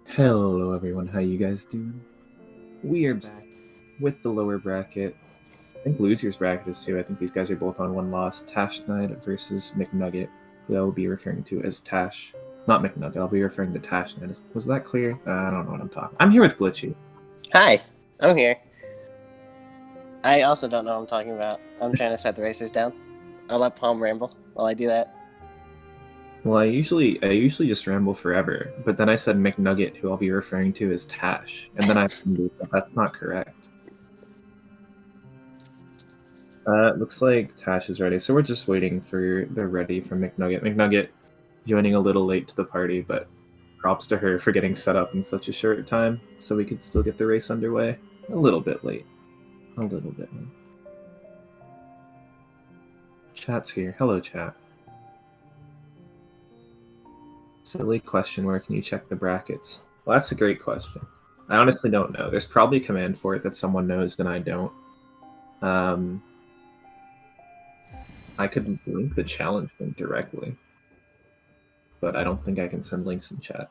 Hello everyone, how you guys doing? We are back with the lower bracket. I think loser's bracket is too. I think these guys are both on one loss. Taschneide versus McNugget, who I will be referring to as Tash. Not McNugget, I'll be referring to Taschneide. Was that clear? I don't know what I'm talking. I'm here with Glitchy. Hi, I'm here. I also don't know what I'm talking about. I'm trying to set the racers down. I'll let Palm ramble while I do that. Well, I usually just ramble forever, but then I said McNugget, who I'll be referring to as Tash, and then I that's not correct. Looks like Tash is ready, so we're just waiting for the ready from McNugget. McNugget joining a little late to the party, but props to her for getting set up in such a short time, so we could still get the race underway. A little bit late. A little bit late. Chat's here. Hello, chat. Silly question, where can you check the brackets? Well, that's a great question. I honestly don't know. There's probably a command for it that someone knows and I don't. I could link the challenge link directly, but I don't think I can send links in chat.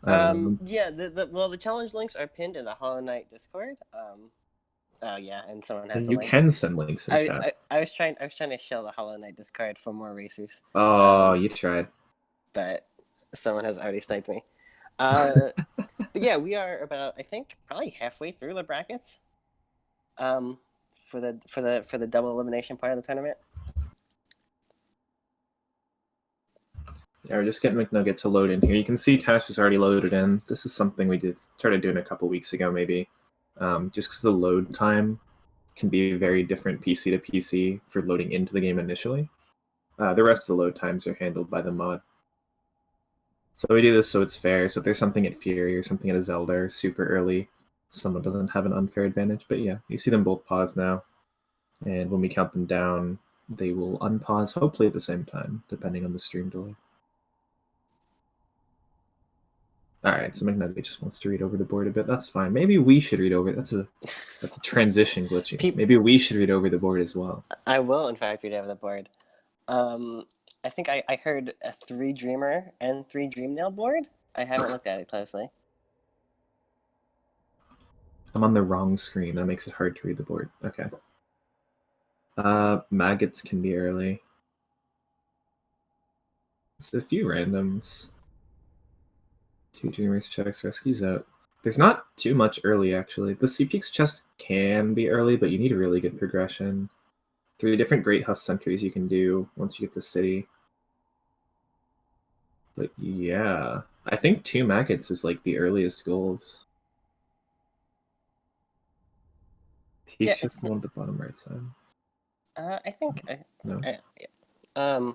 Yeah, the challenge links are pinned in the Hollow Knight Discord. Oh yeah, and someone has the you link. can send links in chat. I was trying to shell the Hollow Knight Discord for more racers. Oh, you tried. But someone has already sniped me. But yeah, we are about, I think, probably halfway through the brackets. For the double elimination part of the tournament. Yeah, we're just getting McNugget to load in here. You can see Tash is already loaded in. This is something we started doing a couple weeks ago, maybe. Just because the load time can be very different PC to PC for loading into the game initially. The rest of the load times are handled by the mod. So we do this so it's fair. So if there's something at Fury or something at a Zelda or super early, someone doesn't have an unfair advantage. But yeah, you see them both pause now. And when we count them down, they will unpause, hopefully at the same time, depending on the stream delay. All right, so McNugget just wants to read over the board a bit. That's fine. Maybe we should read over. That's a transition glitchy. Maybe we should read over the board as well. I will, in fact, read over the board. I think I heard a 3 Dreamer and 3 Dreamnail board. I haven't looked at it closely. I'm on the wrong screen. That makes it hard to read the board. Okay. Maggots can be early. There's a few randoms. 2 Dreamers checks, rescues out. There's not too much early, actually. The CPX chest can be early, but you need a really good progression. 3 different Great Husk sentries you can do once you get to City. But yeah, I think 2 Maggots is like the earliest goals. He's just on the bottom right side. I think. No. Yeah.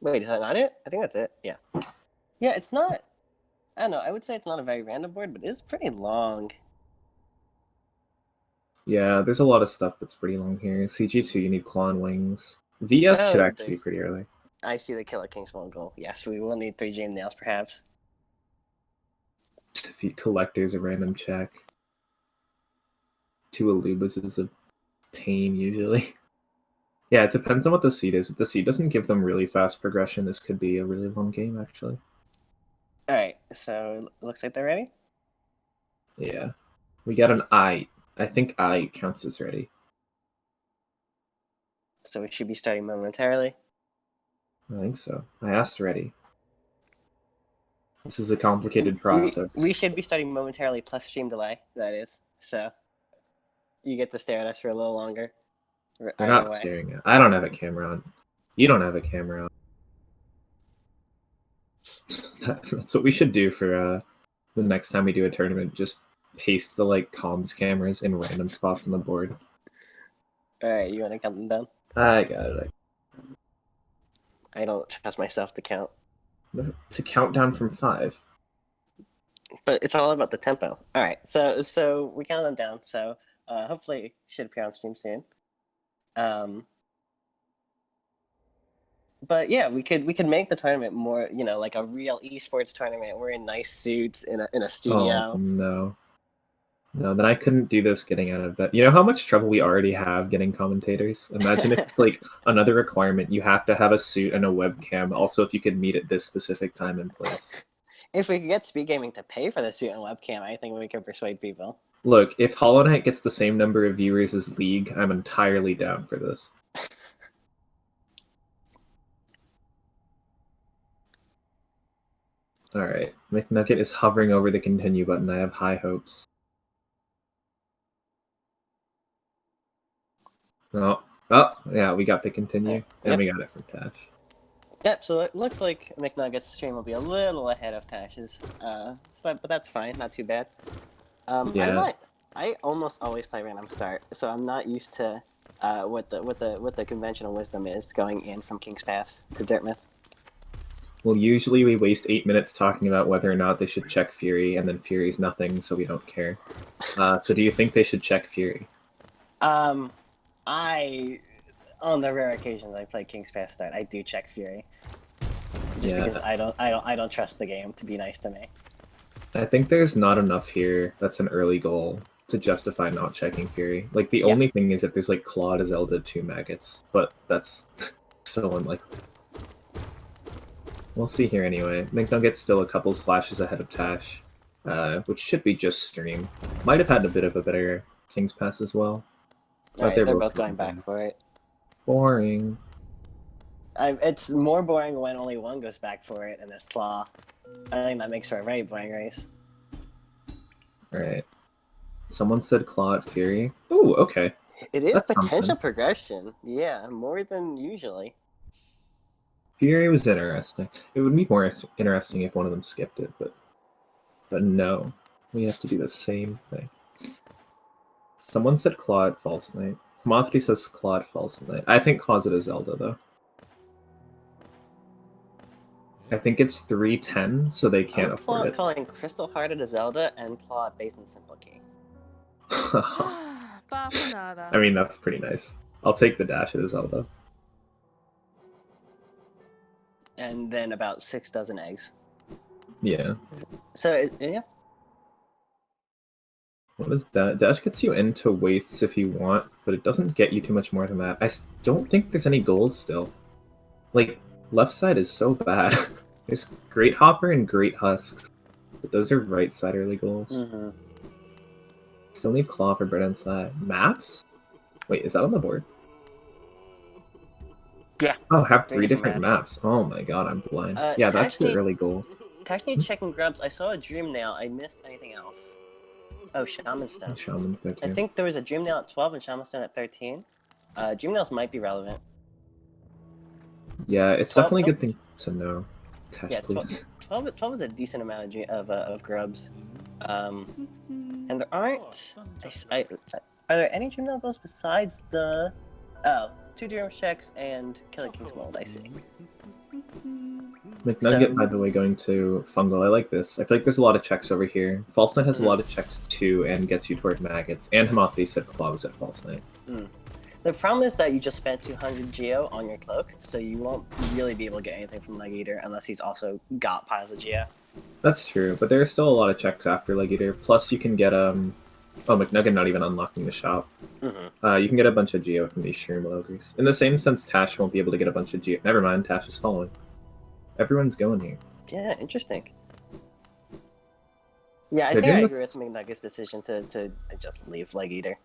Wait, is that not it? I think that's it. Yeah. Yeah, it's not. I don't know. I would say it's not a very random board, but it's pretty long. Yeah, there's a lot of stuff that's pretty long here. CG2, you need Claw and Wings. VS could actually be pretty early. I see the Killer King's one goal. Yes, we will need 3 Dream Nails, perhaps. Defeat Collectors, a random check. 2 Alubas is a pain, usually. Yeah, it depends on what the seed is. If the seed doesn't give them really fast progression, this could be a really long game, actually. Alright, so it looks like they're ready? Yeah. We got an I. I think I counts as ready. So we should be starting momentarily? I think so. I asked ready. This is a complicated process. We should be starting momentarily plus stream delay, that is. So you get to stare at us for a little longer. They're not staring at. I don't have a camera on. You don't have a camera on. That's what we should do for the next time we do a tournament. Just paste the comms cameras in random spots on the board. Alright, you want to count them down? I got it. I don't trust myself to count. To count down from 5. But it's all about the tempo. Alright, so we count them down. So hopefully it should appear on stream soon. But yeah, we could make the tournament more, like a real esports tournament. We're in nice suits in a studio. Oh no, No, then I couldn't do this getting out of bed. You know how much trouble we already have getting commentators? Imagine if it's like another requirement. You have to have a suit and a webcam. Also, if you could meet at this specific time and place. If we could get SpeedGaming to pay for the suit and webcam, I think we could persuade people. Look, if Hollow Knight gets the same number of viewers as League, I'm entirely down for this. Alright, McNugget is hovering over the continue button. I have high hopes. Oh, yeah, we got the continue, and Yep. we got it from Tash. Yep, so it looks like McNugget's stream will be a little ahead of Tash's, but that's fine, not too bad. Yeah. I almost always play random start, so I'm not used to what the conventional wisdom is going in from King's Pass to Dirtmouth. Well, usually we waste 8 minutes talking about whether or not they should check Fury, and then Fury's nothing, so we don't care. So do you think they should check Fury? On the rare occasions I play King's Pass start, I do check Fury. Just because I don't trust the game to be nice to me. I think there's not enough here that's an early goal to justify not checking Fury. Like, the only thing is if there's, like, Claude, Zelda, 2 maggots, but that's so unlikely. We'll see here anyway. McNugget's still a couple slashes ahead of Tash, which should be just stream. Might have had a bit of a better King's Pass as well. Right, they're both going back for it. Boring. It's more boring when only one goes back for it, and it's Claw. I think that makes for a very boring race. Alright. Someone said Claw at Fury. Ooh, okay. It is That's potential something. Progression. Yeah, more than usually. Fury was interesting. It would be more interesting if one of them skipped it, but no. We have to do the same thing. Someone said Claw at False Knight. Mothry says Claw at False Knight. I think Claw's at a Zelda, though. I think it's 310, so they can't afford it. Calling Crystal Heart at a Zelda and Claw at Base and Simple Key. I mean, that's pretty nice. I'll take the dash at a Zelda. And then about 6 dozen eggs. Yeah. So, yeah. What is that? Dash gets you into wastes if you want, but it doesn't get you too much more than that. I don't think there's any goals still. Like, left side is so bad. There's Great Hopper and Great Husks, but those are right side early goals. Mm-hmm. Still need Claw for bread inside. Maps? Wait, is that on the board? Yeah. Oh, have 3 different maps. Oh my god, I'm blind. Yeah, that's your early goal. Tash needs checking grubs. I saw a Dream Nail. I missed anything else. Oh, Shaman Stone. Shaman's there too. I think there was a Dream Nail at 12 and Shaman Stone at 13. Dream Nails might be relevant. Yeah, it's 12, definitely a good thing to know. Tash, yeah, please. 12 is a decent amount of grubs. And there aren't... are there any Dream Nail goals besides the... Oh, 2 Dream checks and Killer King's Mold, I see. McNugget, by the way, going to Fungal. I like this. I feel like there's a lot of checks over here. False Knight has a lot of checks too, and gets you toward maggots. And Hamathi said Claw was at False Knight. The problem is that you just spent 200 Geo on your cloak, so you won't really be able to get anything from Leg Eater unless he's also got piles of Geo. That's true, but there are still a lot of checks after Leg Eater. Plus, you can get Oh, McNugget not even unlocking the shop. You can get a bunch of Geo from these Shroom Ogres. In the same sense, Tash won't be able to get a bunch of Geo. Never mind, Tash is following. Everyone's going here. Yeah, interesting. Yeah, I think I agree with McNugget's decision to just leave Leg Eater.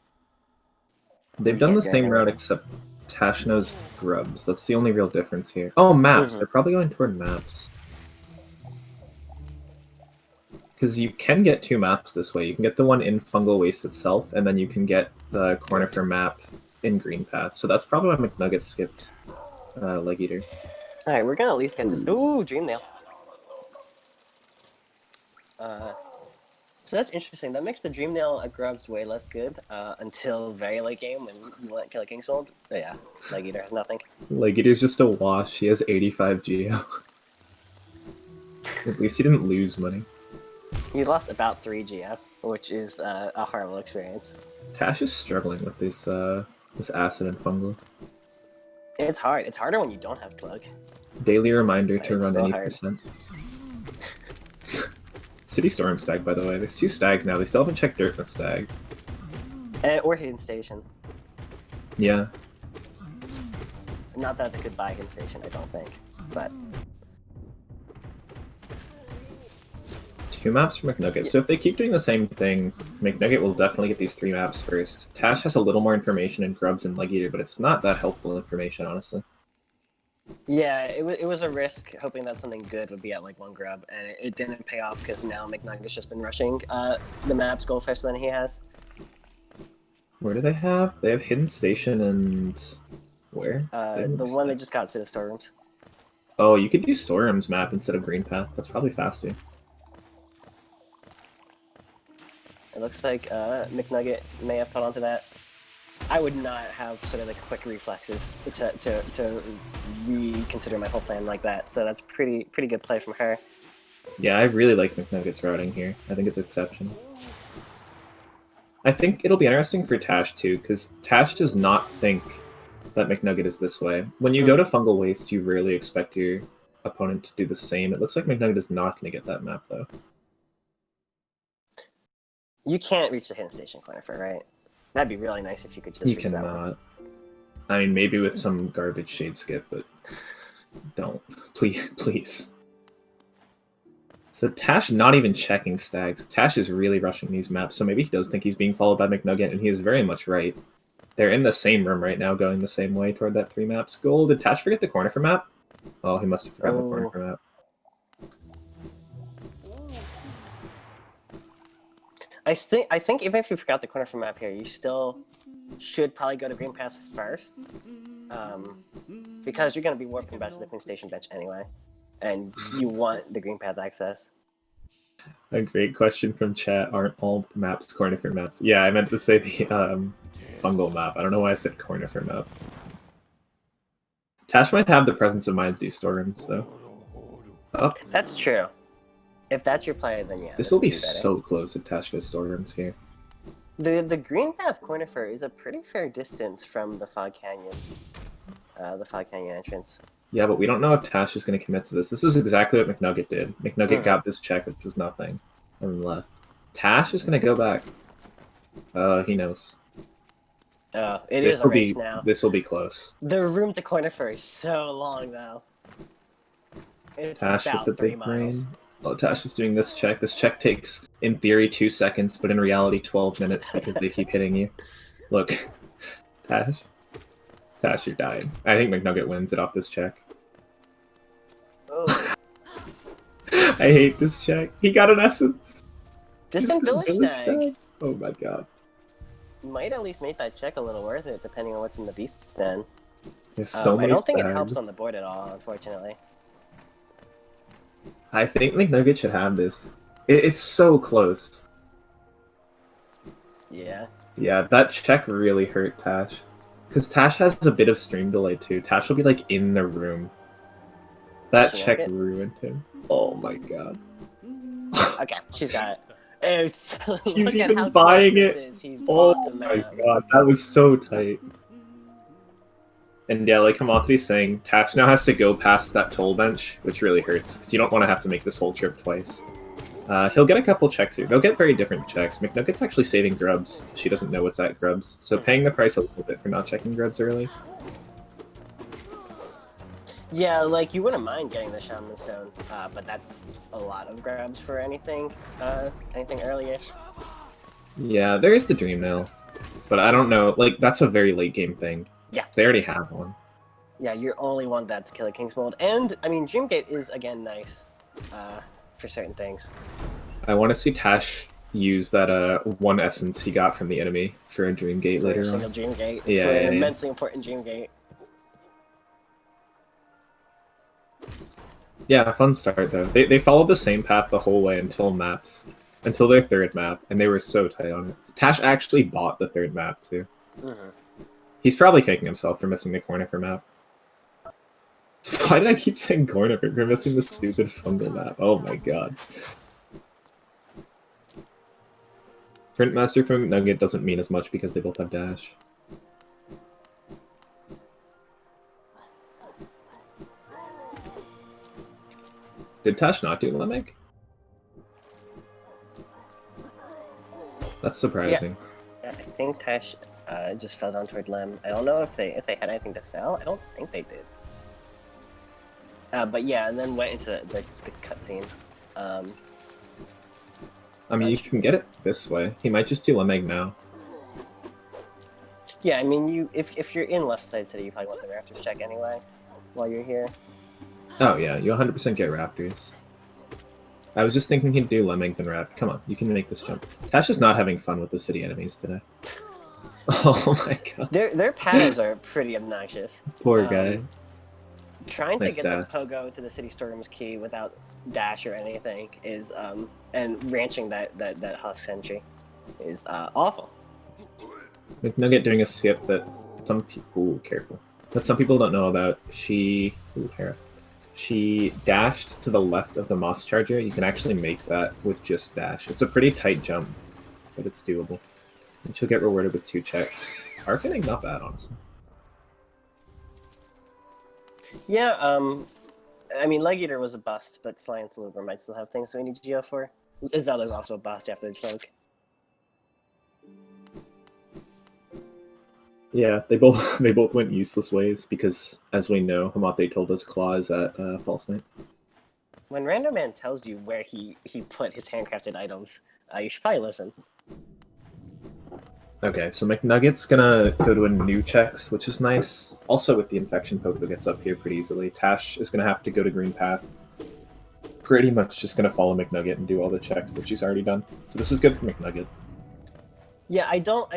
They've done the same route, except Tash knows grubs. That's the only real difference here. Oh, maps. They're probably going toward maps. Because you can get 2 maps this way. You can get the one in Fungal Waste itself, and then you can get the Cornifer map in Green Path. So that's probably why McNugget skipped Leg Eater. Alright, we're gonna at least get this. Ooh, Dream Nail. So that's interesting. That makes the Dream Nail grubs way less good until very late game when you let Killer King's Mold. But yeah, Leg Eater has nothing. Leg Eater's just a wash. He has 85 Geo. At least he didn't lose money. He lost about 3 Geo, which is a horrible experience. Tash is struggling with this acid and fungal. It's hard. It's harder when you don't have cloak. Daily reminder to run 80%. City Storm Stag, by the way. There's 2 stags now. They still haven't checked Dirt with Stag. Or Hidden Station. Yeah. Not that they could buy Hidden Station, I don't think. But 2 maps for McNugget. So if they keep doing the same thing, McNugget will definitely get these 3 maps first. Tash has a little more information in Grubs and Leg Eater, but it's not that helpful information, honestly. yeah, it was a risk, hoping that something good would be at like 1 grub, and it didn't pay off because now McNugget's just been rushing the maps go faster than he has. Where do they have? They have Hidden Station and... where? The one that just got City Storms. Oh, you could do Storms map instead of Green Path. That's probably faster. It looks like McNugget may have caught onto that. I would not have sort of like quick reflexes to reconsider my whole plan like that. So that's pretty good play from her. Yeah, I really like McNugget's routing here. I think it's exceptional. I think it'll be interesting for Tash too, because Tash does not think that McNugget is this way. When you go to Fungal Waste, you rarely expect your opponent to do the same. It looks like McNugget is not going to get that map, though. You can't reach the Hidden Station corner for, right? That'd be really nice if you could just You reach that cannot. one. I mean, maybe with some garbage shade skip, but don't. Please. So Tash not even checking stags. Tash is really rushing these maps, so maybe he does think he's being followed by McNugget, and he is very much right. They're in the same room right now, going the same way toward that 3 maps goal. Did Tash forget the corner for map? Oh, he must have forgotten the corner for map. I think even if you forgot the corner for map here, you still should probably go to Green Path first, because you're going to be warping back to the Queen Station bench anyway, and you want the Green Path access. A great question from chat. Aren't all maps corner for maps? Yeah, I meant to say the fungal map. I don't know why I said corner for map. Tash might have the presence of mind to do storms, though. Oh. That's true. If that's your play, then yeah. This will be so close if Tash goes storms here. The Green Path corner for is a pretty fair distance from the Fog Canyon entrance. Yeah, but we don't know if Tash is going to commit to this. This is exactly what McNugget did. McNugget got this check, which was nothing, and left. Tash is going to go back. He knows. Oh, it is a race now. This will be close. The room to corner for is so long, though. It's Tash about with the 3 big miles. brain. Oh, Tash is doing this check. This check takes, in theory, 2 seconds, but in reality, 12 minutes because they keep hitting you. Look, Tash. Tash, you're dying. I think McNugget wins it off this check. Oh. I hate this check. He got an essence. Distant Village Stag. Oh my god. Might at least make that check a little worth it, depending on what's in the Beast's Den. There's so many I don't think it stags. helps on the board at all, unfortunately. I think McNugget should have this. It's so close. Yeah. Yeah, that check really hurt Tash. Because Tash has a bit of stream delay too. Tash will be like in the room. That check ruined him. Oh my god. Okay, she's got it. He's even buying it. Oh my god, that was so tight. And yeah, like Hamatri's saying, Tash now has to go past that toll bench, which really hurts, because you don't want to have to make this whole trip twice. He'll get a couple checks here. They'll get very different checks. McNugget's actually saving grubs, because she doesn't know what's at grubs, so paying the price a little bit for not checking grubs early. Yeah, like, you wouldn't mind getting the Shaman Stone, but that's a lot of grabs for anything early-ish. Yeah, there is the Dream Nail, but I don't know, like, that's a very late game thing. Yeah. They already have one. Yeah, you only want that to kill a King's Mold, and, I mean, Dreamgate is, again, nice, for certain things. I want to see Tash use that, 1 essence he got from the enemy for a Dreamgate later on. For a single Dreamgate, yeah, for an immensely important Dreamgate. Yeah, a fun start though. They followed the same path the whole way until their 3rd map, and they were so tight on it. Tash actually bought the 3rd map too. He's probably kicking himself for missing the corner for map. Why did I keep saying corner for missing the stupid fungal map? Oh my god. Printmaster from McNugget doesn't mean as much because they both have dash. Did Tash not do Lemmic? That's surprising. I think Tash just fell down toward Lem. I don't know if they had anything to sell. I don't think they did. But yeah, and then went into the cutscene. I mean, you can get it this way. He might just do Lemeg now. Yeah, I mean, if you're in Left Side City, you probably want the Raptors check anyway while you're here. Oh yeah, you 100% get Raptors. I was just thinking he'd do Lemeg then Rapt. Come on, you can make this jump. Tash is not having fun with the city enemies today. Oh my god. Their patterns are pretty obnoxious. Poor guy. Trying Nice to get dash. the Pogo to the city storeroom's key without dash or anything is and ranching that husk sentry is awful. McNugget doing a skip that some people some people don't know about. She dashed to the left of the Moss Charger. You can actually make that with just dash. It's a pretty tight jump, but it's doable. And she'll get rewarded with 2 checks. Arcaning, not bad, honestly. Yeah, I mean, Leg Eater was a bust, but Sly and Saluber might still have things we need Geo for. Zelda's also a bust after the choke. Yeah, they both went useless ways because, as we know, Hamate told us Claw is at False Knight. When Random Man tells you where he put his handcrafted items, you should probably listen. Okay, so McNugget's gonna go to a new checks, which is nice. Also, with the infection Pogo gets up here pretty easily. Tash is gonna have to go to Green Path. Pretty much just gonna follow McNugget and do all the checks that she's already done. So this is good for McNugget. Yeah, I don't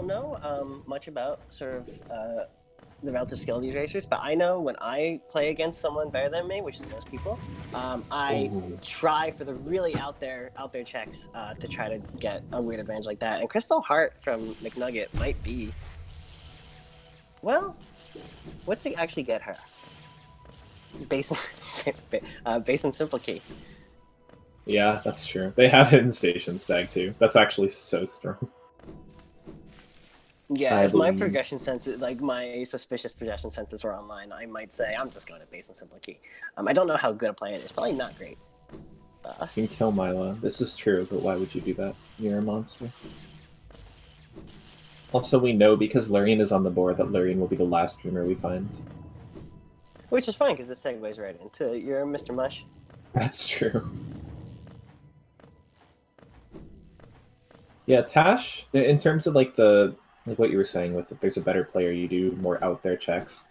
know much about sort of the relative skill of these racers, but I know when I play against someone better than me, which is most people, I try for the really out there checks to try to get a weird advantage like that. And Crystal Heart from McNugget might be, well, what's he actually get her? Base and Simple Key. Yeah, that's true. They have Hidden Station Stag too. That's actually so strong. Yeah, if my progression senses, like my suspicious progression senses were online, I might say I'm just going to Base and Simple Key. I don't know how good a play it is. Probably not great. You can kill Mila. This is true, but why would you do that? You're a monster. Also, we know because Lurian is on the board that Lurian will be the last dreamer we find. Which is fine, because it segues right into your Mr. Mush. That's true. Yeah, Tash, in terms of like what you were saying with if there's a better player, you do more out there checks.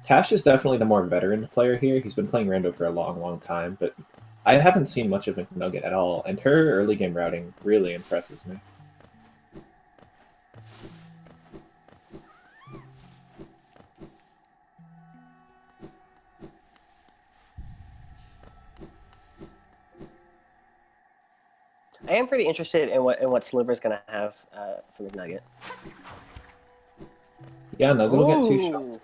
Tash is definitely the more veteran player here. He's been playing Rando for a long, long time, but I haven't seen much of McNugget at all, and her early game routing really impresses me. I am pretty interested in what Sliver's going to have for McNugget. Yeah, Nugget will get 2 shots.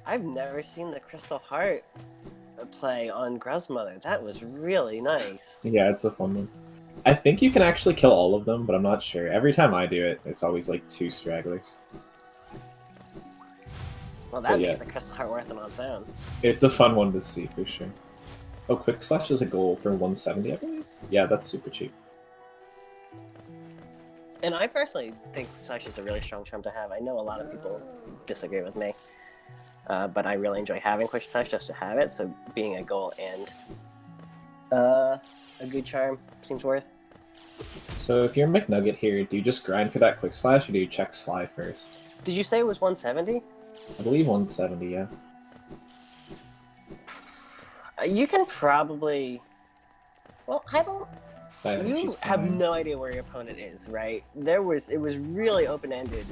I've never seen the Crystal Heart play on Gruzmother. That was really nice. Yeah, it's a fun one. I think you can actually kill all of them, but I'm not sure. Every time I do it, it's always like 2 stragglers. Well, that makes the Crystal Heart worth it on its own. It's a fun one to see, for sure. Oh, Quick Slash is a goal for 170, I believe? Yeah, that's super cheap. And I personally think Slash is a really strong charm to have. I know a lot of people disagree with me, but I really enjoy having Quick Slash just to have it, so being a goal and a good charm seems worth. So if you're McNugget here, do you just grind for that Quick Slash, or do you check Sly first? Did you say it was 170? I believe 170, yeah. You can probably... Well, I don't... You have no idea where your opponent is, right? It was really open-ended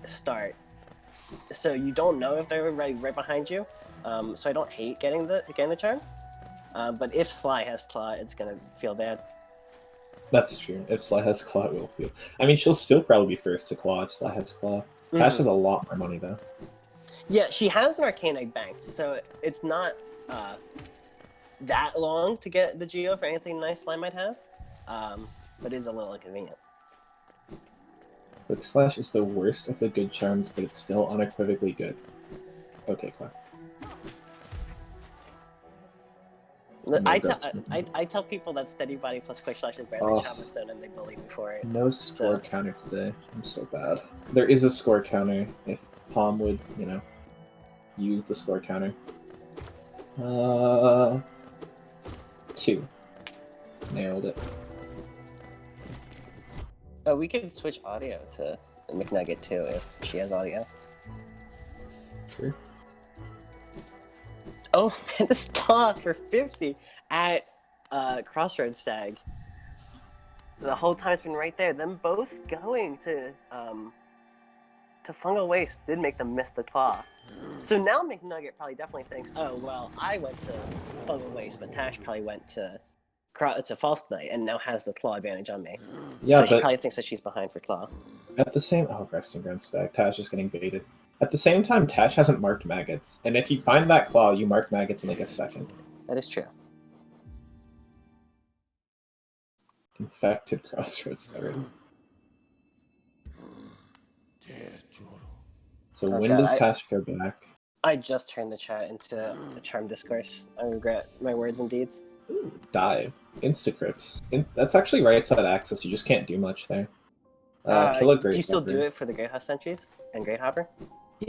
start, so you don't know if they're right behind you. So I don't hate getting the charm, but if Sly has Claw, it's gonna feel bad. That's true. If Sly has Claw, it will feel. I mean, she'll still probably be first to Claw if Sly has Claw. Tash has a lot more money though. Yeah, she has an Arcane Egg banked, so it's not that long to get the Geo for anything nice Sly might have, but is a little inconvenient. Quick Slash is the worst of the good charms, but it's still unequivocally good. Okay, Claw. No I guts. tell people that steady body plus quick slash is better Oh. than Shaman Stone, and they believe me for it. No score counter today. I'm so bad. There is a score counter if Palm would, you know, use the score counter. 2. Nailed it. Oh, we could switch audio to McNugget too if she has audio. True. Oh man, this talk for 50 at Crossroads Stag. The whole time it's been right there. Them both going to Fungal Waste did make them miss the claw. So now McNugget probably definitely thinks, oh well, I went to Fungal Waste, but Tash probably went to False Night and now has the claw advantage on me. Yeah, so she probably thinks that she's behind for claw. At the same Resting Ground Stag, Tash is getting baited. At the same time, Tash hasn't marked maggots, and if you find that claw, you mark maggots in like a second. That is true. Infected Crossroads Stag. So when does Tash go back? I just turned the chat into a charm discourse. I regret my words and deeds. Ooh, dive. Instacrypts. That's actually right side access, you just can't do much there. Kill a Great Do you still Hopper. do it for the Great House Sentries and Great Hopper?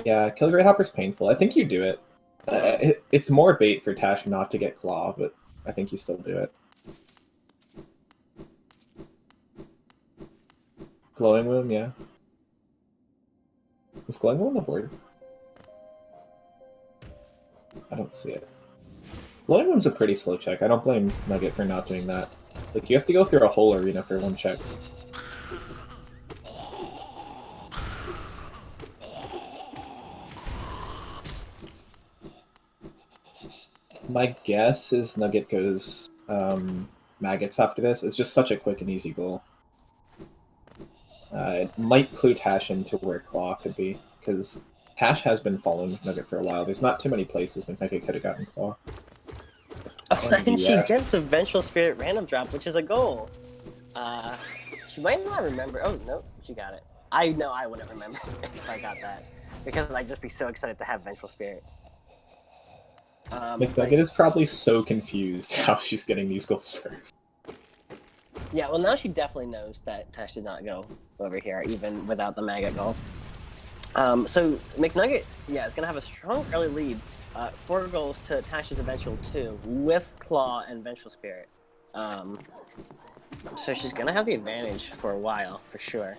Yeah, Kill a Great Hopper's painful. I think you do it. It's more bait for Tash not to get Claw, but I think you still do it. Glowing Womb, yeah. Is Glowing Womb on the board? I don't see it. Glowing Womb's a pretty slow check. I don't blame Nugget for not doing that. Like, you have to go through a whole arena for one check. My guess is Nugget goes Maggots after this. It's just such a quick and easy goal. It might clue Tash into where Claw could be, because Tash has been following Nugget for a while. There's not too many places McNugget could have gotten Claw. Oh, and she gets the Vengeful Spirit random drop, which is a goal. She might not remember. Oh, no, she got it. I know I wouldn't remember if I got that, because I'd just be so excited to have Vengeful Spirit. McNugget is probably so confused how she's getting these goals first. Yeah, well, now she definitely knows that Tash did not go over here, even without the Maggot goal. So McNugget, yeah, is going to have a strong early lead. 4 goals to Tash's eventual 2, with Claw and Vengeful Spirit. So she's going to have the advantage for a while, for sure.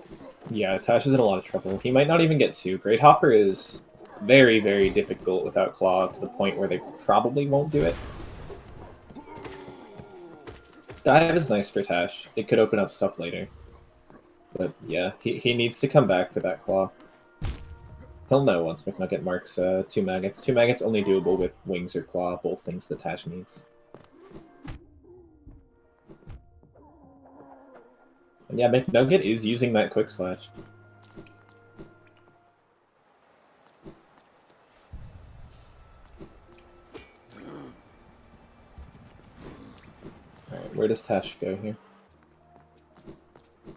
Yeah, Tash is in a lot of trouble. He might not even get 2. Great Hopper is very, very difficult without Claw, to the point where they probably won't do it. Dive is nice for Tash. It could open up stuff later. But yeah, he needs to come back for that Claw. He'll know once McNugget marks 2 Maggots. 2 Maggots only doable with Wings or Claw, both things that Tash needs. And yeah, McNugget is using that Quick Slash. Alright, where does Tash go here?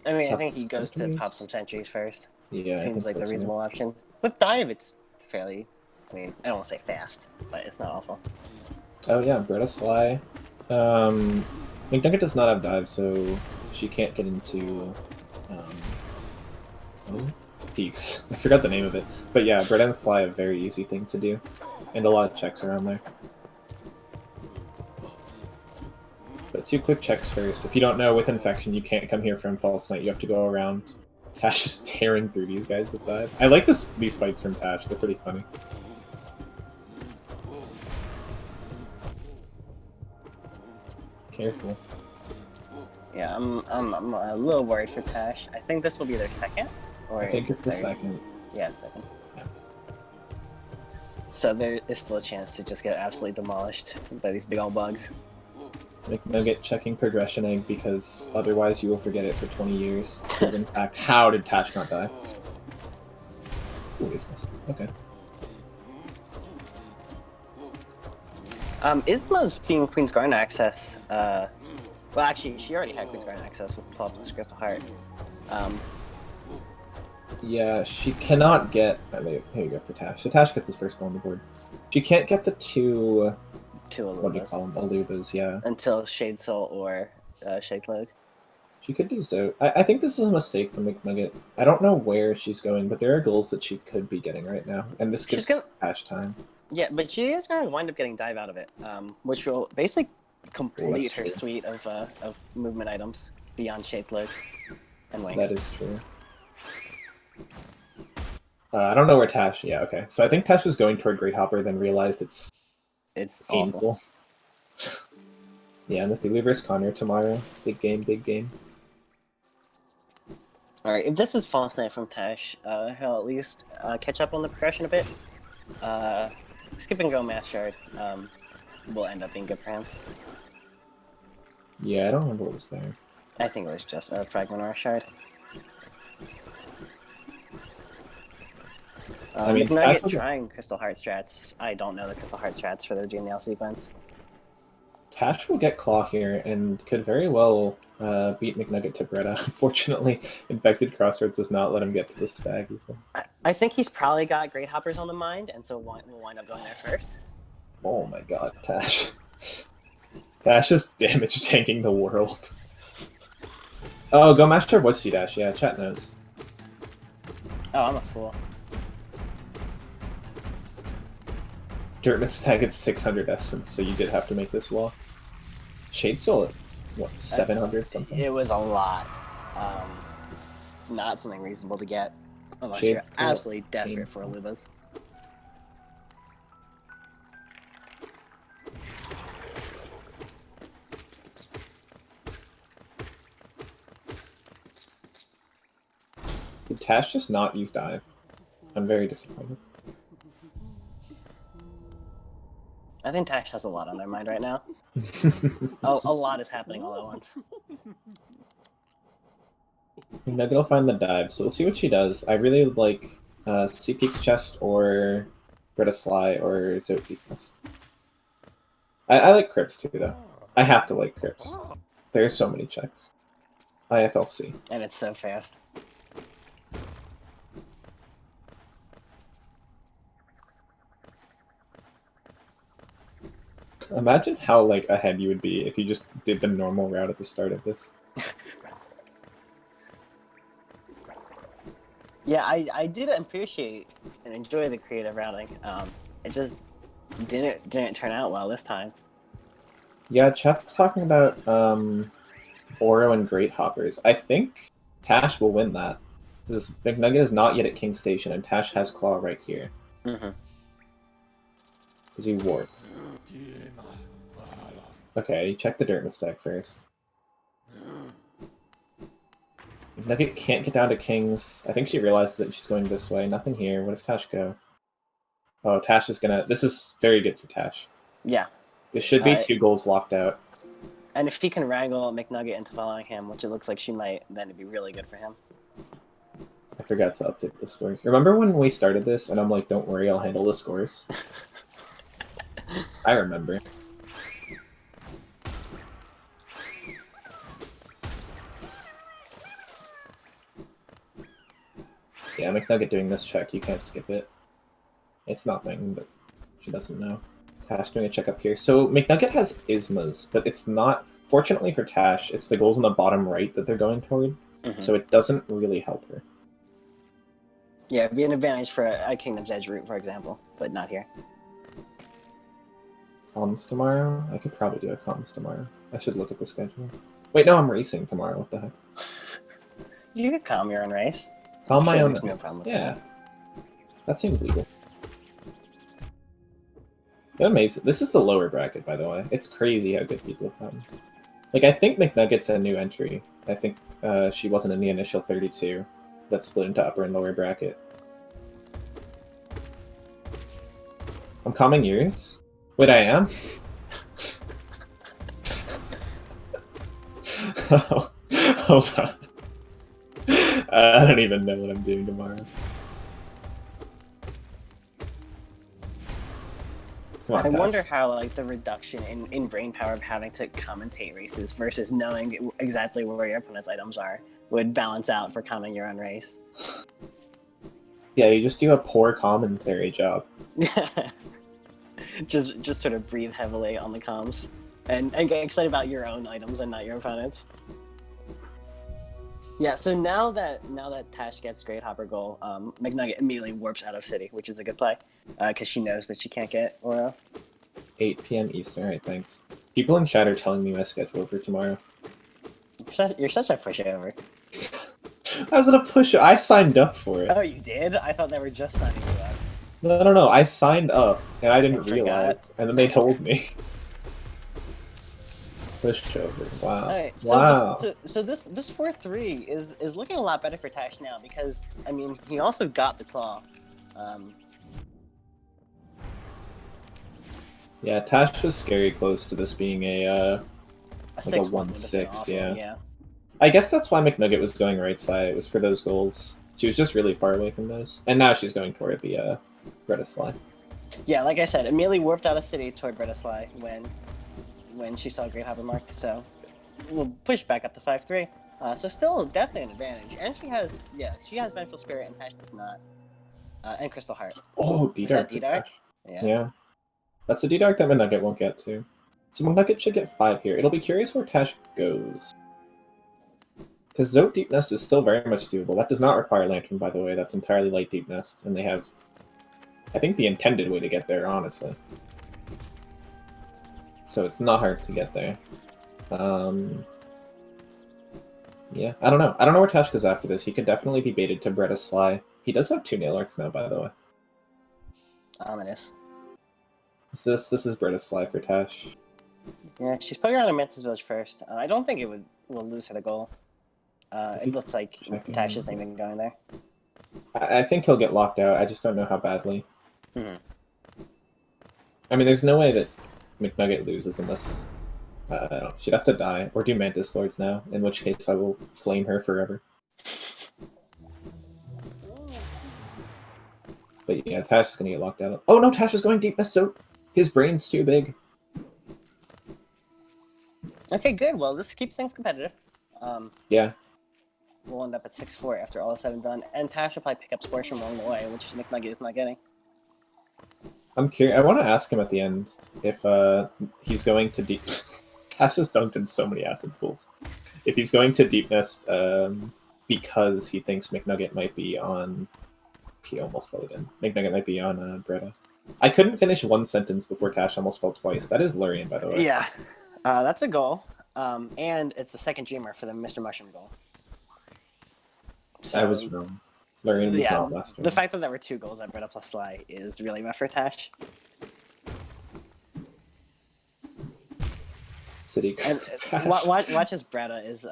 I mean, I think he goes to pop some sentries first. Yeah, seems like the reasonable option. With Dive, it's fairly, I mean, I don't want to say fast, but it's not awful. Oh yeah, Bretta Sly. McNugget does not have Dive, so she can't get into Peaks. I forgot the name of it. But yeah, Bretta and Sly, a very easy thing to do. And a lot of checks around there. But 2 quick checks first. If you don't know, with Infection, you can't come here from False Night. You have to go around. Tash is tearing through these guys with Dive. I like these fights from Tash. They're pretty funny. Careful. Yeah, I'm a little worried for Tash. I think this will be their second. Or I think it's the second. Yeah, second. Yeah. So there is still a chance to just get absolutely demolished by these big old bugs. McNugget checking Progression Egg, because otherwise you will forget it for 20 years. In fact, how did Tash not die? Ooh, Isma's. Okay. Isma's being Queen's Garden access. Well, actually, she already had Queen's Garden access with Club plus Crystal Heart. Yeah, she cannot get... Oh, here you go for Tash. So Tash gets his first goal on the board. She can't get the 2 Two what do you Alubas. call them? Alubas, yeah. Until Shade Soul or Shade Load. She could do so. I think this is a mistake from McNugget. I don't know where she's going, but there are goals that she could be getting right now, and this gives Tash time. Yeah, but she is going to wind up getting dive out of it, which will basically complete her true. suite of movement items beyond Shade Load and Wings. That is true. I don't know where Tash... Yeah, okay. So I think Tash was going toward Great Hopper, then realized it's painful. Yeah, Nathuli vs. Connor tomorrow. Big game, big game. Alright, if this is False Knight from Tash, he'll at least catch up on the progression a bit. Skip and go Master will end up being good for him. Yeah, I don't remember what was there. I think it was just a Fragment or a Shard. I mean, McNugget trying Crystal Heart strats. I don't know the Crystal Heart strats for the Genial sequence. Tash will get Claw here and could very well beat McNugget to Bretta. Unfortunately, Infected Crossroads does not let him get to the stag. I think he's probably got Great Hoppers on the mind, and so we'll wind up going there first. Oh my god, Tash. Tash is damage tanking the world. Oh, Go Master was C-Dash, yeah, chat knows. Oh, I'm a fool. Dirtmouth stag at 600 essence, so you did have to make this wall. Shade Soul at, what, 700 something? It was a lot. Not something reasonable to get, unless Shade you're absolutely desperate for Alubas. Did Tash just not use dive? I'm very disappointed. I think Tash has a lot on their mind right now. A lot is happening all at once. McNugget will find the dive, so we'll see what she does. I really like C Peek's chest or Bretta Sly or Zote Quest. I like Crips too, though. I have to like Crips. There's so many checks. IFLC. And it's so fast. Imagine how like ahead you would be if you just did the normal route at the start of this. Yeah, I did appreciate and enjoy the creative routing. It just didn't turn out well this time. Yeah, chat's talking about Oro and Great Hoppers. I think Tash will win that. Because McNugget is not yet at King Station, and Tash has Claw right here. Mm-hmm. Does he warp? Okay, check the Dirt Stack first. Nugget can't get down to Kings. I think she realizes that she's going this way. Nothing here. Where does Tash go? Oh, Tash is gonna... This is very good for Tash. Yeah. This should be 2 goals locked out. And if he can wrangle McNugget into following him, which it looks like she might, then it'd be really good for him. I forgot to update the scores. Remember when we started this and I'm like, don't worry, I'll handle the scores? I remember. Yeah, McNugget doing this check, you can't skip it. It's nothing, but she doesn't know. Tash doing a check up here. So McNugget has Ismas, but it's not... Fortunately for Tash, it's the goals on the bottom right that they're going toward, so it doesn't really help her. Yeah, it'd be an advantage for a Kingdom's Edge route, for example, but not here. Comms tomorrow? I could probably do a comms tomorrow. I should look at the schedule. Wait, no, I'm racing tomorrow. What the heck? You could calm your own race. Calm my own race. No problem with yeah. That seems legal. Amazing. This is the lower bracket, by the way. It's crazy how good people have come. Like, I think McNugget's a new entry. I think she wasn't in the initial 32 that split into upper and lower bracket. I'm calming yours? Wait, I am? Oh, hold on. I don't even know what I'm doing tomorrow. On, I wonder how like the reduction in brain power of having to commentate races versus knowing exactly where your opponent's items are would balance out for calming your own race. Yeah, you just do a poor commentary job. just sort of breathe heavily on the comms and get excited about your own items and not your opponent's. Yeah, so now that Tash gets Great Hopper Goal, McNugget immediately warps out of City, which is a good play, because she knows that she can't get Oro. 8 p.m. Eastern. All right, thanks. People in chat are telling me my schedule for tomorrow. You're such a pushover. I was gonna push it. I signed up for it. Oh, you did? I thought they were just signing you up. No. I signed up and I didn't I forgot. realize, and then they told me. Pushover. Wow. Alright, so wow. this 4-3 is looking a lot better for Tash now because I mean he also got the claw. Yeah, Tash was scary close to this being a 6-1 1-6. yeah. I guess that's why McNugget was going right side. It was for those goals. She was just really far away from those, and now she's going toward the Bretisly. Yeah, like I said, immediately warped out of City toward Bretisly when she saw Great Hopper marked. So we'll push back up to 5-3. So still definitely an advantage, and she has Vengeful Spirit and Tash does not, and Crystal Heart. Oh, Is that D-Dark. D-Dark? Yeah. That's a D-Dark that McNugget won't get to. So McNugget should get 5 here. It'll be curious where Tash goes. Because Zote Deep Nest is still very much doable. That does not require Lantern, by the way. That's entirely Light Deep Nest. And they have, I think, the intended way to get there, honestly. So it's not hard to get there. Yeah, I don't know. I don't know where Tash goes after this. He could definitely be baited to Bretisly. He does have 2 Nail Arts now, by the way. Ominous. So this is Bretisly for Tash. Yeah, she's putting her on a Mantis Village first. I don't think it will lose her the goal. It looks like Tash isn't even going there. I think he'll get locked out. I just don't know how badly. Mm-hmm. I mean, there's no way that McNugget loses unless... I don't know. She'd have to die. Or do Mantis Lords now, in which case I will flame her forever. But yeah, Tash is going to get locked out. Oh no, Tash is going Deep Nest, so his brain's too big. Okay, good. Well, this keeps things competitive. Yeah. We'll end up at 6-4 after all is said and done. And Tash will probably pick up scores from along the way, which McNugget is not getting. I'm curious. I want to ask him at the end if he's going to Deep... Tash has dunked in so many acid pools. If he's going to Deep Nest because he thinks McNugget might be on... He almost fell again. McNugget might be on Bretta. I couldn't finish one sentence before Tash almost fell twice. That is Lurian, by the way. Yeah. That's a goal. And it's the second Dreamer for the Mr. Mushroom goal. So, I was wrong. Lurian was not last turn. The fact that there were 2 goals at Bretta plus Sly is really rough for Tash. City. And watch as Bretta is...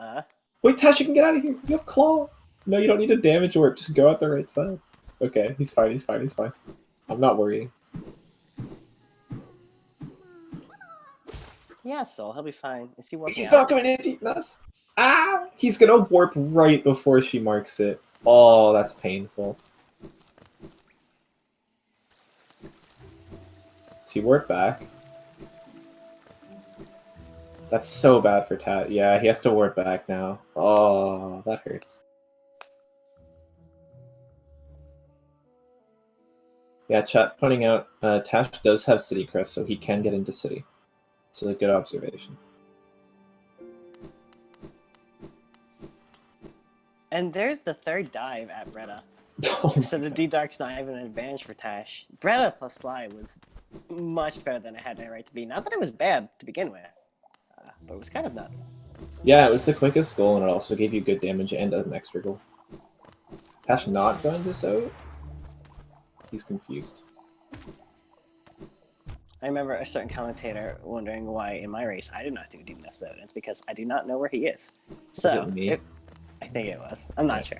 Wait, Tash, you can get out of here. You have Claw. No, you don't need to damage warp. Just go out the right side. Okay, he's fine. He's fine. He's fine. I'm not worrying. Yeah, Soul, he'll be fine. Is he warping He's out? not going to Deep Nest. Ah! He's going to warp right before she marks it. Oh, that's painful. Does he warp back? That's so bad for Tat. Yeah, he has to warp back now. Oh, that hurts. Yeah, chat pointing out, Tash does have City Crest, so he can get into City. So a good observation. And there's the 3rd dive at Bretta. Oh So the D-Dark's not even an advantage for Tash. Bretta plus Sly was much better than it had any right to be. Not that it was bad to begin with, but it was kind of nuts. Yeah, it was the quickest goal, and it also gave you good damage and an extra goal. Tash not going this out? He's confused. I remember a certain commentator wondering why in my race I did not do Deep Nest, and it's because I do not know where he is. So, Is it me? I think it was. I'm not sure.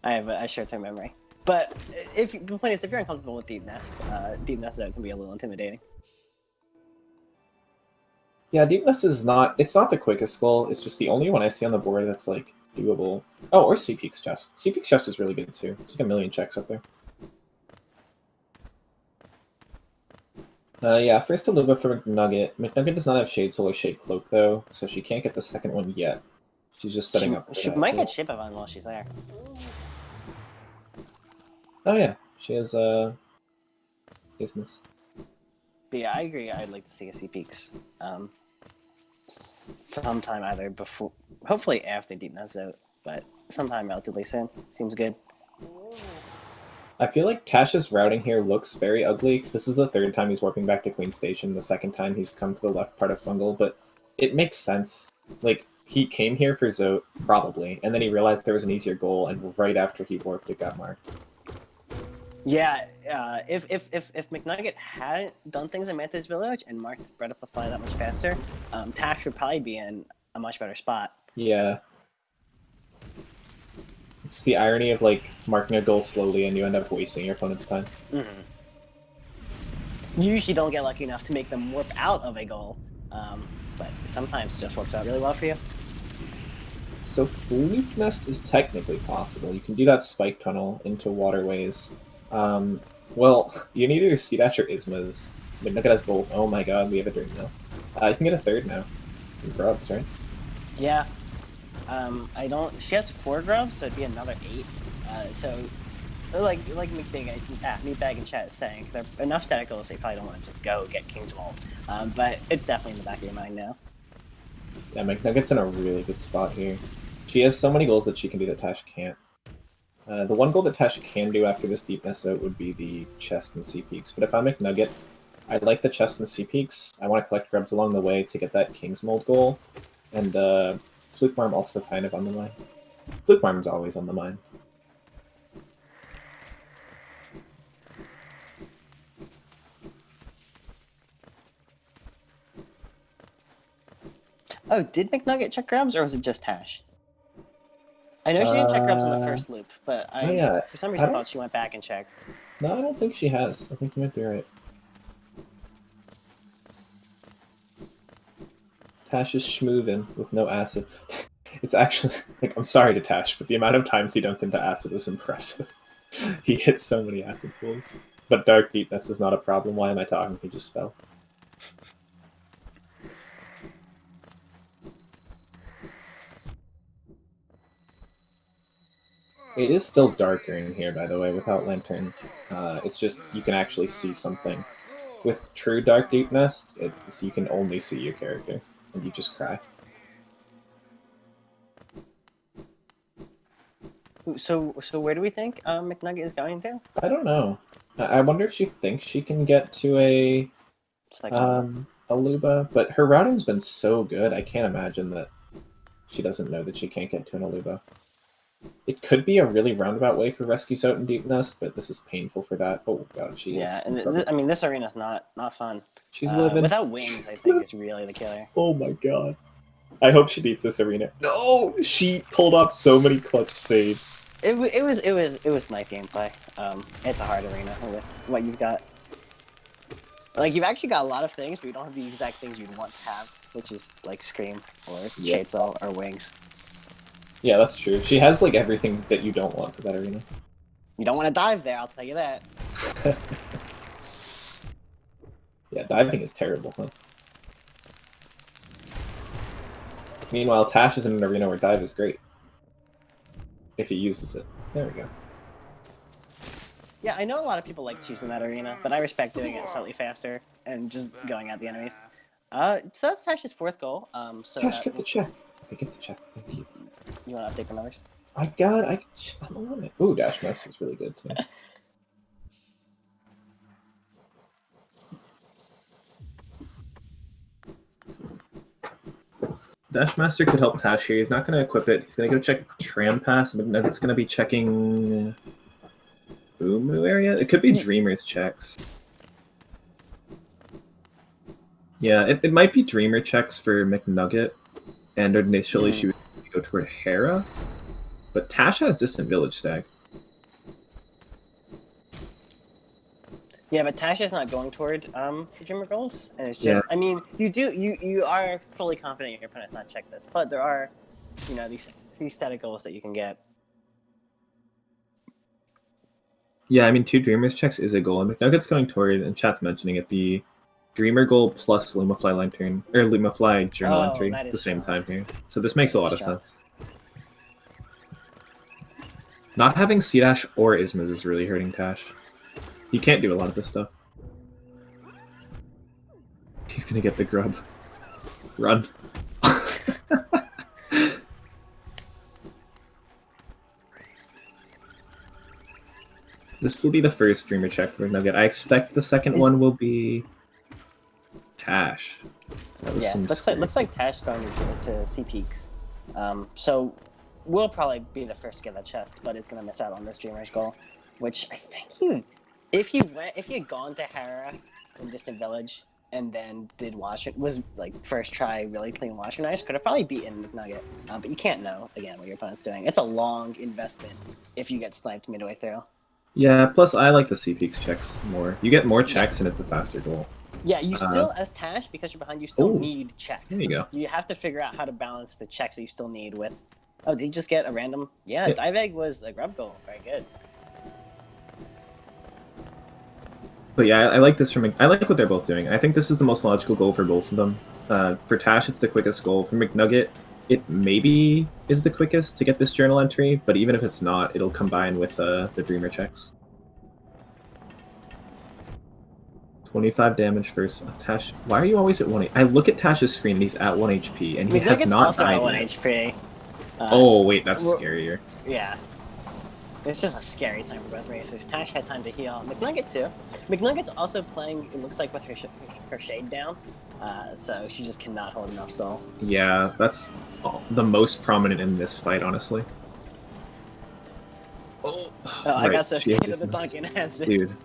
I have a short-term memory. But the point is, if you're uncomfortable with Deep Nest Zone can be a little intimidating. Yeah, Deep Nest is not... It's not the quickest goal. It's just the only one I see on the board that's, like, doable. Oh, or C-Peak's Chest. C-Peak's Chest is really good, too. It's like a million checks up there. Yeah, first Aluba for McNugget. McNugget does not have Shade Soul or Shade Cloak, though, so she can't get the second one yet. She's just setting up for She that. might get Shipavon while she's there. Oh, yeah. She has, Ismus. But yeah, I agree. I'd like to see a C peaks. Sometime either before, hopefully after Deep Nest out, but sometime relatively soon. Seems good. I feel like Tash's routing here looks very ugly, because this is the third time he's warping back to Queen Station, the second time he's come to the left part of Fungal, but it makes sense. Like, he came here for Zote, probably, and then he realized there was an easier goal, and right after he warped, it got marked. Yeah, if McNugget hadn't done things in Mantis Village and marked spread up a slide that much faster, Tash would probably be in a much better spot. Yeah. It's the irony of, like, marking a goal slowly and you end up wasting your opponent's time. You usually don't get lucky enough to make them warp out of a goal, but sometimes it just works out really well for you. So Fleek Nest is technically possible. You can do that spike tunnel into waterways. Well, you need either C-Dash or Ismas. McNugget has both. Oh my god, we have a dream now. You can get a third now. From Grubs, right? Yeah. I don't... She has 4 grubs, so it'd be another 8. So, like Meatbag in chat is saying, there are enough static goals they probably don't want to just go get King's Mold. But it's definitely in the back of your mind now. Yeah, McNugget's in a really good spot here. She has so many goals that she can do that Tash can't. The one goal that Tash can do after this deepness out would be the chest and C-Peaks, but if I'm McNugget, I like the chest and C-Peaks. I want to collect grubs along the way to get that King's Mold goal, and Fluke Marm also kind of on the mind. Fluke Marm's always on the mind. Oh, did McNugget check grubs, or was it just Tash? I know she didn't check grubs on the first loop, but for some reason, thought she went back and checked. No, I don't think she has. I think you might be right. Tash is schmoovin with no acid. It's actually, like, I'm sorry to Tash, but the amount of times he dunked into acid was impressive. He hit so many acid pools. But Dark Deepness is not a problem. Why am I talking? He just fell. It is still darker in here, by the way, without Lantern. It's just, you can actually see something. With true Dark Deepness, you can only see your character, and you just cry. So where do we think McNugget is going to? I don't know. I wonder if she thinks she can get to a Aluba, but her routing's been so good, I can't imagine that she doesn't know that she can't get to an Aluba. It could be a really roundabout way for Rescue Zote and Deep Nest, but this is painful for that. Oh god, she is. Yeah, and I mean, this arena's not fun. She's living. Without wings, I think is really the killer. Oh my god. I hope she beats this arena. No! She pulled off so many clutch saves. It was nice gameplay. It's a hard arena with what you've got. Like, you've actually got a lot of things, but you don't have the exact things you'd want to have, which is like Scream or Shade Cell or Wings. Yeah, that's true. She has, like, everything that you don't want for that arena. You don't want to dive there, I'll tell you that. Yeah, diving is terrible, huh? Meanwhile, Tash is in an arena where dive is great. If he uses it. There we go. Yeah, I know a lot of people like choosing that arena, but I respect doing it slightly faster and just going at the enemies. So that's Tash's 4th goal. So Tash, get the check. Okay, get the check. Thank you. You want to update the numbers? I'm on it. Ooh, Dash Master is really good too. Dash Master could help Tash here. He's not going to equip it. He's going to go check Tram Pass. McNugget's going to be checking Boomoo area. It could be Dreamer's checks. Yeah, it might be Dreamer checks for McNugget, and initially she would go toward Hera, but Tash has Distant Village Stag. Yeah, but Tasha's not going toward the Dreamer goals, and it's just, I mean, you are fully confident your opponent's not checked this, but there are, you know, these static goals that you can get. Yeah, I mean, 2 Dreamers checks is a goal, and McNugget's going toward, and chat's mentioning it, the Dreamer goal plus Lumafly Lantern, or Lumafly Journal entry at the same time here. So this makes a lot of sense. Not having C-Dash or Ismas is really hurting Tash. He can't do a lot of this stuff. He's gonna get the grub. Run. This will be the first streamer check for McNugget. I expect the second one will be Tash. Yeah, looks like Tash going to see peaks. So we'll probably be the first to get that chest, but it's gonna miss out on the streamer's goal, which I think if you had gone to Hera in Distant Village and then did was like first try really clean Washer Knives, could have probably beaten McNugget. But you can't know again what your opponent's doing. It's a long investment if you get sniped midway through. Yeah, plus I like the C-Peaks checks more. You get more checks and it's a faster goal. Yeah, you still, as Tash, because you're behind, you still need checks. There you go. You have to figure out how to balance the checks that you still need with... Oh, did you just get a random... Yeah, Dive Egg was a grub goal. Very good. But yeah, I like this from... I like what they're both doing. I think this is the most logical goal for both of them. For Tash, it's the quickest goal. For McNugget, it maybe is the quickest to get this journal entry, but even if it's not, it'll combine with the Dreamer checks. 25 damage first. Tash, why are you always at 1 HP? I look at Tash's screen and he's at 1 HP, and he has not also died at 1 yet. HP. Oh, wait, that's scarier. Yeah. It's just a scary time for both racers. Tash had time to heal. McNugget, too. McNugget's also playing, it looks like, with her shade down, so she just cannot hold enough soul. Yeah, that's the most prominent in this fight, honestly. Oh, right. I got so scared of the dunk in acid. Dude,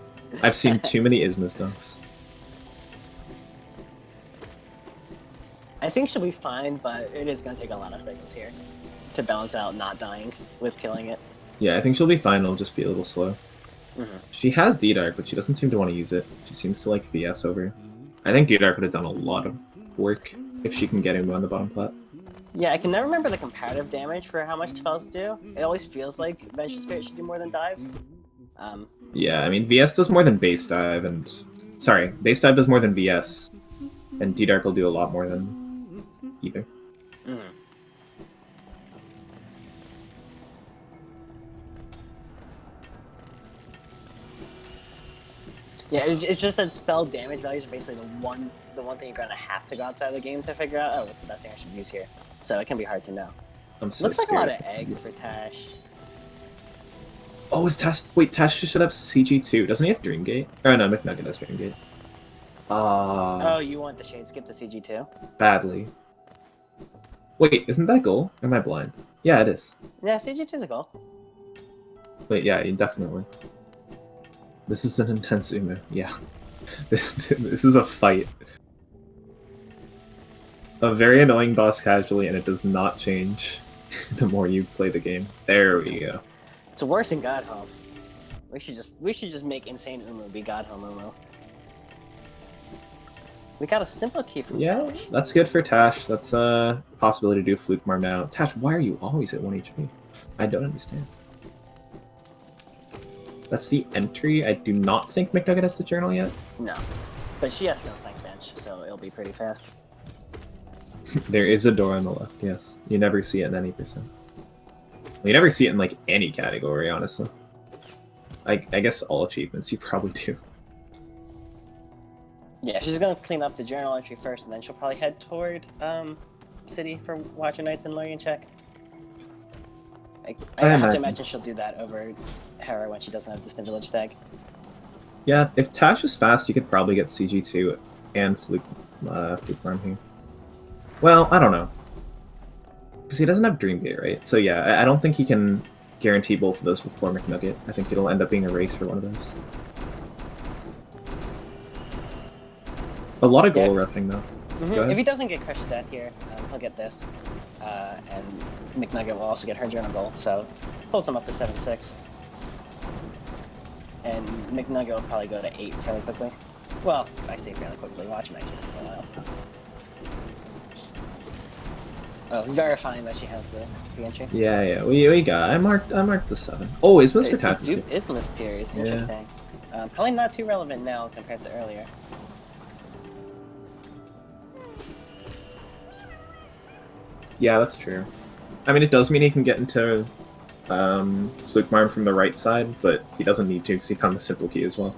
I've seen too many Isma's dunks. I think she'll be fine, but it is going to take a lot of seconds here to balance out not dying with killing it. Yeah, I think she'll be fine. It'll just be a little slow. She has D-Dark, but she doesn't seem to want to use it. She seems to like VS over. I think D-Dark would have done a lot of work if she can get him on the bottom plat. Yeah, I can never remember the comparative damage for how much spells do. It always feels like Venture Spirit should do more than dives. Yeah, I mean, VS does more than base dive, and... Sorry, base dive does more than VS, and D-Dark will do a lot more than either. Yeah, it's just that spell damage values are basically the one thing you're gonna have to go outside the game to figure out. Oh, what's the best thing I should use here? So it can be hard to know. I'm so Looks like scared. a lot of eggs for Tash. Oh, is Tash... Wait, Tash should have CG2. Doesn't he have Dreamgate? Oh, no, McNugget has Dreamgate. Oh, you want the Shade Skip to CG2? Badly. Wait, isn't that a goal? Or am I blind? Yeah, it is. Yeah, CG2 is a goal. Wait, yeah, definitely. This is an intense Umu. Yeah. This is a fight. A very annoying boss casually, and it does not change the more you play the game. There we go. It's worse than God Home. We should just make insane Umu be God Home Umu. We got a simple key from Tash. That's good for Tash. That's a possibility to do Fluke Marm now. Tash, why are you always at 1 HP? I don't understand. That's the entry. I do not think McNugget has the journal yet. No. But she has no psych bench, so it'll be pretty fast. There is a door on the left, yes. You never see it in any percent. Well, you never see it in, like, any category, honestly. I guess all achievements you probably do. Yeah, she's gonna clean up the journal entry first, and then she'll probably head toward City for Watcher Knights and Lurian check. I have to imagine she'll do that over Hera when she doesn't have Distant Village stag. Yeah, if Tash is fast, you could probably get CG2 and Fluke Marm here. Well, I don't know. Because he doesn't have Dreamgate, right? So yeah, I don't think he can guarantee both of those before McNugget. I think it'll end up being a race for one of those. A lot of goal roughing, though. If he doesn't get crushed to death here, he'll get this. And McNugget will also get her journal goal, so pulls him up to 7-6. And McNugget will probably go to 8 fairly quickly. Well, if I say fairly quickly, watch Knights will take a while. Oh, verifying that she has the entry. Yeah, we got. I marked the 7. Oh, Isma's for Tash. Isma's tier is interesting. Probably not too relevant now compared to earlier. Yeah, that's true. I mean, it does mean he can get into Fluke Marm from the right side, but he doesn't need to because he found the simple key as well.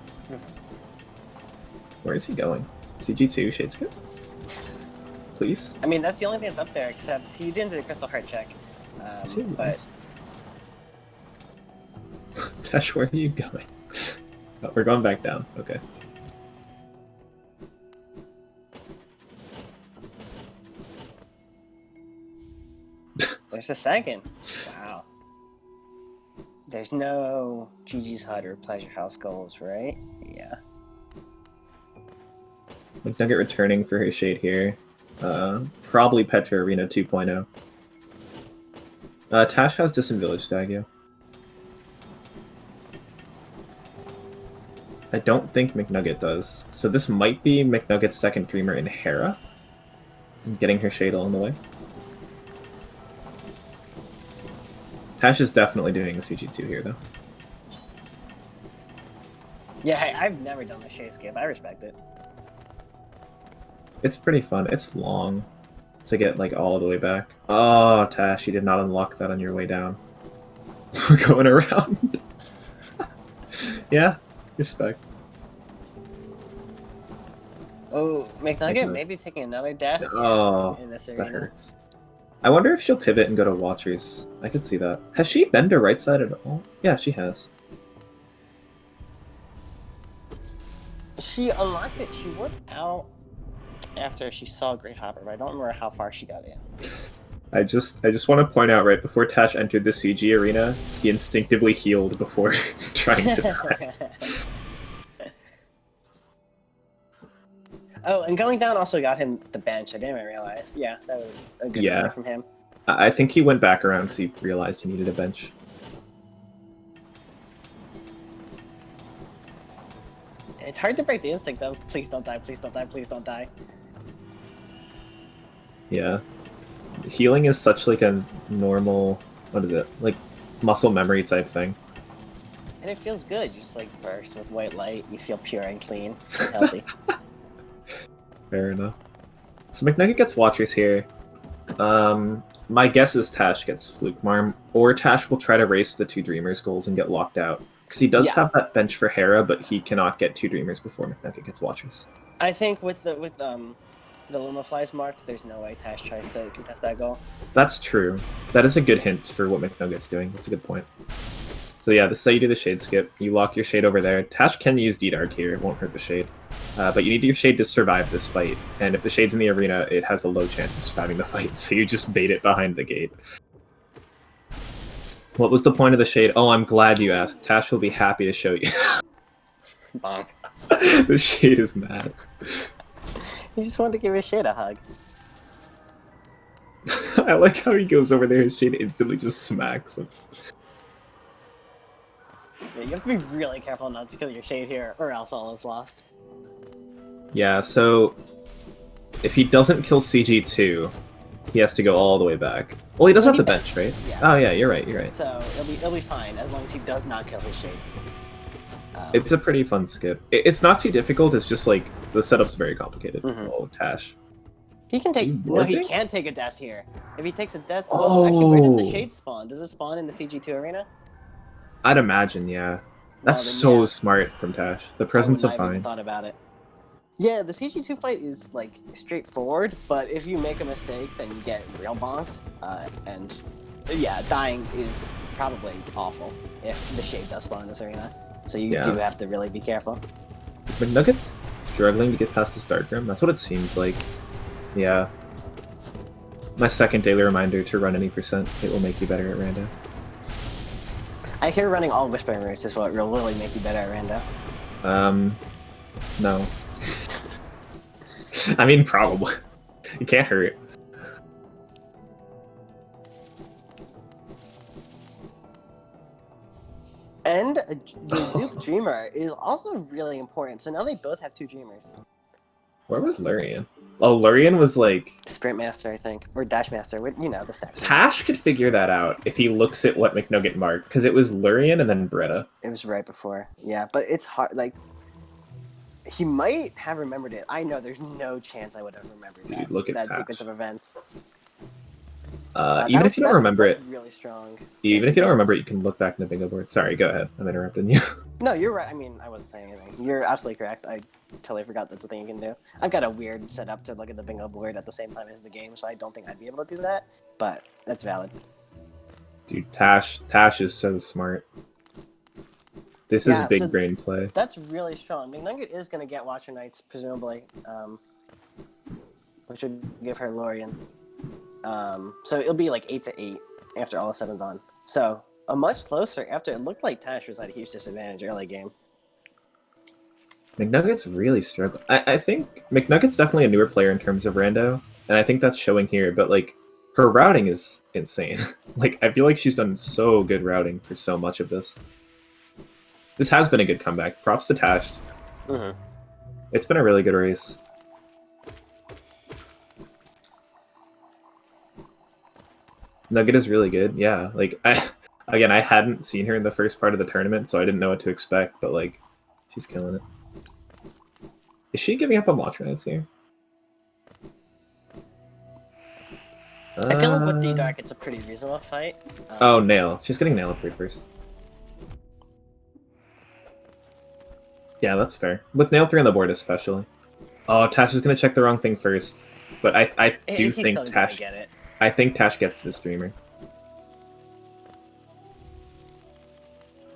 Where is he going? CG2, Shadeskip? please. I mean, that's the only thing that's up there, except he didn't do the crystal heart check. But Tash, where are you going? Oh, we're going back down. Okay. there's a second. Wow. There's no Gigi's Hut or Pleasure House goals, right? Yeah. McNugget returning for her shade here. Probably Petra Arena 2.0. Tash has Distant Village Stagio. I don't think McNugget does. So this might be McNugget's second Dreamer in Hera. Getting her shade along the way. Tash is definitely doing a CG2 here, though. Yeah, hey, I've never done the shade skip. I respect it. It's pretty fun. It's long to get like all the way back. Oh, Tash, you did not unlock that on your way down. We're going around. Yeah, respect. Oh, McNugget maybe taking another death in this arena. That hurts. I wonder if she'll pivot and go to Watchers. I could see that. Has she been to right side at all? Yeah, she has. She unlocked it. She worked out after she saw Great Hopper, but I don't remember how far she got in. I just want to point out, right before Tash entered the CG arena, he instinctively healed before trying to die. Oh, and going down also got him the bench. I didn't even realize. Yeah, that was a good play from him. I think he went back around because he realized he needed a bench. It's hard to break the instinct of please don't die, please don't die, please don't die. Yeah. Healing is such like a normal, what is it? Like muscle memory type thing. And it feels good. You just like burst with white light. You feel pure and clean and healthy. Fair enough. So McNugget gets Watchers here. My guess is Tash gets Fluke Marm, or Tash will try to race the 2 Dreamers goals and get locked out. Because he does have that bench for Hera, but he cannot get 2 Dreamers before McNugget gets Watchers. I think with the Luma Flies marked, there's no way Tash tries to contest that goal. That's true. That is a good hint for what McNugget's doing. That's a good point. So yeah, this is how you do the shade skip. You lock your shade over there. Tash can use D-Dark here. It won't hurt the shade. But you need your shade to survive this fight. And if the shade's in the arena, it has a low chance of surviving the fight. So you just bait it behind the gate. What was the point of the shade? Oh, I'm glad you asked. Tash will be happy to show you. Bonk. The shade is mad. You just wanted to give his shade a hug. I like how he goes over there, his shade instantly just smacks him. Yeah, you have to be really careful not to kill your shade here, or else all is lost. Yeah, so if he doesn't kill CG2, he has to go all the way back. Well, he does have the bench, right? Yeah. Oh yeah, you're right. So it'll be fine as long as he does not kill his shade. It's a pretty fun skip. It's not too difficult. It's just like the setup's very complicated. Mm-hmm. Oh, Tash. He can take. No, he can't take a death here. If he takes a death, oh, actually, where does the shade spawn? Does it spawn in the CG2 arena? I'd imagine, yeah. That's so smart from Tash. The presence of mind. Thought about it. Yeah, the CG2 fight is like straightforward, but if you make a mistake, then you get real bonked. And yeah, dying is probably awful if the shade does spawn in this arena. So you do have to really be careful. Is McNugget struggling to get past the start room? That's what it seems like. Yeah. My second daily reminder to run any percent. It will make you better at rando. I hear running all Whispering Roots is what will really make you better at rando. No. I mean, probably. It can't hurt. And the Duke Dreamer is also really important. So now they both have 2 Dreamers. Where was Lurian? Oh, Lurian was like... Sprint Master, I think. Or Dash Master. You know, the stats. Tash could figure that out if he looks at what McNugget marked. Because it was Lurian and then Bretta. It was right before. Yeah, but it's hard. Like, he might have remembered it. I know there's no chance I would have remembered Dude, look at that Tash. sequence of events. Even if you don't remember that's it, really strong. even if you don't remember it, you can look back in the bingo board. Sorry, go ahead. I'm interrupting you. No, you're right. I mean, I wasn't saying anything. You're absolutely correct. I totally forgot that's a thing you can do. I've got a weird setup to look at the bingo board at the same time as the game, so I don't think I'd be able to do that. But that's valid. Dude, Tash is so smart. This is big brain play. That's really strong. McNugget is going to get Watcher Knights, presumably, which would give her Lorien. So it'll be like 8-8 after all is said and done. So a much closer after it looked like Tash was at a huge disadvantage early game. McNugget's really struggling. I think McNugget's definitely a newer player in terms of rando, and I think that's showing here, but like her routing is insane. Like I feel like she's done so good routing for so much of this. This has been a good comeback. Props to Tash. Mm-hmm. It's been a really good race. Nugget is really good. Yeah, like I hadn't seen her in the first part of the tournament, so I didn't know what to expect. But like, she's killing it. Is she giving up on Watcher Knights here? I feel like with D-Dark, it's a pretty reasonable fight. Oh, Nail. She's getting Nail upgrade first. Yeah, that's fair. With Nail 3 on the board especially. Oh, Tash is going to check the wrong thing first. But I do think Tash... Get it. I think Tash gets to the streamer.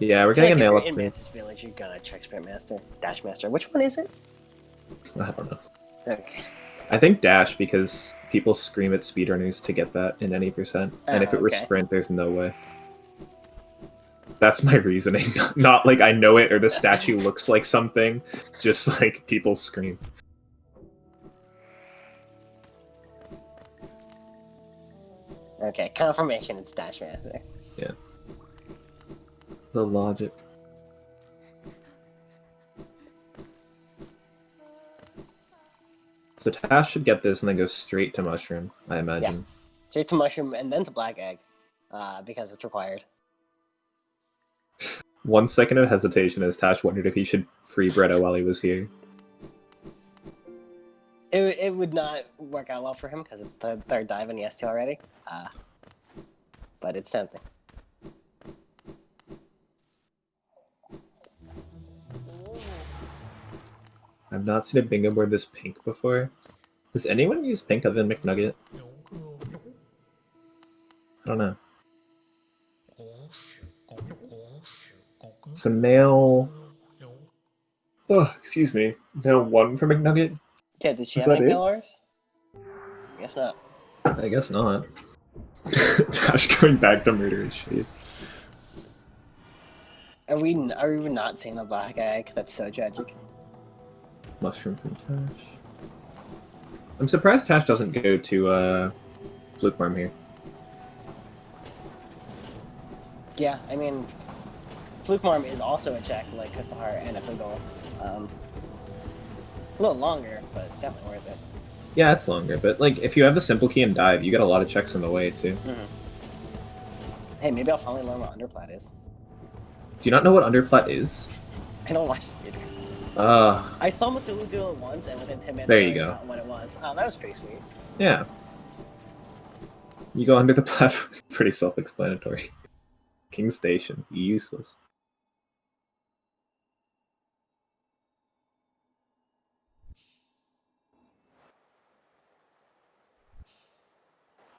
Yeah, we're getting a Nail upgrade. In Mantis Village, you're gonna check Sprint Master. Dash Master. Which one is it? I don't know. Okay. I think Dash, because people scream at speedrunners to get that in any percent. And if it were Sprint, there's no way. That's my reasoning. Not like I know it or the statue looks like something. Just like people scream. Okay, confirmation it's Dash Master. Yeah. The logic. So Tash should get this and then go straight to Mushroom, I imagine. Yeah. Straight to Mushroom and then to Black Egg, because it's required. 1 second of hesitation as Tash wondered if he should free Bretto while he was here. It would not work out well for him because it's the third dive and he has 2 already. But it's tempting. I've not seen a bingo board this pink before. Does anyone use pink other than McNugget? I don't know. So Nail... Oh, excuse me. Nail 1 for McNugget? Yeah, did she have any killers? I guess not. I guess not. Tash going back to murder and shade. Are we not seeing the Black Egg? That's so tragic. Mushroom from Tash. I'm surprised Tash doesn't go to Fluke Worm here. Yeah, I mean, Fluke Worm is also a check like Crystal Heart, and it's a goal. A little longer, but definitely worth it. Yeah, it's longer, but like if you have the simple key and dive, you get a lot of checks in the way too. Mm-hmm. Hey, maybe I'll finally learn what Underplat is. Do you not know what Underplat is? I don't watch speedruns. I saw Cthulhu do it once, and within 10 minutes, there I you go. forgot what it was. Oh, that was pretty sweet. Yeah. You go under the platform. Pretty self-explanatory. King Station. Useless.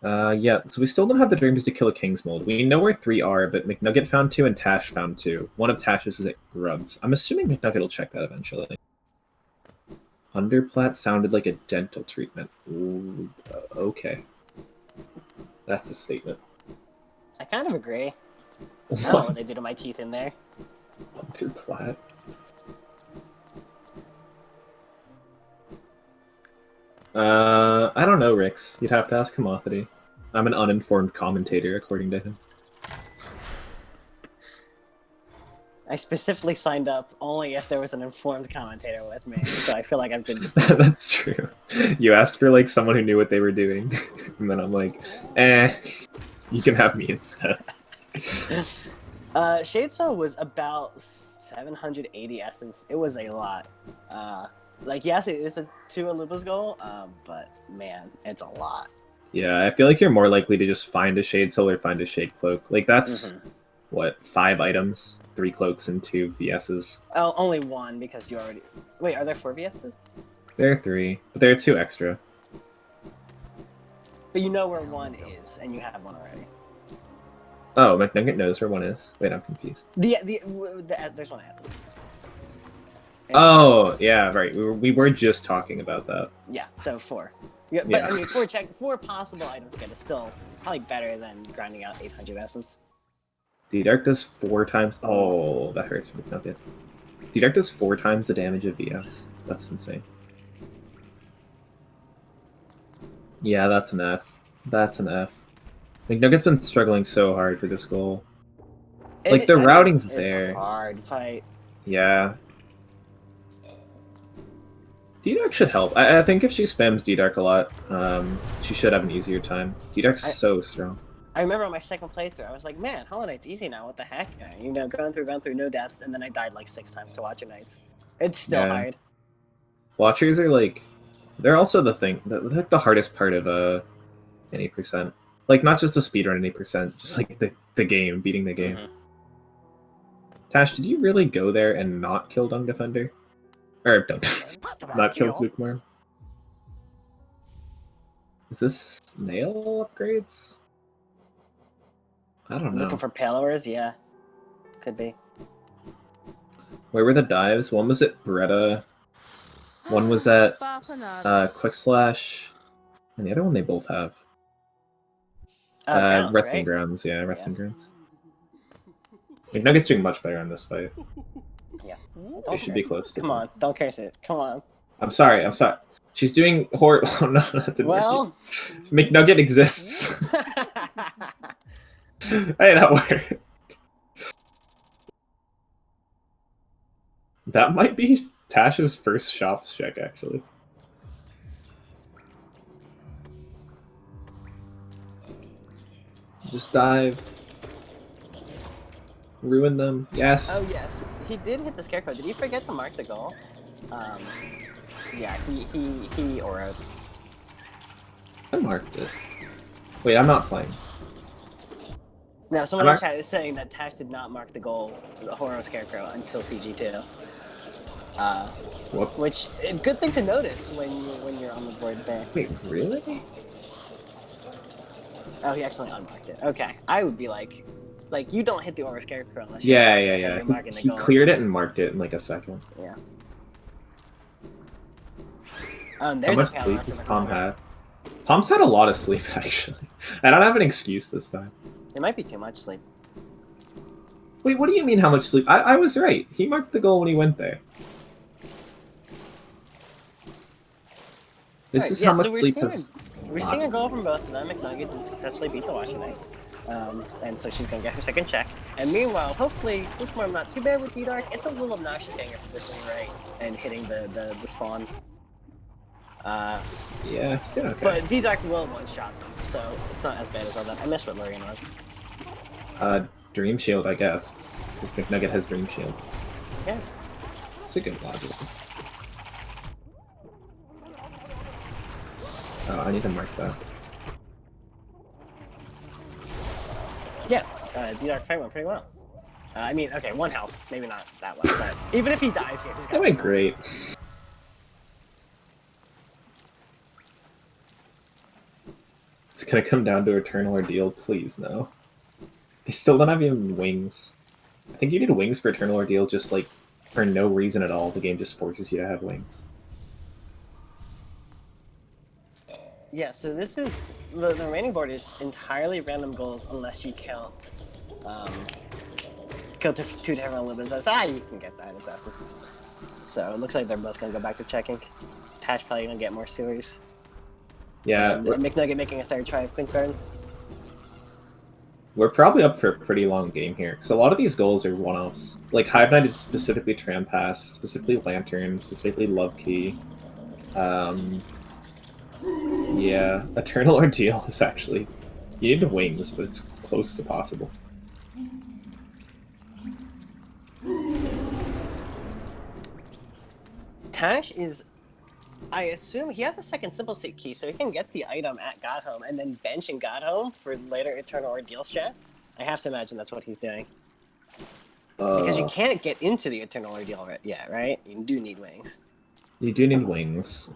Yeah, so we still don't have the Dreamers to kill a King's Mold. We know where 3 are, but McNugget found 2 and Tash found 2. One of Tash's is at Grubbs. I'm assuming McNugget will check that eventually. Underplat sounded like a dental treatment. Ooh, okay. That's a statement. I kind of agree. I don't know what they do to my teeth in there. Underplat. I don't know, Rix. You'd have to ask Homothety. I'm an uninformed commentator, according to him. I specifically signed up only if there was an informed commentator with me, so I feel like I've been... That's true. You asked for, like, someone who knew what they were doing, and then I'm like, you can have me instead. Shadestar was about 780 essence. It was a lot. Like, yes, it is a 2 Aluba's goal, but man, it's a lot. Yeah, I feel like you're more likely to just find a Shade Soul or find a Shade Cloak. Like, that's, what, 5 items? 3 cloaks and 2 VSs. Oh, only 1 because you already... Wait, are there 4 VSs? There are 3, but there are 2 extra. But you know where 1 is, and you have 1 already. Oh, McNugget knows where 1 is. Wait, I'm confused. There's 1 essence. Oh, yeah, right. We were just talking about that. Yeah, so 4. Yeah, but I mean, 4 possible items to get is still probably better than grinding out 800 essence. D-Dark does 4 times... Oh, that hurts McNugget. D-Dark does 4 times the damage of VS. That's insane. Yeah, that's an F. That's an F. McNugget's been struggling so hard for this goal. Like, the routing's there. It's a hard fight. Yeah. D-Dark should help. I think if she spams D-Dark a lot, she should have an easier time. D-Dark's so strong. I remember on my second playthrough, I was like, man, Hollow Knight's easy now, what the heck? You know, going through, no deaths, and then I died like 6 times to Watcher Knights. It's still hard. Watchers are like... They're also the thing, like the hardest part of any percent. Like, not just a speedrun any percent, just like the game, beating the game. Tash, did you really go there and not kill Dung Defender? Or not kill Flukemarm? Is this nail upgrades? I don't know. Looking for payloaders? Yeah. Could be. Where were the dives? One was at Beretta. One was at Quick Slash. And the other one they both have. Resting Grounds, yeah, Resting Grounds. McNugget's doing much better on this fight. Yeah. They should be close. Come on, don't curse it. Come on. I'm sorry. She's doing horrible. Oh, no, that didn't work. McNugget exists. Hey, that worked. That might be Tash's first shops check, actually. Just dive. Ruin them. Yes. Oh, yes. He did hit the Scarecrow. Did he forget to mark the goal? Yeah, he auraed. I marked it. Wait, I'm not playing. Now, someone in the chat is saying that Tash did not mark the goal, the Horo Scarecrow, until CG2. Which, good thing to notice when you're on the board there. Wait, really? Oh, he accidentally unmarked it. Okay, I would be like you don't hit the Horo Scarecrow unless you're marking the goal. He cleared it and marked it in like a second. Yeah. There's How much sleep has Palm had? Palm's had a lot of sleep, actually. I don't have an excuse this time. It might be too much sleep. Wait, what do you mean how much sleep? I was right. He marked the goal when he went there. This is how much sleep has... We're seeing a goal from both of them. McNugget did successfully beat the Watcher Knights. And so she's going to get her second check. And meanwhile, hopefully, Flukemarm not too bad with D-Dark. It's a little obnoxious getting her position right and hitting the spawns. Yeah, it's doing okay. But D-Dark will one-shot them, so it's not as bad as all that. I missed what Lurian was. Dream Shield, I guess. Because McNugget has Dream Shield. Yeah. It's a good logic. Oh, I need to mark that. Yeah, D-Dark fight went pretty well. I mean, okay, 1 health. Maybe not that well, but even if he dies here, he's got... That went great. It's gonna come down to Eternal Ordeal, please, no. They still don't have even wings. I think you need wings for Eternal Ordeal, just like, for no reason at all. The game just forces you to have wings. Yeah, so this is... The remaining board is entirely random goals unless you count... Kill 2 different limits. You can get that, it's essence. So it looks like they're both gonna go back to checking. Tash probably gonna get more sewers. Yeah. And McNugget making a 3rd try of Queen's Gardens. We're probably up for a pretty long game here, because a lot of these goals are one-offs. Like, Hive Knight is specifically Tram Pass, specifically Lantern, specifically Love Key. Yeah, Eternal Ordeal is actually... You need wings, but it's close to possible. Tash is I assume he has a second simple seat key, so he can get the item at God Home and then bench in God Home for later Eternal Ordeal strats. I have to imagine that's what he's doing. Because you can't get into the Eternal Ordeal yet, right? You do need wings. You do need wings.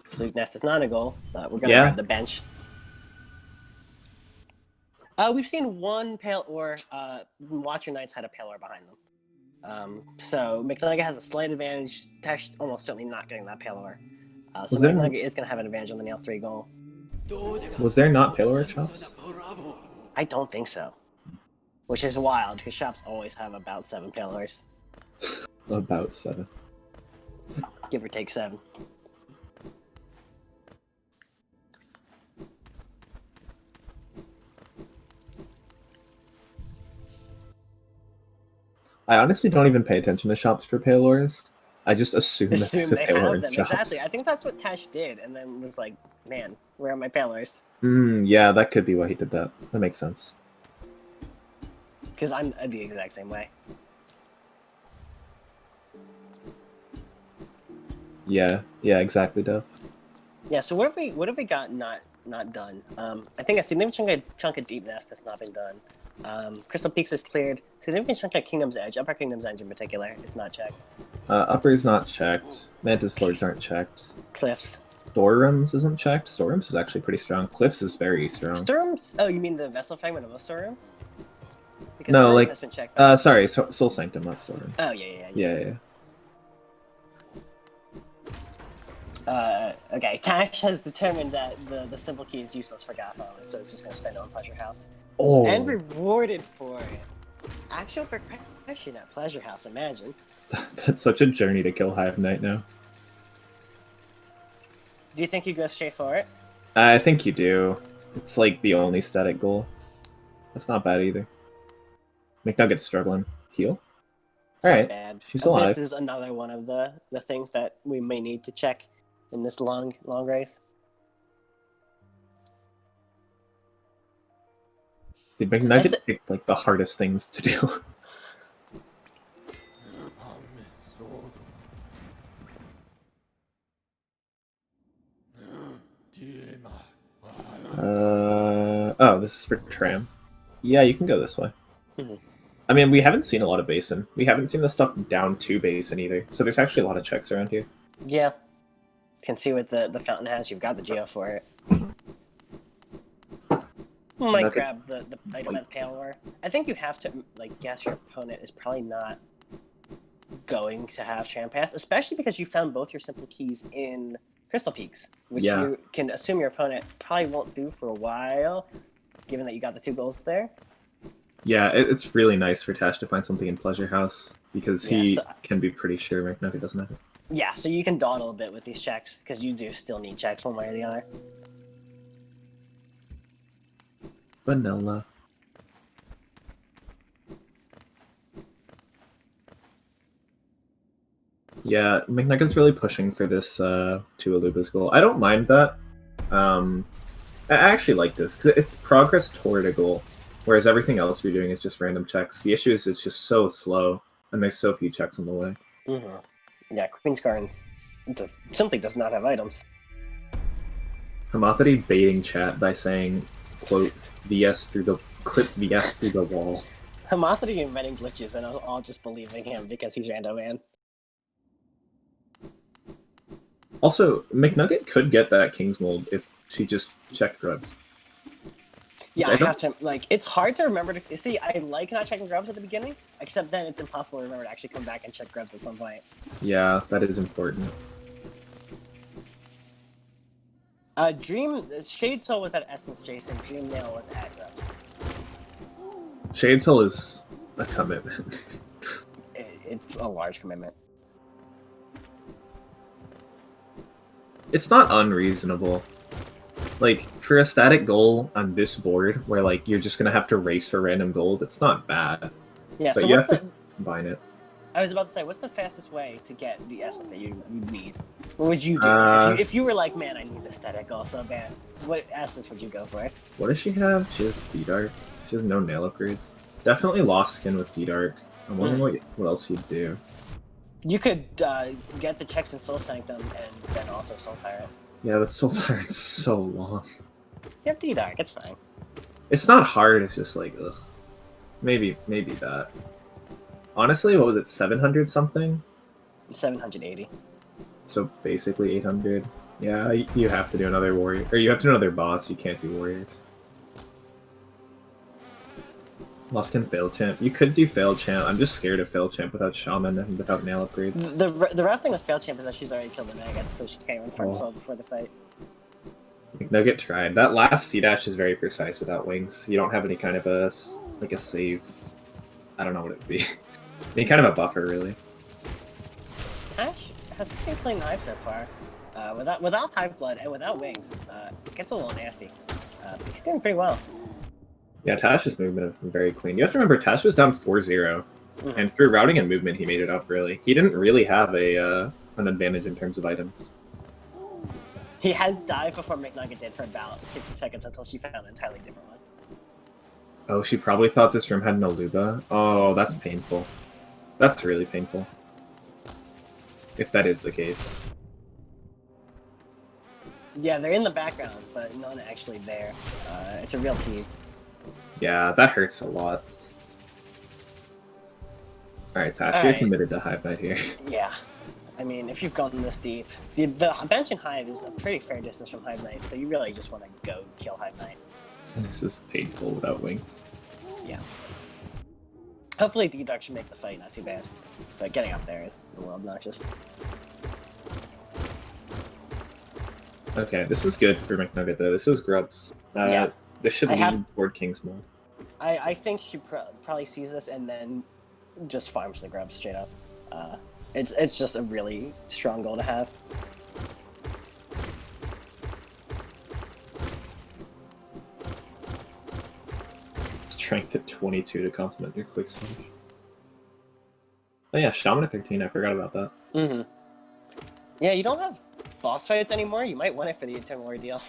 Fluke Nest is not a goal, but we're gonna grab the bench. We've seen one Pale Ore. Watcher Knights had a Pale Ore behind them. So McNugget has a slight advantage. Tash almost certainly not getting that Pale Ore. So McNugget is going to have an advantage on the Nail 3 goal. Was there not Pale Ore chops? I don't think so. Which is wild, because shops always have about 7 Pale Ores. About 7. Give or take 7. I honestly don't even pay attention to shops for Pale Ores. I just assume that there's a they Pale Ore have them, shops. exactly. I think that's what Tash did, and then was like, man, where are my Pale Ores? Yeah, that could be why he did that. That makes sense. Because I'm the exact same way. Yeah, exactly, Dev. Yeah, so what have we got not done? I think a significant chunk of Deep Nest has not been done. Crystal Peaks is cleared. Significant chunk of Kingdom's Edge, Upper Kingdom's Edge in particular, is not checked. Upper is not checked. Mantis Lords aren't checked. Cliffs. Storerooms isn't checked. Storerooms is actually pretty strong. Cliffs is very strong. Storerooms? Oh, you mean the vessel fragment of those storerooms? Because no, Storerooms like has been checked. sorry, Soul Sanctum, not Storerooms. Oh yeah. Okay, Tash has determined that the simple key is useless for Gotham, so it's just going to spend it on Pleasure House. Oh. And rewarded for it. Actual progression at Pleasure House, imagine. That's such a journey to kill Hive Knight now. Do you think you go straight for it? I think you do. It's like the only static goal. That's not bad either. McNugget's struggling. Heal? Alright, she's alive. This is another one of the things that we may need to check in this long race. Did McNugget pick like the hardest things to do? Oh, this is for Tram. Yeah, you can go this way. I mean, we haven't seen a lot of Basin. We haven't seen the stuff down to Basin either. So there's actually a lot of checks around here. Yeah. Can see what the fountain has. You've got the geo for it. Might grab the item at the Pale Ore. I think you have to like guess your opponent is probably not going to have Tram Pass, especially because you found both your simple keys in Crystal Peaks, which you can assume your opponent probably won't do for a while, given that you got the 2 goals there. Yeah, it's really nice for Tash to find something in Pleasure House, because he can be pretty sure McNugget doesn't have it. Yeah, so you can dawdle a bit with these checks, because you do still need checks one way or the other. Vanilla. Yeah, McNugget's really pushing for this to Aluba's goal. I don't mind that. I actually like this, because it's progress toward a goal, whereas everything else we're doing is just random checks. The issue is it's just so slow, and there's so few checks on the way. Yeah, Queen's Garden simply does not have items. Hermophody baiting chat by saying, quote, VS through the clip VS through the wall. Hermophody inventing glitches, and I was all just believing him because he's Rando Man. Also, McNugget could get that King's Mold if she just checked grubs. Yeah, I have to, like, it's hard to remember to see. I like not checking grubs at the beginning, except then it's impossible to remember to actually come back and check grubs at some point. Yeah, that is important. Shade Soul was at Essence Jason, Dream Nail was at grubs. Shade Soul is a commitment. It's a large commitment. It's not unreasonable. Like, for a static goal on this board, where, like, you're just gonna have to race for random goals, it's not bad. Yeah, but so you have to combine it. I was about to say, what's the fastest way to get the essence that you need? What would you do? If you were like, man, I need the static goal so bad, what essence would you go for? What does she have? She has D-Dark. She has no nail upgrades. Definitely Lost Skin with D-Dark. I'm wondering what else you'd do. You could get the checks in Soul Sanctum and then also Soul Tyrant. Yeah, but Soul Tyrant's so long. You have D-Dark, it's fine. It's not hard, it's just like, ugh. Maybe that. Honestly, what was it, 700 something? 780. So basically 800. Yeah, you have to do another warrior, or you have to do another boss. You can't do warriors. Luskin fail champ. You could do fail champ. I'm just scared of fail champ without shaman and without nail upgrades. The rough thing with fail champ is that she's already killed the Nuggets, so she can't even farm soul before the fight. McNugget tried. That last C dash is very precise without wings. You don't have any kind of a save. I don't know what it would be. Any kind of a buffer, really. Tash has been playing Hive so far. Without Hive Blood and without wings, it gets a little nasty. He's doing pretty well. Yeah, Tash's movement has been very clean. You have to remember, Tash was down 4-0, and through routing and movement, he made it up, really. He didn't really have an advantage in terms of items. He had dive before McNugget did for about 60 seconds until she found an entirely different one. Oh, she probably thought this room had no Luba. Oh, that's painful. That's really painful. If that is the case. Yeah, they're in the background, but none actually there. It's a real tease. Yeah, that hurts a lot. Alright, Tash, you're committed to Hive Knight here. Yeah. I mean, if you've gone this deep, the bench in Hive is a pretty fair distance from Hive Knight, so you really just want to go kill Hive Knight. This is painful without wings. Yeah. Hopefully D-Dark should make the fight not too bad, but getting up there is a little obnoxious. Okay, this is good for McNugget, though. This is Grubs. Yeah. This should lead toward King's Mold. I think she probably sees this and then just farms the Grubs straight up. It's just a really strong goal to have. Strength at 22 to complement your quick slash. Oh yeah, Shaman at 13, I forgot about that. Mm-hmm. Yeah, you don't have boss fights anymore, you might want it for the Eternal Ordeal.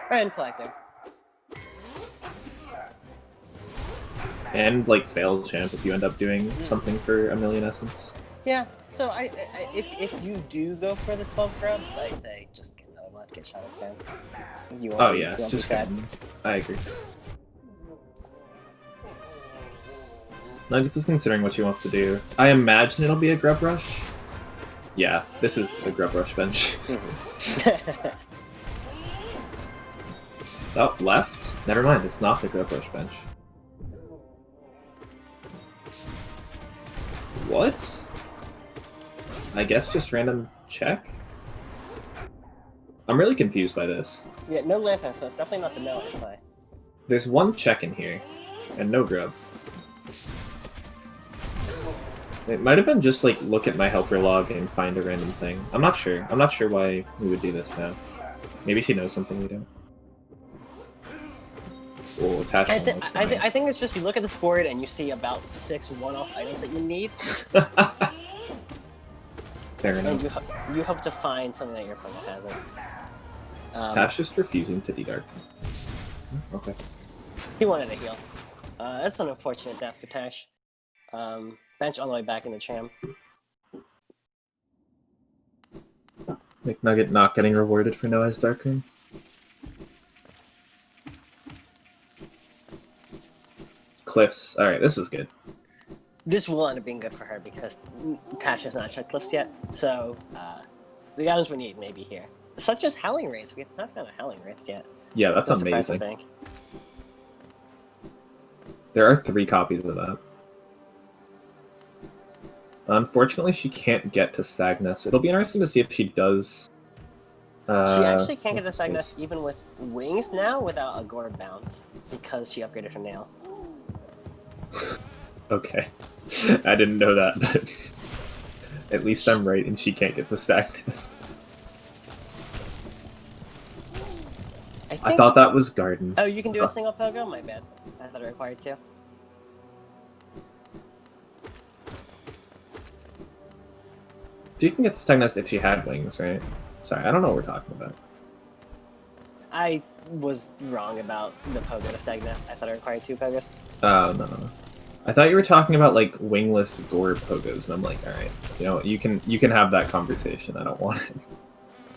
And Collector. And, like, fail champ if you end up doing something for a million essence. Yeah, so if you do go for the 12 grubs, I say just get another one, get shot instead. Oh yeah, just get one. I agree. Nuggets is considering what she wants to do. I imagine it'll be a grub rush. Yeah, this is the grub rush bench. Oh, left? Never mind, it's not the grub rush bench. What? I guess just random check? I'm really confused by this. Yeah, no lantern, so it's definitely not the no play. There's one check in here, and no grubs. It might have been just like look at my helper log and find a random thing. I'm not sure. I'm not sure why we would do this now. Maybe she knows something we don't. Oh, attachment. I think it's just you look at this board and you see about 6 one-off items that you need. Fair enough. And you hope to find something that your opponent hasn't. Tash just refusing to D-Dark. Okay. He wanted a heal. That's an unfortunate death for Tash. Bench all the way back in the Cham. McNugget not getting rewarded for Noah's Dark Room. Cliffs. Alright, this is good. This will end up being good for her because Tash has not checked Cliffs yet. So, the items we need may be here. Such as Howling Wraiths. We have not found a Howling Wraiths yet. Yeah, that's amazing. There are 3 copies of that. Unfortunately, she can't get to Stagnus. It'll be interesting to see if she does. She actually can't get to Stagnus even with wings now without a Gore bounce because she upgraded her nail. Okay. I didn't know that, but at least I'm right and she can't get to Stagnus. I thought that was Gardens. Oh, you can do a single Pogo? My bad. I thought it required 2. You can get to Stagnus if she had wings, right? Sorry, I don't know what we're talking about. I was wrong about the Pogo to Stagnus. I thought it required 2 Pogos. Oh, no. I thought you were talking about like wingless gore pogos, and I'm like, all right, you know, you can have that conversation. I don't want it.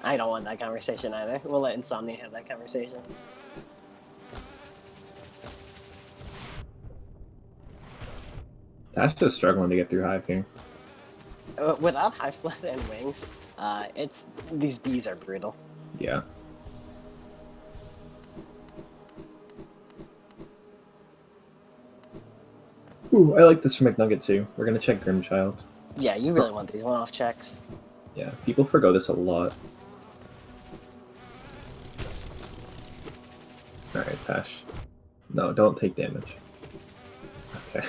I don't want that conversation either. We'll let Insomnia have that conversation. That's just struggling to get through Hive here. Without Hive Blood and Wings, these bees are brutal. Yeah. Ooh, I like this for McNugget too. We're gonna check Grimchild. Yeah, you really want these one-off checks. Yeah, people forgo this a lot. Alright, Tash. No, don't take damage. Okay.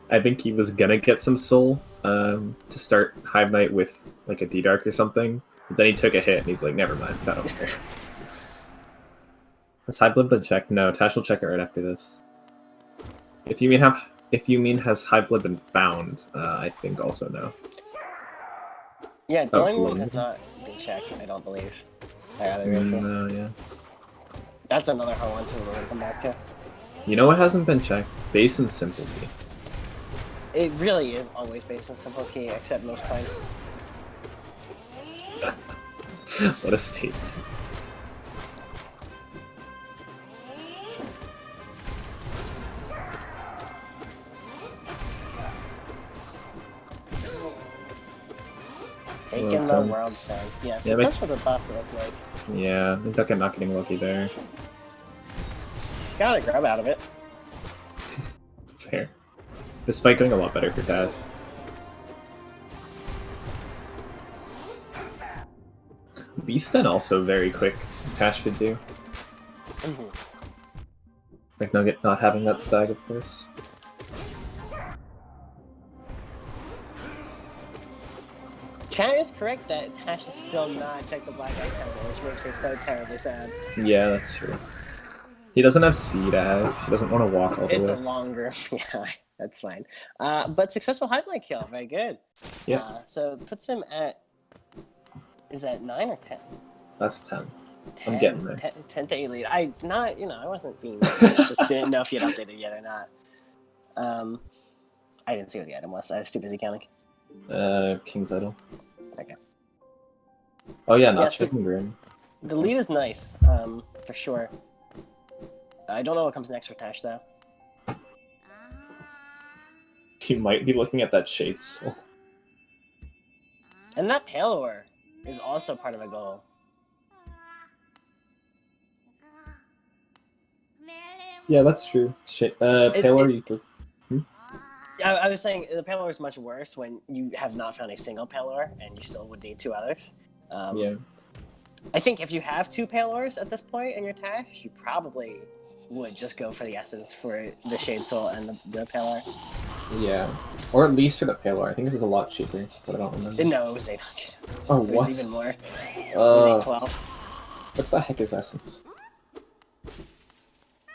I think he was gonna get some soul to start Hive Knight with like a D-Dark or something, but then he took a hit and he's like, never mind, I don't care. Has Hive Blood been checked? No, Tash will check it right after this. If you mean has Hive Blood been found, I think also no. Yeah, Dying has not been checked, I don't believe. No, yeah. That's another hard one too we're gonna come back to. You know what hasn't been checked? Base and Simple Key. It really is always based on Simple Key, except most times. What a statement. Taking the world sense, yeah. So that's what the boss look like. Yeah, McNugget not getting lucky there. Got a grab out of it. Fair. This fight going a lot better for Tash. Beastin also very quick. Tash could do. McNugget not having that stag, of course. Chat is correct that Tash is still not checked the Black Eye Temple, which makes me so terribly sad. Yeah, that's true. He doesn't have Seed Ash. He doesn't want to walk all the way. It's a longer, yeah, that's fine. But successful Hive Light kill, very good. Yeah. So puts him at, is that 9 or 10? That's 10. I'm getting there. 10 to 8 lead. I wasn't being, just didn't know if you had updated yet or not. I didn't see what the item was. I was too busy counting. King's Idol. Okay. Oh yeah, not checking Grim. The lead is nice, for sure. I don't know what comes next for Tash though. He might be looking at that Shade Soul. And that Palor is also part of a goal. Yeah, that's true. Palor, you could... I was saying the Palor is much worse when you have not found a single Palor and you still would need 2 others. Yeah. I think if you have 2 Palors at this point in your Tash, you probably would just go for the Essence for the Shade Soul and the Palor. Yeah. Or at least for the Palor. I think it was a lot cheaper, but I don't remember. No, it was 800. Oh, it what? was even more. It was 812. What the heck is Essence?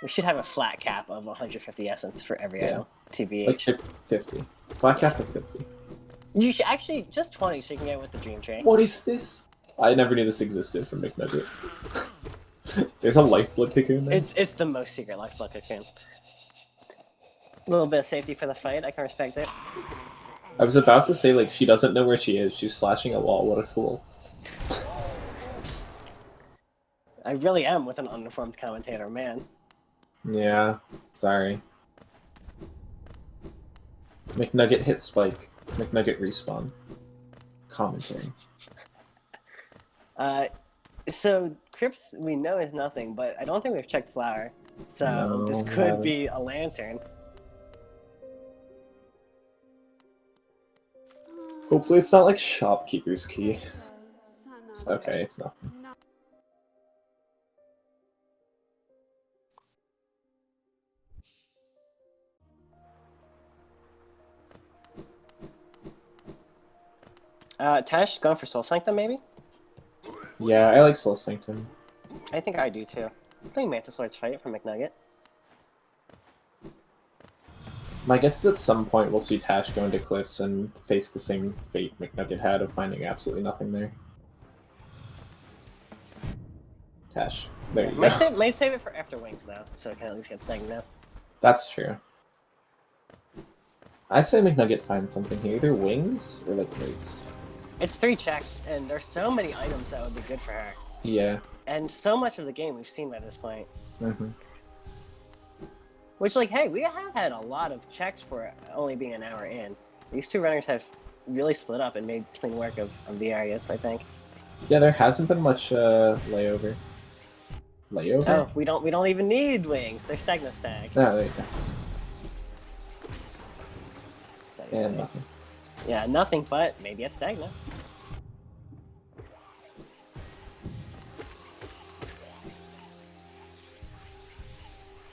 We should have a flat cap of 150 Essence for every item. TBH. Like 50. Flat cap of 50. You should actually, just 20 so you can get with the Dream Train. What is this? I never knew this existed from McNugget. There's a Lifeblood Cocoon there? It's the most secret Lifeblood Cocoon. A little bit of safety for the fight, I can respect it. I was about to say, like, she doesn't know where she is. She's slashing a wall. What a fool. I really am with an uninformed commentator, man. Yeah, sorry. McNugget hit spike. McNugget respawn. Commentary. So Crypts we know is nothing, but I don't think we've checked Flower. So No, this could be a Lantern. Hopefully it's not like Shopkeeper's Key. Okay, it's nothing. Tash, going for Soul Sanctum, maybe? Yeah, I like Soul Sanctum. I think I do, too. I think Mantis Lord's fight for McNugget. My guess is at some point we'll see Tash go into Cliffs and face the same fate McNugget had of finding absolutely nothing there. Tash. There you go. Might save it for after Wings, though, so it can at least get Snag Nest. That's true. I say McNugget finds something here, either wings or like rates. It's 3 checks, and there's so many items that would be good for her. Yeah. And so much of the game we've seen by this point. Mm-hmm. Which, like, hey, we have had a lot of checks for only being an hour in. These two runners have really split up and made clean work of the areas, I think. Yeah, there hasn't been much layover. Layover? Oh, we don't even need wings. They're Stagna Stag. Oh, there you go. So, And nothing. yeah, nothing but maybe it's Stagna.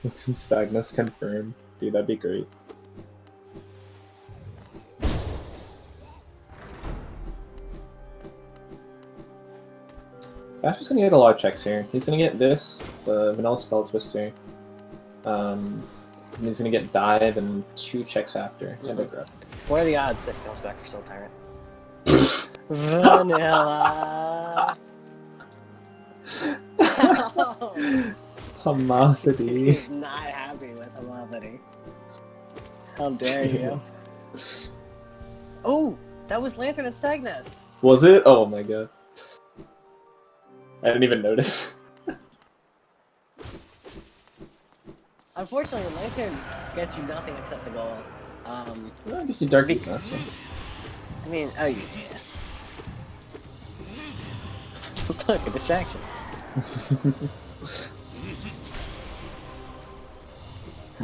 Looks and Stagnus confirmed. Dude, that'd be great. Ash is gonna get a lot of checks here. He's gonna get this, the Vanilla Spell Twister. And he's gonna get Dive and 2 checks after, and a grub. What are the odds that he comes back for Soul Tyrant? Vanilla! Hamadity. He's not happy with Hamadity. How dare you? Oh, that was Lantern and Stag Nest. Was it? Oh my god. I didn't even notice. Unfortunately, Lantern gets you nothing except the goal. Well, I guess you dark beat that one. I mean, oh yeah. Look, a distraction.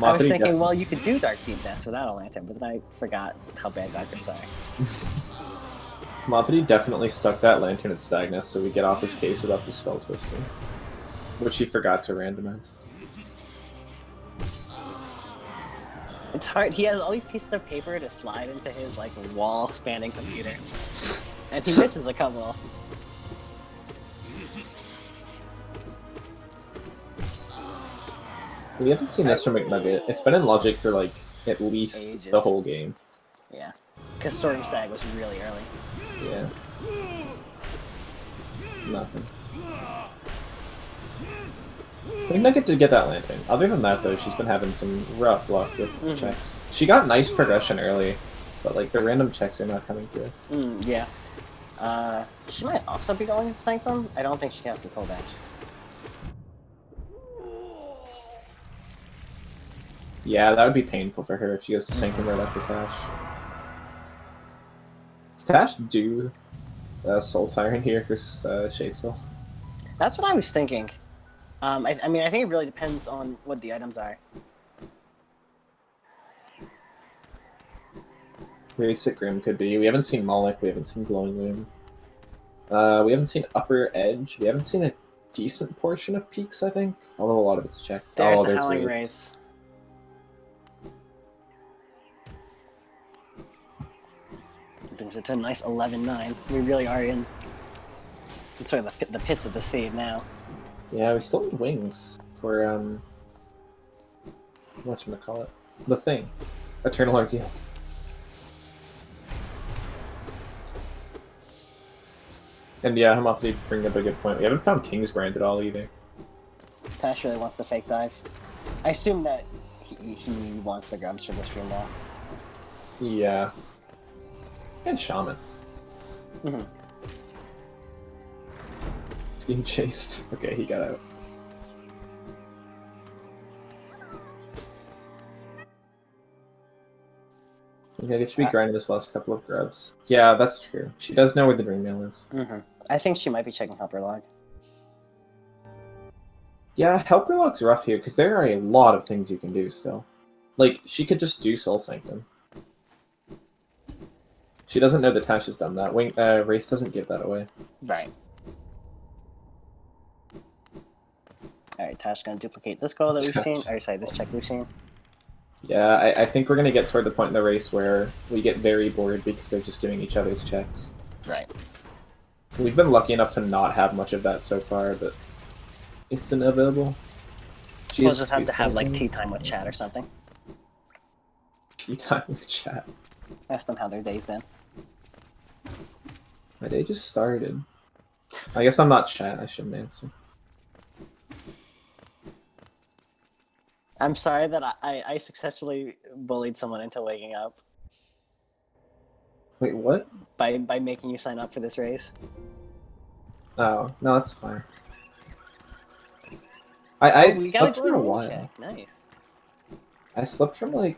I was thinking, well, you could do Dark Beat Nest without a Lantern, but then I forgot how bad Darkers are. Mothity definitely stuck that Lantern at Stagnus so we get off his case about the Spell Twister, which he forgot to randomize. It's hard. He has all these pieces of paper to slide into his like wall-spanning computer, and he misses a couple. We haven't seen this from McNugget. It's been in Logic for like at least Ages. the whole game. Yeah, because Storm Stag was really early. Yeah. Nothing. McNugget did get that Lantern. Other than that, though, she's been having some rough luck with checks. She got nice progression early, but like the random checks are not coming through. Yeah. She might also be going to Sanctum. I don't think she has the toll dash. Yeah, that would be painful for her if she goes to Sanctum right after Tash. Does Tash do Soul Tyrant here for Shadesville? That's what I was thinking. I mean, I think it really depends on what the items are. Basic Grim could be. We haven't seen Moloch, we haven't seen Glowing Loom. We haven't seen Upper Edge. We haven't seen a decent portion of Peaks, I think. Although a lot of it's checked. There's the Howling Rays. Brings it to a nice 11-9. We really are in sort of the pits of the sea now. Yeah, we still need wings for, whatchamacallit? The Thing. Eternal Ordeal. And yeah, Hamathity bring up a good point. We haven't found King's Brand at all either. Tash really wants the fake dive. I assume that he wants the grubs for the stream now. Yeah. And Shaman. Mm-hmm. He's being chased. Okay, he got out. Okay, they should be grinding this last couple of grubs. Yeah, that's true. She does know where the Dream Mail is. Mm-hmm. I think she might be checking Helper Log. Yeah, Helper Log's rough here, because there are a lot of things you can do still. Like, she could just do Soul Sanctum. She doesn't know that Tash has done that. Race doesn't give that away. Right. Alright, Tash gonna duplicate this goal that we've seen. Or sorry, this check we've seen. Yeah, I think we're gonna get toward the point in the race where we get very bored because they're just doing each other's checks. Right. We've been lucky enough to not have much of that so far, but it's inevitable. We'll just have to have like tea time with chat or something. Tea time with chat. Ask them how their day's been. My day just started. I guess I'm not chat, I shouldn't answer. I'm sorry that I successfully bullied someone into waking up. Wait, what? by making you sign up for this race. Oh, no, that's fine. I We got a slept for a glowing while. check. Nice. I slept from like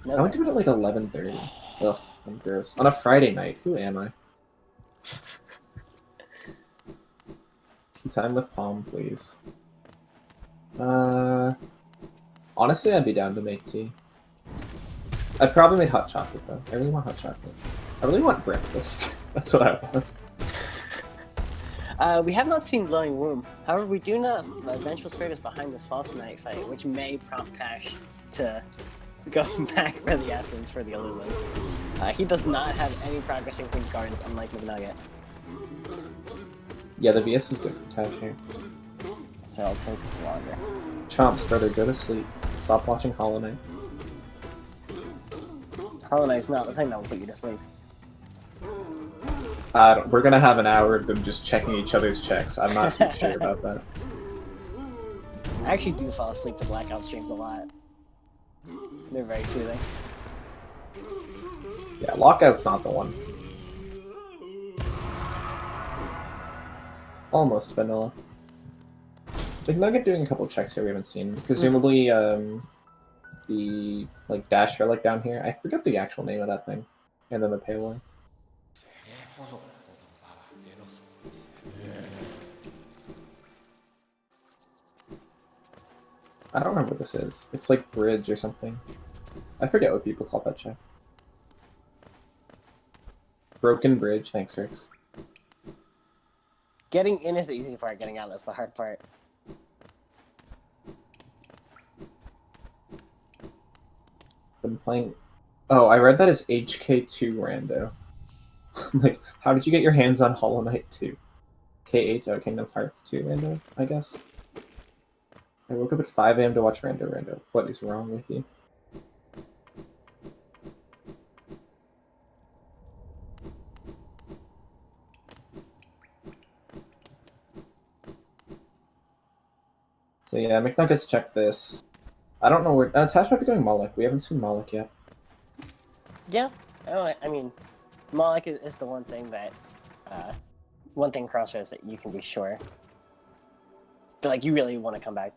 No I went to bed at like 11:30. Ugh, I'm gross. On a Friday night. Who am I? Tea time with Palm, please. Honestly, I'd be down to make tea. I'd probably make hot chocolate though. I really want hot chocolate. I really want breakfast. That's what I want. We have not seen Glowing Womb. However, we do know that Vengeful Spirit is behind this false knight fight, which may prompt Tash to go back for the essence for the Illumas. He does not have any progress in Queen's Gardens, unlike McNugget. Yeah, the VS is good for Tash here. So I'll take longer. Chomps, brother, go to sleep. Stop watching Hollow Knight. Hollow Knight's not the thing that will put you to sleep. We're gonna have an hour of them just checking each other's checks. I'm not too sure about that. I actually do fall asleep to Blackout streams a lot. They're very soothing. Yeah, Lockout's not the one. Almost vanilla. McNugget doing a couple checks here we haven't seen. Presumably, the like dash relic down here. I forget the actual name of that thing. And then the payload. I don't remember what this is. It's like bridge or something. I forget what people call that check. Broken bridge. Thanks, Rix. Getting in is the easy part, getting out is the hard part. Been playing. Oh, I read that as HK2 rando. Like, how did you get your hands on Hollow Knight 2? K8, oh, Kingdom Hearts 2 rando, I guess. I woke up at 5 AM to watch Rando. What is wrong with you? So yeah, McNuggets checked this. I don't know where... Tash might be going Moloch. We haven't seen Moloch yet. Yeah, I mean, Moloch is the one thing that, one thing Crossroads that you can be sure. But, like, you really want to come back,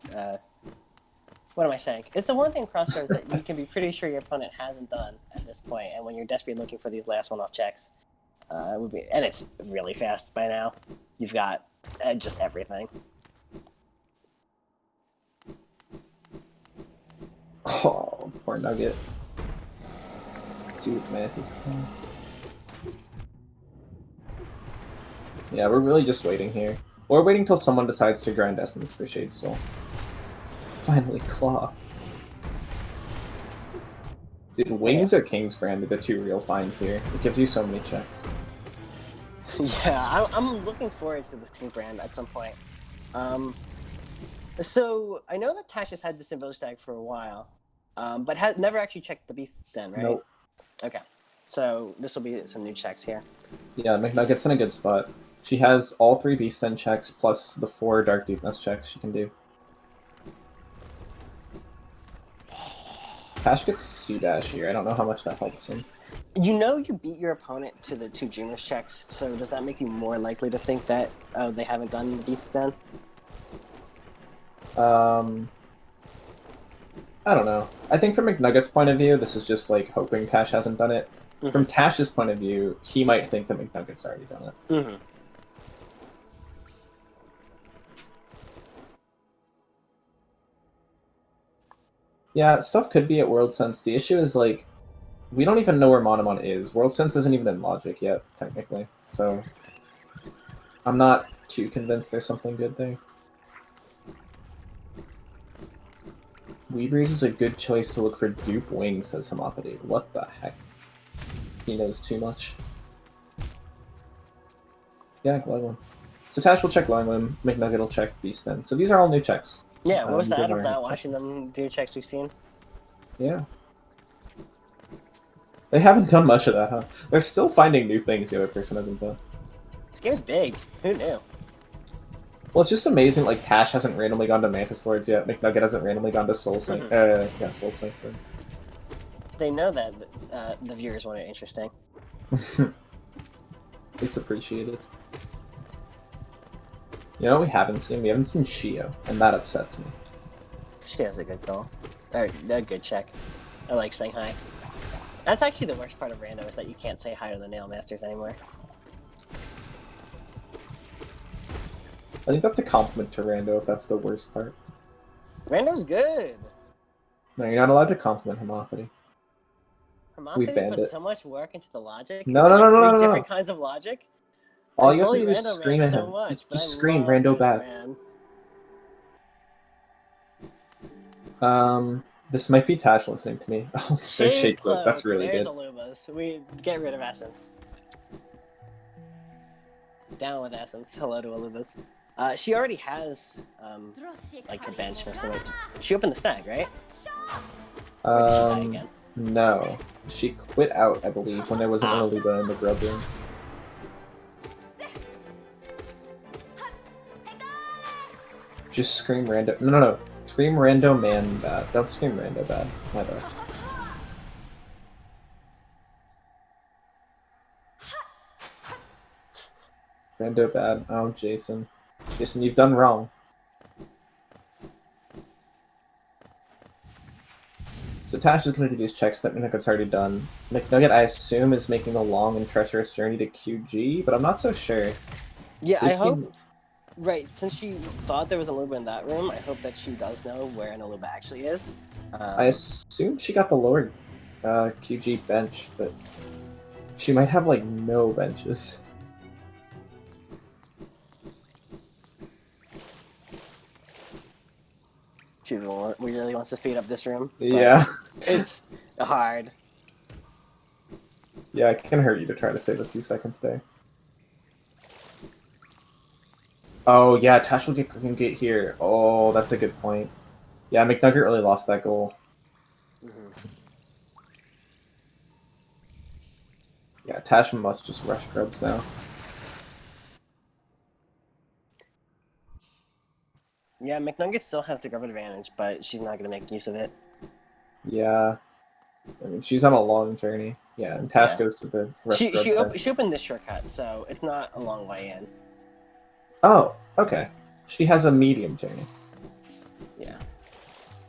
what am I saying? It's the one thing Crossroads that you can be pretty sure your opponent hasn't done at this point, and when you're desperately looking for these last one-off checks, would be, and it's really fast by now. You've got just everything. Oh, poor Nugget. Dude, man, he's cool. Yeah, we're really just waiting here. We're waiting till someone decides to grind Essence for Shade Soul. Finally, Claw. Dude, Wings or King's Brand are the two real finds here. It gives you so many checks. Yeah, I'm looking forward to this King Brand at some point. So, I know that Tash has had this in Village Tag for a while, but has never actually checked the Beast Den, right? Nope. Okay, so this will be some new checks here. Yeah, McNugget's in a good spot. She has all 3 Beast Den checks plus the 4 Dark Deepness checks she can do. Tash gets C-Dash here. I don't know how much that helps him. You know you beat your opponent to the 2 Dreamers checks, so does that make you more likely to think that they haven't done the Beast Den? I don't know. I think from McNugget's point of view, this is just like hoping Tash hasn't done it. Mm-hmm. From Tash's point of view, he might think that McNugget's already done it. Mm-hmm. Yeah, stuff could be at World Sense. The issue is, like, we don't even know where Monomon is. World Sense isn't even in Logic yet, technically. So, I'm not too convinced there's something good there. Weebreeze is a good choice to look for dupe wings, says Samothady. What the heck? He knows too much. Yeah, Glowing Limb. So Tash will check Glowing Limb, McNugget will check Beast Den. So these are all new checks. Yeah, what was that about watching them do checks we've seen? Yeah. They haven't done much of that, huh? They're still finding new things the other person hasn't done. This game's big. Who knew? Well, it's just amazing, like, Tash hasn't randomly gone to Mantis Lords yet, McNugget hasn't randomly gone to Soul Sink. Mm-hmm. Yeah, Soul Sink. They know that the viewers want it interesting. It's appreciated. You know what we haven't seen? We haven't seen Shio, and that upsets me. She has a good goal. Or a good check. I like saying hi. That's actually the worst part of Rando, is that you can't say hi to the Nail Masters anymore. I think that's a compliment to Rando if that's the worst part. Rando's good! No, you're not allowed to compliment Homophily. We've Hermophily banned puts it. so much work into the logic. No, into no, no, like no, three no, no, different no. kinds of logic. All I you have to bully do is Rando scream Man at so him. much, but Just I scream love Rando bad. Man. This might be Tash listening to me. Oh, there's Shake Cloak. That's really There's good. Alubas. We get rid of Essence. Down with Essence. Hello to Alubas. She already has like the bench most of it. She opened the stag, right? Or did she die again? No. She quit out, I believe, when there wasn't an Aluba in the grub room. Just scream Rando. No, no, no. Scream Rando Man bad. Don't scream Rando bad. My bad. Rando bad. Oh, Jason. Jason, you've done wrong. So Tash is going to do these checks that McNugget's already done. McNugget, I assume, is making the long and treacherous journey to QG, but I'm not so sure. Yeah, I hope... Right, since she thought there was an Aluba in that room, I hope that she does know where an Aluba actually is. I assume she got the lower QG bench, but she might have, like, no benches. She really wants to speed up this room. Yeah. It's hard. Yeah, it can hurt you to try to save a few seconds there. Oh, yeah, Tash will can get here. Oh, that's a good point. Yeah, McNugget really lost that goal. Yeah, Tash must just rush grubs now. Yeah, McNugget still has the grub advantage, but she's not going to make use of it. Yeah. I mean, she's on a long journey. Yeah, and Tash goes to the rush grub. She opened this shortcut, so it's not a long way in. Oh, okay. She has a medium journey. Yeah.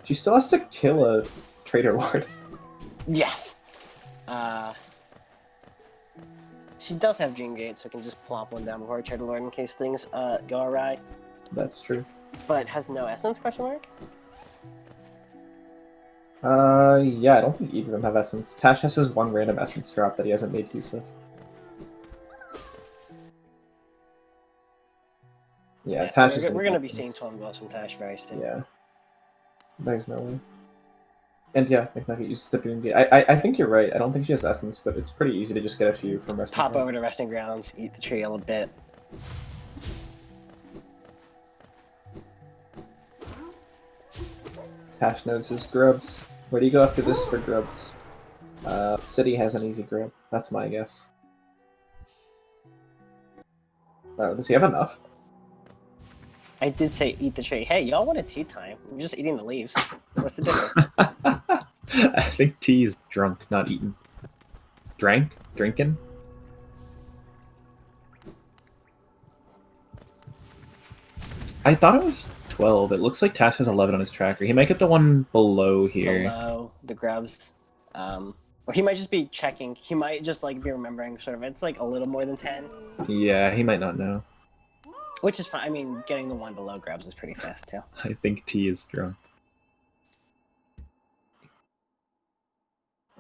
She still has to kill a Trader Lord. Yes! She does have Dream Gate, so I can just plop one down before Trader Lord in case things go awry. That's true. But has no essence, question mark? Yeah, I don't think either of them have essence. Tash has his one random essence drop that he hasn't made use of. Yeah, Tash is we're going to be seeing 12 goals from Tash very soon. Yeah. There's no way. And yeah, McNugget uses the Dream Gate. I think you're right. I don't think she has essence, but it's pretty easy to just get a few from resting Pop over to resting grounds, eat the tree a little bit. Tash knows his grubs. Where do you go after this for grubs? City has an easy grub. That's my guess. Oh, does he have enough? I did say eat the tree. Hey, y'all wanted tea time. We're just eating the leaves. What's the difference? I think tea is drunk, not eaten. Drinking? I thought it was 12. It looks like Tash has 11 on his tracker. He might get the one below here. Below the grubs. Or he might just be checking. He might just like be remembering sort of. It's like a little more than 10. Yeah, he might not know. Which is fine. I mean, getting the one below grubs is pretty fast too. I think T is drunk.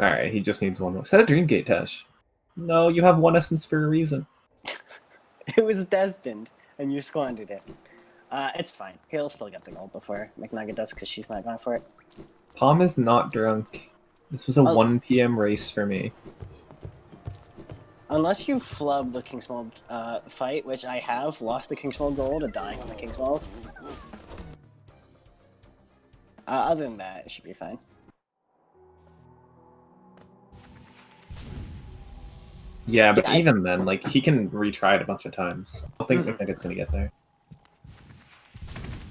Alright, he just needs one more. Set a Dream Gate, Tash. No, you have one essence for a reason. It was destined, and you squandered it. It's fine. He'll still get the gold before McNugget does, because she's not going for it. Palm is not drunk. This was a 1 p.m. race for me. Unless you flub the King's Mold fight, which I have lost the King's Mold gold to dying on the King's Mold. Other than that, it should be fine. Yeah, but even then, like, he can retry it a bunch of times. I don't think McNugget's gonna get there.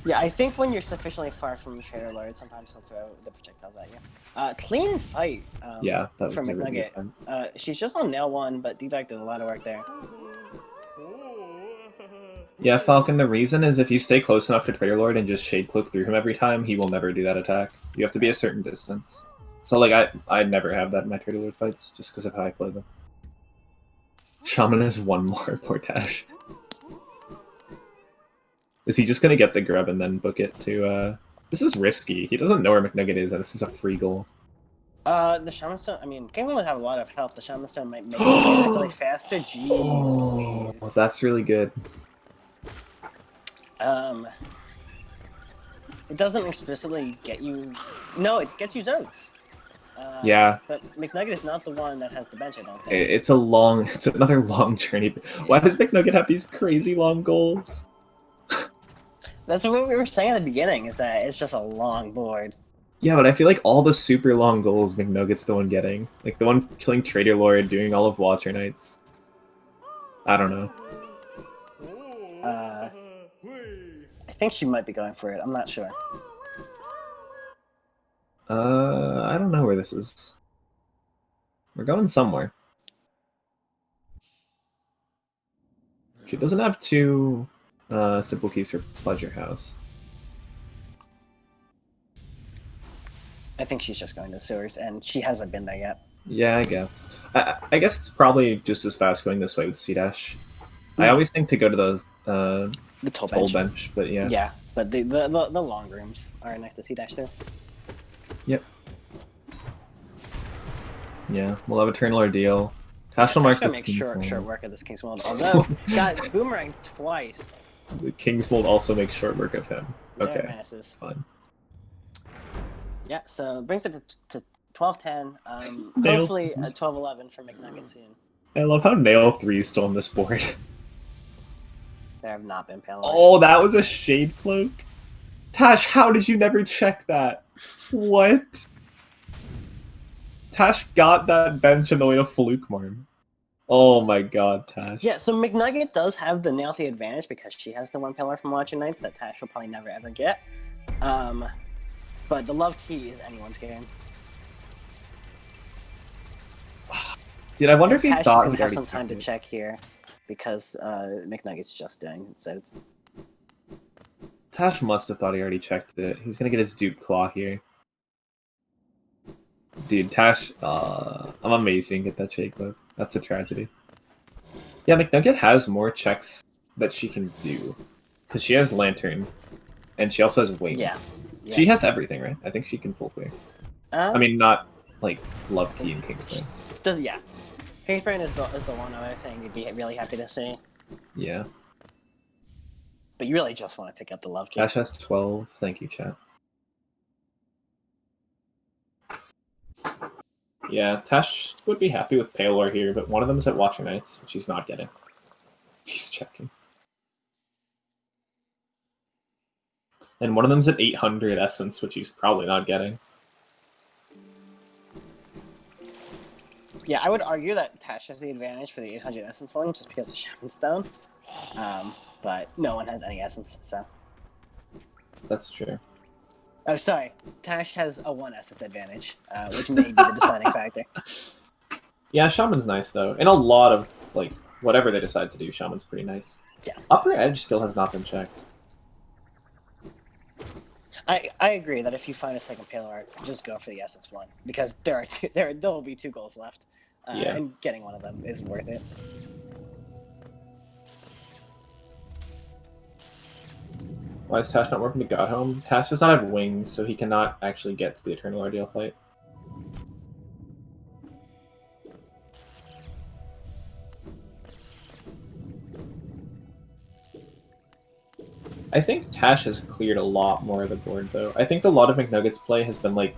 Yeah, I think when you're sufficiently far from Trader Lord, sometimes he'll throw the projectiles at you. Clean fight Yeah, that from was a really good McNugget. fight. She's just on nail 1, but D-Dark did a lot of work there. Yeah, Falcon, the reason is if you stay close enough to Trader Lord and just Shade Cloak through him every time, he will never do that attack. You have to be a certain distance. So, like, I never have that in my Trader Lord fights, just because of how I play them. Shaman is one more, poor Tash. Is he just gonna get the grub and then book it to, This is risky. He doesn't know where McNugget is, and this is a free goal. The Shaman Stone, I mean, King will have a lot of health. The Shaman Stone might make it actually faster. Jeez Louise. That's really good. It doesn't explicitly get you... No, it gets you zones. Yeah. But McNugget is not the one that has the bench, I don't think. It's another long journey. Why does McNugget have these crazy long goals? That's what we were saying at the beginning, is that it's just a long board. Yeah, but I feel like all the super long goals McNugget's the one getting. Like the one killing Trader Lord, doing all of Watcher Knights. I don't know. I think she might be going for it. I'm not sure. I don't know where this is. We're going somewhere. She doesn't have 2 simple keys for Pleasure House. I think she's just going to sewers, and she hasn't been there yet. Yeah, I guess. I guess it's probably just as fast going this way with C-Dash. I always think to go to those The toll bench, but yeah. Yeah, but the long rooms are next to C-Dash too. Yep. Yeah, we'll have Eternal Ordeal. Tash will mark this make Kingsmold. short work of this Kingsmold, although got boomeranged twice. The Kingsmold also makes short work of him. They're Okay, masses. fine. Yeah, so brings it to 12-10. Nail. Hopefully a 12-11 for McNugget soon. I love how Nail 3 is still on this board. There have not been payloads. Oh, that was a Shade Cloak? Tash, how did you never check that? What? Tash got that bench on the way to Fluke Marm. Oh my god, Tash. Yeah, so McNugget does have the Nailthy advantage because she has the 1 pillar from Watcher Knights that Tash will probably never ever get. But the love key is anyone's game. Dude, I wonder if he Tash thought is gonna he'd have already some time to checked it. check here because McNugget's just doing it. So it's... Tash must have thought he already checked it. He's gonna get his Dupe Claw here. Dude, Tash, I'm amazed he didn't get that Shade Cloak. That's a tragedy. Yeah, McNugget has more checks that she can do. Because she has Lantern, and she also has Wings. Yeah. She has everything, right? I think she can full clear. I mean, not, like, Love Key and Kingsbrain. Yeah. Kingsbrain is the one other thing you'd be really happy to see. Yeah. But you really just want to pick up the love key. Tash has 12. Thank you, chat. Yeah, Tash would be happy with Paylor here, but one of them is at Watcher Knights, which he's not getting. He's checking. And one of them's at 800 Essence, which he's probably not getting. Yeah, I would argue that Tash has the advantage for the 800 Essence one, just because of Shaman Stone. But no one has any Essence, so... That's true. Oh, sorry. Tash has a 1 Essence advantage, which may be the deciding factor. Yeah, Shaman's nice, though. In a lot of, like, whatever they decide to do, Shaman's pretty nice. Yeah. Upper Edge still has not been checked. I agree that if you find a second Paylor, just go for the Essence one, because there will be 2 goals left, Yeah. and getting one of them is worth it. Why is Tash not working to Godhome? Tash does not have wings, so he cannot actually get to the Eternal Ordeal fight. I think Tash has cleared a lot more of the board, though. I think a lot of McNugget's play has been, like,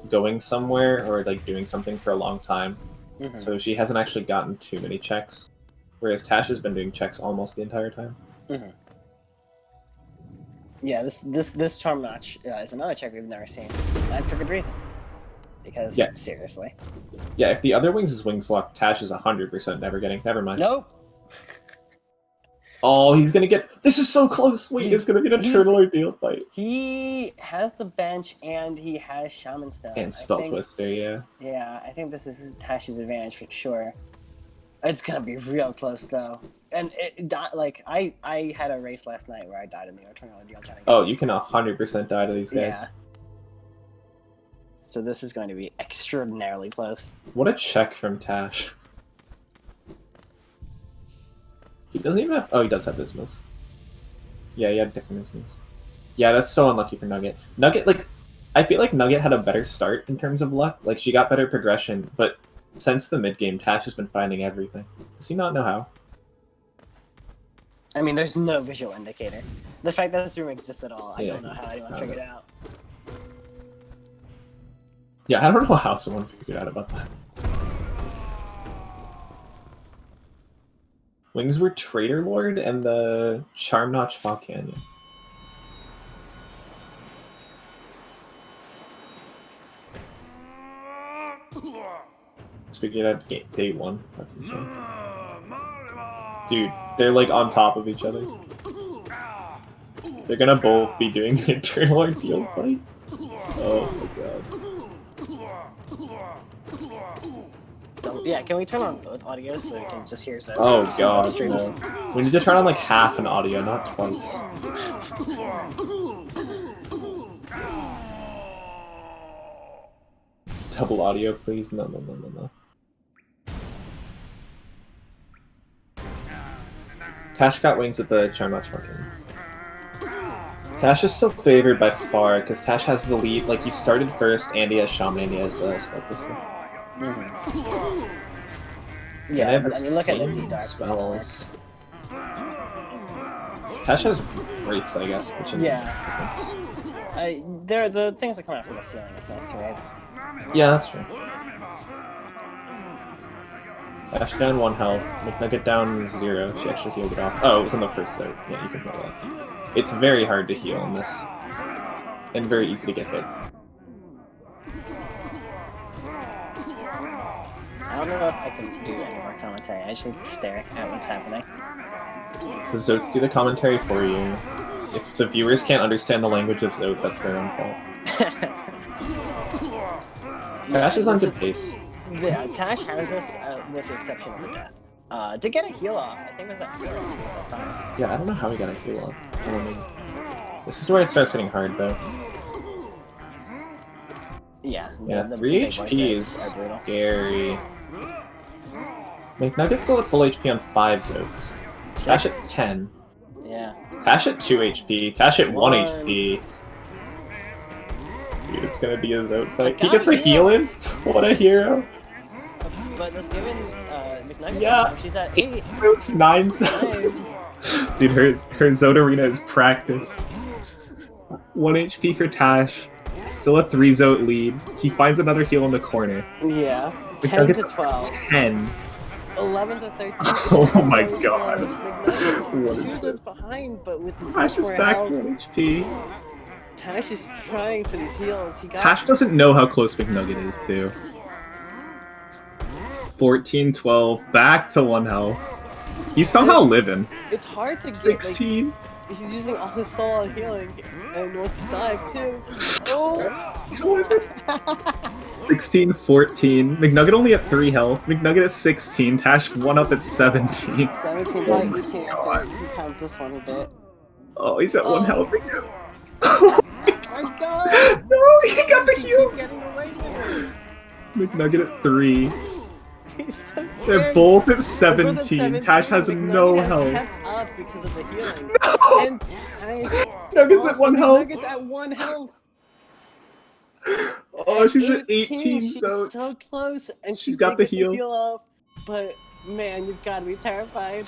going somewhere or, like, doing something for a long time. Mm-hmm. So she hasn't actually gotten too many checks, whereas Tash has been doing checks almost the entire time. Mm-hmm. Yeah, this charm notch is another check we've never seen, and for good reason. Because seriously. Yeah, if the other wings is Wings Lock, Tash is 100% never getting. Never mind. Nope. Oh, he's gonna get. This is so close. Wait, it's gonna be an eternal ordeal fight. He has the bench and he has Shaman Stone. And Spell Twister, yeah. Yeah, I think this is Tash's advantage for sure. It's gonna be real close though. And like I had a race last night where I died in the eternal ordeal trying to get Oh, you can 100% die to these guys. Yeah. So this is going to be extraordinarily close. What a check from Tash. He doesn't even have... Oh, he does have Ismas. Yeah, he had different Ismas. Yeah, that's so unlucky for Nugget. Nugget, like... I feel like Nugget had a better start in terms of luck. Like, she got better progression, but since the mid-game, Tash has been finding everything. Does he not know how? I mean, there's no visual indicator. The fact that this room exists at all, I don't know how anyone figured it out. Yeah, I don't know how someone figured out about that. Wings were Traitor Lord and the Charm Notch Fall Canyon. Just figured out day one. That's insane. Dude, they're like on top of each other. They're gonna both be doing the Eternal Ordeal fight. Oh my god. Yeah, can we turn on both audios so we can just hear Zoe? Oh god, no. We need to turn on like half an audio, not twice. Double audio, please. No, no, no, no, no. Tash got wings at the Charm Notch fucking. Tash is still favored by far because Tash has the lead. Like, he started first, and he has Shaman, and he has Spell Twister. Yeah, but I mean, look at the D-Dark spells. Tash has rates, I guess, which is they're the things that come out from the ceiling. It's nice, right? Yeah, that's true. Tash down 1 health. McNugget down 0. She actually healed it off. Oh, it was in the first set. Yeah, you can tell that. It's very hard to heal in this, and very easy to get hit. I don't know if I can do any more commentary. I just need to stare at what's happening. The Zotes do the commentary for you. If the viewers can't understand the language of Zote, that's their own fault. Tash is on good pace. Yeah, Tash has this, with the exception of the death. To get a heal off, I think it was that heal off. Yeah, I don't know how he got a heal off. This is where it starts getting hard, though. Yeah, 3 HP is scary. McNugget's still at full HP on 5 Zotes. Tash at 10. Yeah. Tash at 2 HP. Tash at 1 HP. Dude, it's gonna be a Zote fight. He gets a heal in? What a hero. But that's given McNugget yeah. She's at 8. It's 9 Zotes. Dude, her Zote arena is practiced. 1 HP for Tash. Still a 3 Zote lead. He finds another heal in the corner. Yeah. 10 to 12. 10. 11 to 13. Oh my god. What is this? Behind, but with Tash is back to 1 HP. Tash is trying for these heals. Tash doesn't know how close McNugget is, too. 14, 12, back to 1 health. He's somehow living. It's hard to get, 16. Like, he's using all his soul on healing and wants to dive, too. Oh! He's living. 16, 14. McNugget only at 3 health. McNugget at 16. Tash 1 up at 17. 17, probably 18 after he counts this one a bit. Oh, he's at 1 health again. Oh my god! No, he got the heal! Getting away with it. McNugget at 3. He's so scared. They're both at 17. Tash has no health. Kept up because of the healing. No! And Tash Nugget's at 1 health. Nugget's at 1 health. Oh, she's at 18, she's so so close, and she's got the heal. Off, but man, you've got to be terrified.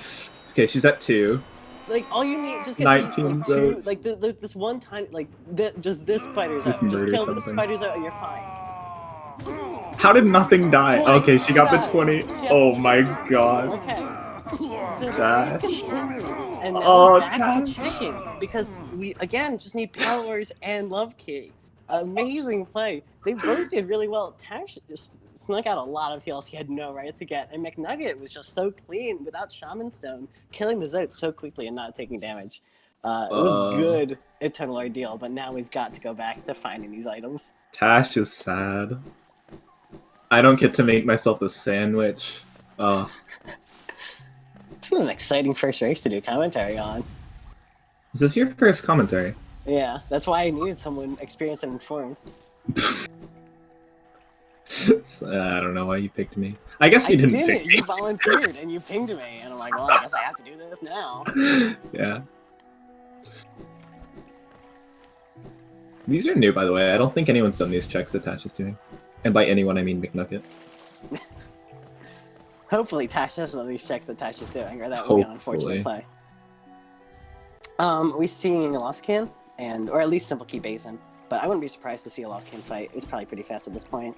Okay, she's at 2. Like all you need, just get 19 these, zones. like this one tiny, like just this spider's out. Just kill the spiders out, and you're fine. How did nothing die? Okay, she got the 20. Oh my god. Okay. So Tash. And now back to checking because we again just need powers and love key. Amazing play. They both did really well. Tash just snuck out a lot of heals he had no right to get, and McNugget was just so clean without Shaman Stone, killing the Zote so quickly and not taking damage. It was good Eternal Ordeal, but now we've got to go back to finding these items. Tash is sad. I don't get to make myself a sandwich. Oh. This is an exciting first race to do commentary on. Is this your first commentary? Yeah, that's why I needed someone experienced and informed. I don't know why you picked me. I guess you didn't pick me. You volunteered and you pinged me, and I'm like, well, I guess I have to do this now. Yeah. These are new, by the way. I don't think anyone's done these checks that Tash is doing. And by anyone, I mean McNugget. Hopefully Tash doesn't know these checks that Tash is doing, or that would be an unfortunate play. We seeing a Lost Can, or at least Simple Key Basin. But I wouldn't be surprised to see a Lost Can fight. It's probably pretty fast at this point.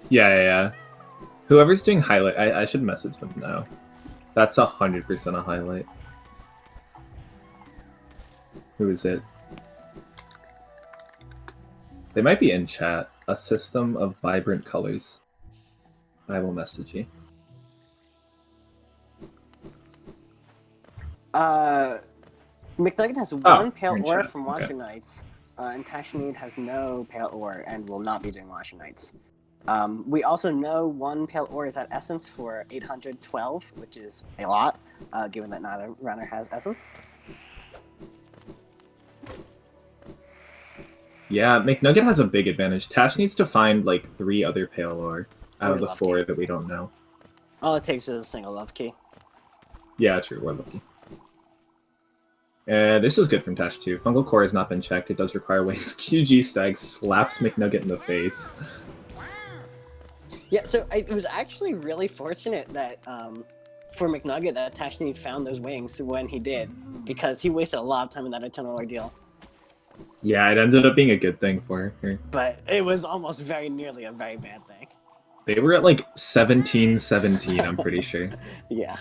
Yeah. Whoever's doing highlight, I should message them now. That's 100% a highlight. Who is it? They might be in chat. A system of vibrant colors. I will message you. McNugget has one Pale Ore chat. from Watcher Knights, and taschneide has no Pale Ore and will not be doing Watcher Knights. We also know one Pale Ore is at Essence for 812, which is a lot, given that neither runner has Essence. Yeah, McNugget has a big advantage. Tash needs to find like 3 other Pale Ore out of the 4 that we don't know. All it takes is a single Love Key. Yeah, true. We're lucky. This is good from Tash too. Fungal Core has not been checked. It does require wings. QG Stag slaps McNugget in the face. Yeah, so it was actually really fortunate that for McNugget that taschneide found those wings when he did, because he wasted a lot of time in that Eternal Ordeal. Yeah, it ended up being a good thing for her. But it was almost very nearly a very bad thing. They were at like 17-17, I'm pretty sure. Yeah.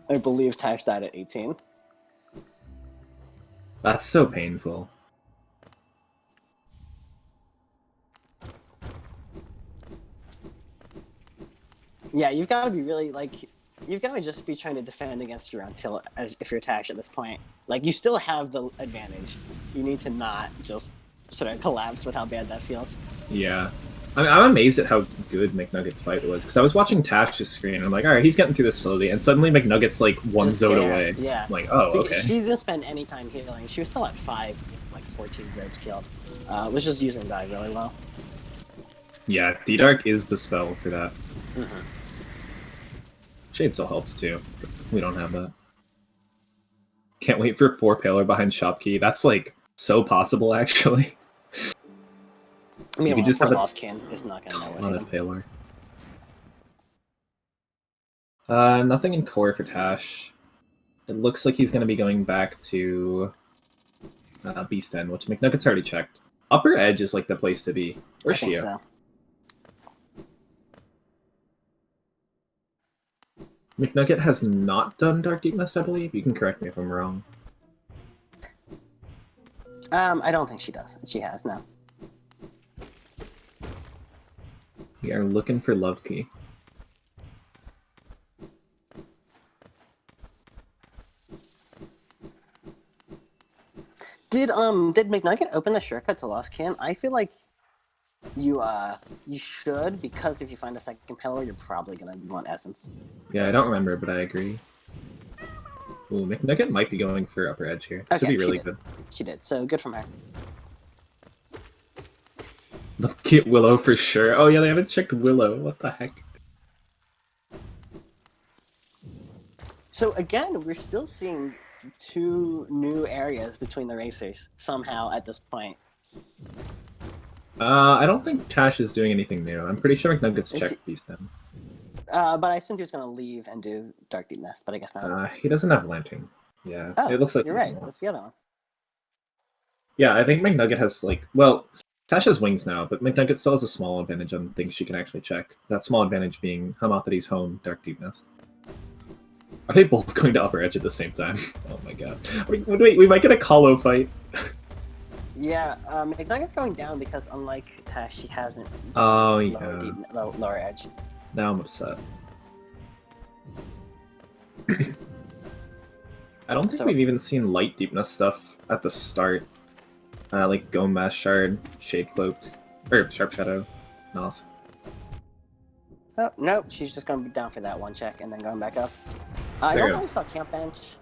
I believe Tash died at 18. That's so painful. Yeah, you've got to be really, like, you've got to just be trying to defend against your until, if you're Tash at this point. Like, you still have the advantage. You need to not just sort of collapse with how bad that feels. Yeah. I'm amazed at how good McNugget's fight was, because I was watching Tash's screen, and I'm like, alright, he's getting through this slowly, and suddenly McNugget's like one Zode away. Yeah. I'm like, oh, okay. She didn't spend any time healing. She was still at 5, like 14 Zodes killed. Was just using dive really well. Yeah, D-Dark is the spell for that. Mm-hmm. Shade still helps too, but we don't have that. Can't wait for 4 Paler behind Shopkey. That's like so possible, actually. I mean, you just have a Lost Can is not going to know what ton of Paler. Nothing in core for Tash. It looks like he's going to be going back to Beast End, which McNugget's already checked. Upper Edge is like the place to be. Where's Shio? So. McNugget has not done Dark Deep Nest, I believe. You can correct me if I'm wrong. I don't think she does. She has, no. We are looking for Love Key. Did McNugget open the shortcut to Lost Can? I feel like you should, because if you find a second pillar, you're probably gonna want Essence. Yeah, I don't remember, but I agree. Ooh, McNugget might be going for Upper Edge here. This would be really good. She did, so good from her. Love Key at Willow for sure. Oh yeah, they haven't checked Willow. What the heck? So again, we're still seeing 2 new areas between the racers somehow at this point. I don't think Tash is doing anything new. I'm pretty sure McNugget's checked Beast End. But I assumed he was going to leave and do Dark Deep Nest, but I guess not. He doesn't have Lantern. Yeah, oh, it looks like you're right. That's the other one. Yeah, I think McNugget has like, well, Tash has wings now, but McNugget still has a small advantage on things she can actually check. That small advantage being Hamathadi's home, Dark Deep Nest. Are they both going to Upper Edge at the same time? Oh my god. Wait, we might get a Colo fight. Yeah, McNugget's going down because unlike Tash, she hasn't Oh, lower, yeah. deep, lower edge. Now I'm upset. I don't think we've even seen light deepness stuff at the start. Like Gomez Shard, Shade Cloak, or Sharp Shadow, Nos. Oh, no, she's just going to be down for that one check and then going back up. I There don't you think we saw Camp Bench,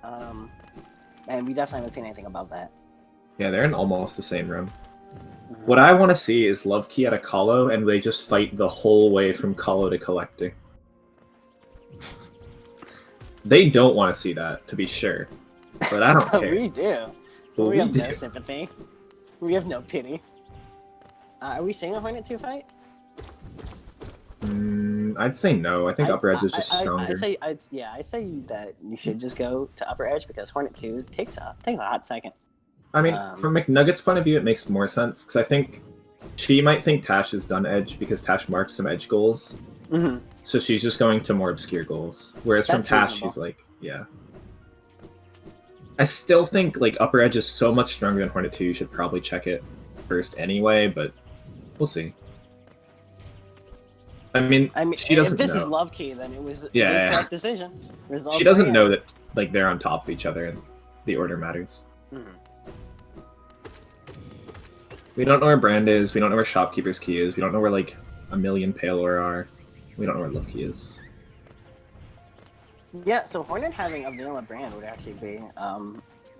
and we definitely haven't seen anything about that. Yeah, they're in almost the same room. What I want to see is Love Key at a Colo, and they just fight the whole way from Colo to Collector. They don't want to see that, to be sure. But I don't care. We do. But we have do. no sympathy. We have no pity. Are we seeing a Hornet 2 fight? I'd say no. I think Upper Edge is just stronger. I'd say that you should just go to Upper Edge because Hornet 2 takes a hot second. I mean, from McNugget's point of view, it makes more sense, because I think she might think Tash has done Edge because Tash marked some Edge goals. So she's just going to more obscure goals. Whereas from Tash, she's like, yeah. I still think like Upper Edge is so much stronger than Hornet 2, you should probably check it first anyway, but we'll see. I mean she doesn't know. If this is Love Key, then it was the correct decision. Results she doesn't know that like they're on top of each other and the order matters. We don't know where Brand is, we don't know where Shopkeeper's Key is, we don't know where like a million Palor are. We don't know where Love Key is. Yeah, so Hornet having a vanilla Brand would actually be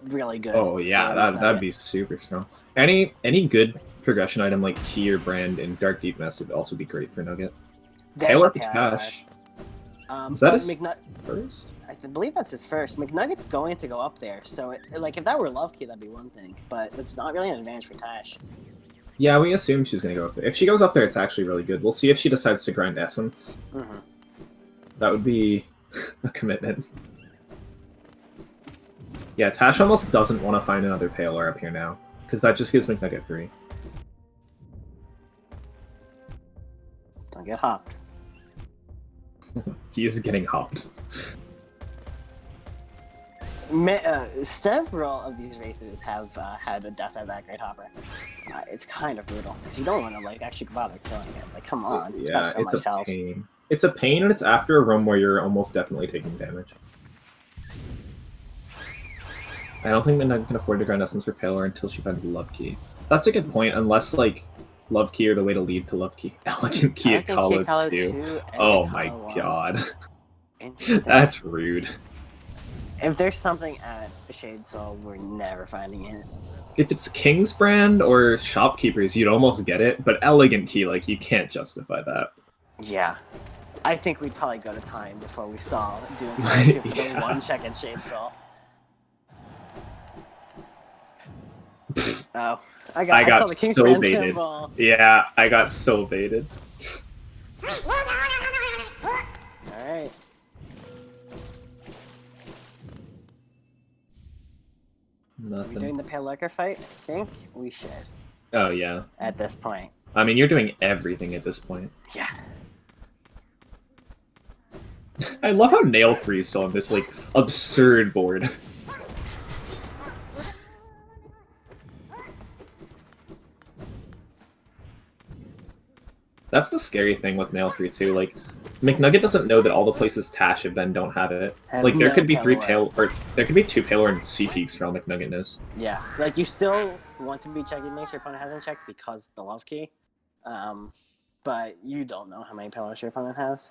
really good. Oh yeah, that'd be super strong. Any good progression item like Key or Brand in Dark Deep Nest would also be great for Nugget. Taylor Cash. Is that his first? I believe that's his first. McNugget's going to go up there, so like if that were Love Key, that'd be one thing, but it's not really an advantage for Tash. Yeah, we assume she's going to go up there. If she goes up there, it's actually really good. We'll see if she decides to grind Essence. That would be a commitment. Yeah, Tash almost doesn't want to find another Palor up here now, because that just gives McNugget 3. Don't get hopped. He is getting hopped. Several of these races have had a death of that Great Hopper. It's kind of brutal because you don't want to like actually bother killing it. Like, come on, it's got so much health. Pain. It's a pain, and it's after a room where you're almost definitely taking damage. I don't think McNugget can afford to grind Essence for Palor until she finds the Love Key. That's a good point, unless like Love Key are the way to lead to Love Key. Elegant Key at Colo 2. Oh my god. That's rude. If there's something at Shade Soul, we're never finding it. If it's King's Brand or Shopkeepers, you'd almost get it, but Elegant Key, like, you can't justify that. Yeah. I think we'd probably go to time before we saw doing the one check at Shade Soul. Oh, I got the King's Brand baited. Symbol. Yeah, I got so baited. Alright. Nothing. Are we doing the Pale Lurker fight? I think we should. Oh, yeah. At this point. I mean, you're doing everything at this point. Yeah. I love how Nail Free is still on this, like, absurd board. That's the scary thing with Nail Free, too. Like, McNugget doesn't know that all the places Tash have been don't have it. Like, there could be 3 Palor, or there could be 2 Palor and C peaks for all McNugget knows. Yeah, like, you still want to be checking, make sure your opponent hasn't checked because the Love Key. But you don't know how many Palors your opponent has.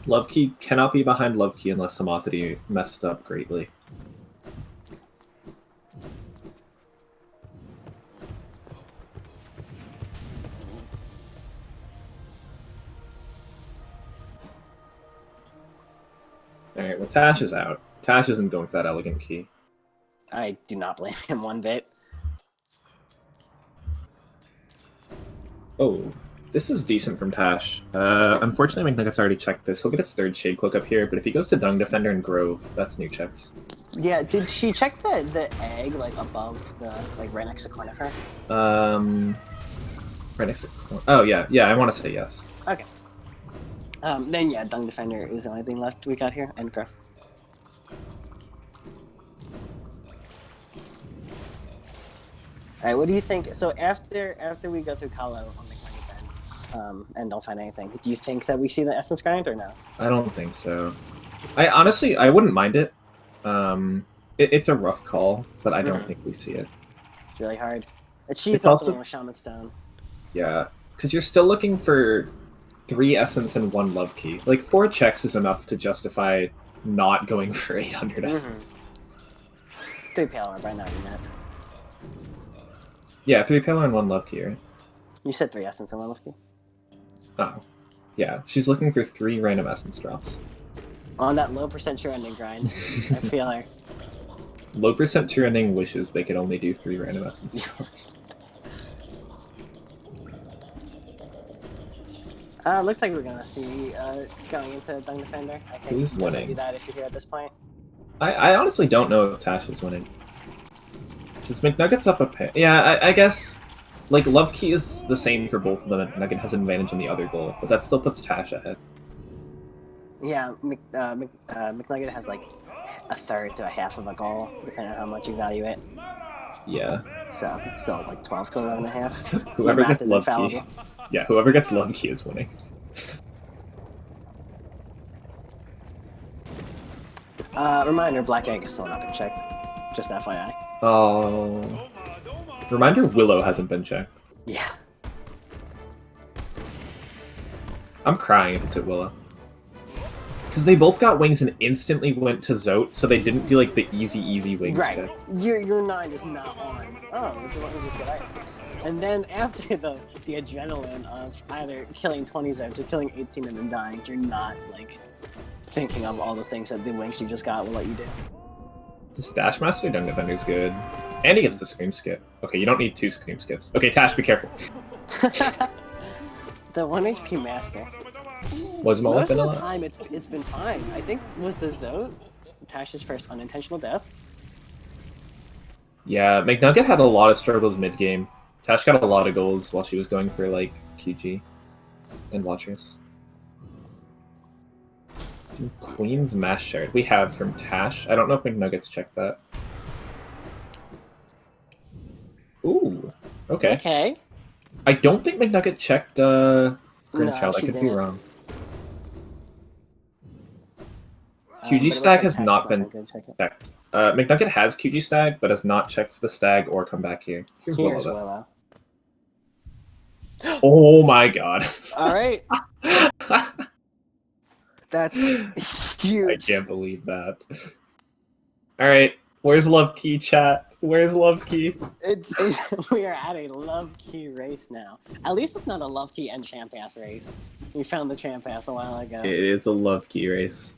Love Key cannot be behind Love Key unless Homothety messed up greatly. Alright, well, Tash is out. Tash isn't going for that Elegant Key. I do not blame him one bit. Oh, this is decent from Tash. Unfortunately, McNugget's already checked this. He'll get his 3rd Shade Cloak up here, but if he goes to Dung Defender and Grove, that's new checks. Yeah, did she check the egg, like, above the, like, right next to Cornifer? Right next to... Oh, yeah. Yeah, I want to say yes. Okay. Then, yeah, Dung Defender is the only thing left we got here, and Grove. All right, what do you think? So after we go through Kalo on McNugget's end, and don't find anything, do you think that we see the essence grind or no? I don't think so. I honestly, I wouldn't mind it. It's a rough call, but I don't think we see it. It's really hard. She's It's not also- the one with Shaman Stone. Yeah, because you're still looking for 3 essence and 1 love key. Like 4 checks is enough to justify not going for 800 essence. 3 pale orb right now, you meant. Yeah, 3 pale and 1 love key, right? You said 3 essence and 1 love key. Oh, yeah. She's looking for 3 random essence drops. On that low percent true ending grind, I feel her. Low percent true ending wishes they could only do 3 random essence drops. Looks like we're gonna see going into Dung Defender. I think Who's winning? do that if you're here at this point. I honestly don't know if Tash is winning. Because McNugget's up a pair. Yeah, I guess, like, Love Key is the same for both of them, and McNugget has an advantage on the other goal, but that still puts Tash ahead. Yeah, McNugget has like a third to a half of a goal, depending on how much you value it. Yeah. So it's still like 12 to 11 and a half. Whoever math gets is Love Key. infallible. Yeah, whoever gets Love Key is winning. Reminder, Black Egg has still not been checked. Just FYI. Oh. Reminder, Willow hasn't been checked. Yeah. I'm crying if it's at Willow. Because they both got wings and instantly went to Zote, so they didn't do like the easy wings Right. check. Your 9 is not on. Oh, would you want me to just get items? And then after the adrenaline of either killing 20 zones or killing 18 and then dying, you're not like thinking of all the things that the wings you just got will let you do. The Stash Master Dung Defender's good. And he gets the Scream Skip. Okay, you don't need 2 Scream Skips. Okay, Tash, be careful. The 1 HP Master. Was Mullet Most of the vanilla? time, it's been fine. I think was the Zote Tash's first unintentional death. Yeah, McNugget had a lot of struggles mid-game. Tash got a lot of goals while she was going for, like, QG and Watchers. Queen's Mash Shard we have from Tash. I don't know if McNugget's checked that. Ooh, okay. Okay. I don't think McNugget checked Grimchild. I she could be didn't. wrong. But QG it looks Stag like has Tash not still been not gonna check it. checked. McNugget has QG Stag, but has not checked the Stag or come back here. Here's Here's Willow. Willow. Oh my god. All right. That's huge. I can't believe that. Alright, where's Love Key, chat? Where's Love Key? We are at a love key race now. At least it's not a love key and champ pass race. We found the champ pass a while ago. It is a Love Key race.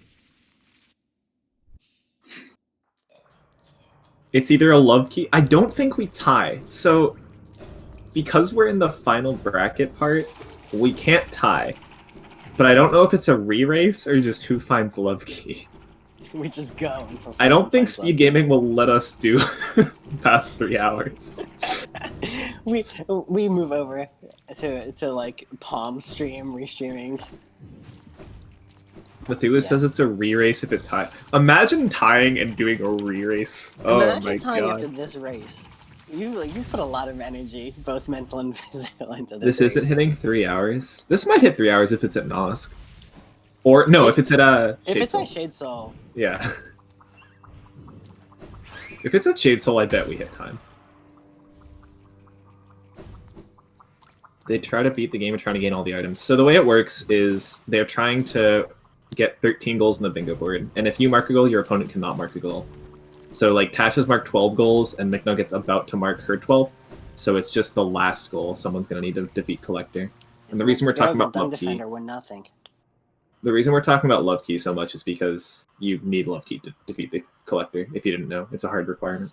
It's either a Love Key... I don't think we tie. So, because we're in the final bracket part, we can't tie. But I don't know if it's a re-race or just who finds Love Key. We just go until. I don't think someone finds SpeedGaming will let us do past 3 hours. we move over to like Palm stream restreaming. Cthulhu says it's a re-race if it ties. Imagine tying and doing a re-race. Oh Imagine my time god. after this race. You put a lot of energy, both mental and physical, into This this. isn't hitting 3 hours. This might hit 3 hours if it's at Nosk. Or, no, if it's at If Shade it's Soul. at Shade Soul, Yeah. If it's at Shade Soul, I bet we hit time. They try to beat the game and trying to gain all the items. So the way it works is they're trying to get 13 goals on the bingo board. And if you mark a goal, your opponent cannot mark a goal. So, like, Tash has marked 12 goals, and McNugget's about to mark her 12th. So it's just the last goal someone's going to need to defeat Collector. And the reason we're talking about Love Key... Defender win nothing. The reason we're talking about Love Key so much is because you need Love Key to defeat the Collector, if you didn't know. It's a hard requirement.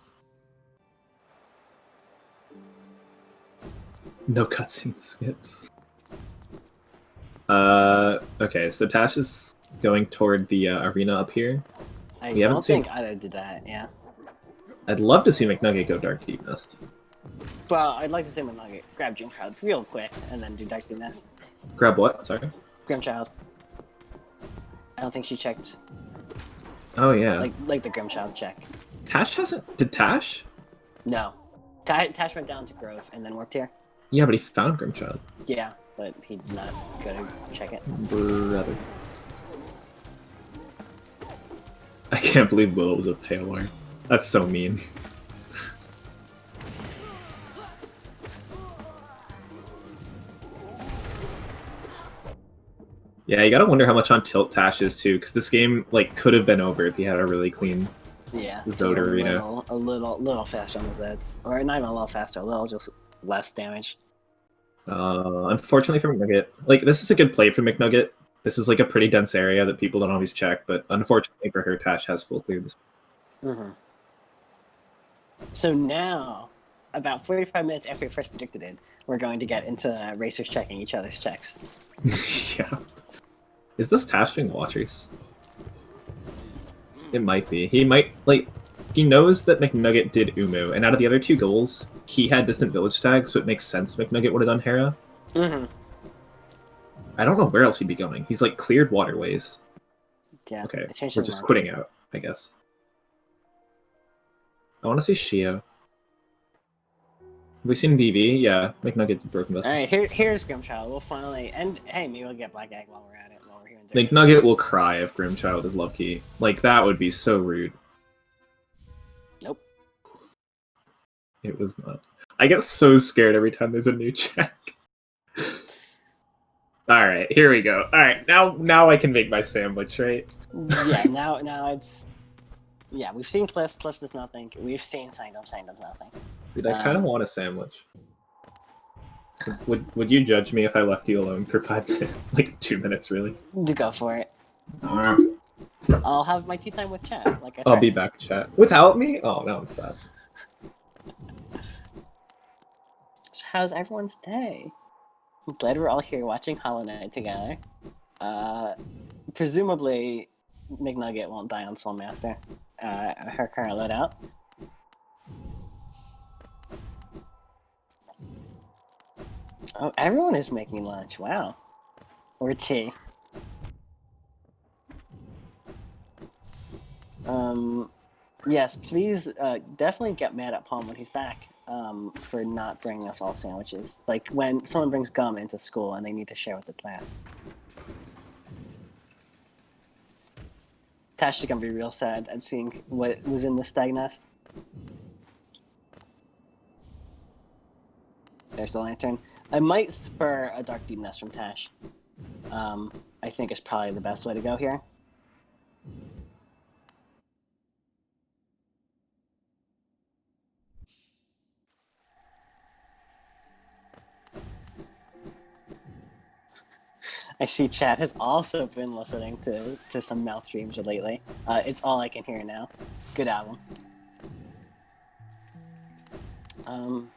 No cutscene skips. Okay, so Tash is going toward the arena up here. I We haven't don't seen- think either did that, yeah. I'd love to see McNugget go Dark Deep Nest. Well, I'd like to see McNugget grab Grimchild real quick and then do Dark Nest. Grab what? Sorry? Grimchild. I don't think she checked Oh, yeah. like the Grimchild check. Tash hasn't... Did Tash? No. Tash went down to Grove and then warped here. Yeah, but he found Grimchild. Yeah, but he did not go to check it. Brother. I can't believe Will was a Paler. That's so mean. Yeah, you gotta wonder how much on tilt Tash is too, because this game like could have been over if he had a really clean Zod arena. A little faster on the Zeds, or not even a little faster, a little just less damage. Unfortunately for McNugget, like this is a good play for McNugget. This is like a pretty dense area that people don't always check, but unfortunately for her, Tash has full clear this. So now, about 45 minutes after we first predicted it, we're going to get into racers checking each other's checks. Yeah. Is this Tash doing Watchers? It might be. He might, like, he knows that McNugget did Umu, and out of the other 2 goals, he had Distant Village tag, so it makes sense McNugget would have done Hera. I don't know where else he'd be going. He's, like, cleared waterways. Yeah. Okay, we're just quitting out, I guess. I want to see Shio. Have we seen BB? Yeah, McNugget's broken vessel. Alright, here's Grimchild. We'll finally... And, hey, maybe we'll get Black Egg while we're at it, while we're here in McNugget will cry if Grimchild is love key. Like, that would be so rude. Nope. It was not. I get so scared every time there's a new check. Alright, here we go. Alright, now I can make my sandwich, right? Yeah, now it's... Yeah, we've seen Cliffs. Cliffs is nothing. We've seen Sanctum's nothing. Dude, I kind of want a sandwich. Would you judge me if I left you alone for 5 minutes? Like 2 minutes, really? Go for it. I'll have my tea time with chat. Like I'll be back, chat. Without me? Oh, now I'm sad. So how's everyone's day? I'm glad we're all here watching Hollow Knight together. Presumably, McNugget won't die on Soulmaster. Her current loadout. Oh, everyone is making lunch. Wow. Or tea. Yes, please definitely get mad at Palm when he's back for not bringing us all sandwiches. Like when someone brings gum into school and they need to share with the class. Tash is gonna be real sad at seeing what was in the stag nest. There's the lantern. I might spur a Dark Deep Nest from Tash. I think is probably the best way to go here. I see chat has also been listening to some mouth streams lately. It's all I can hear now. Good album.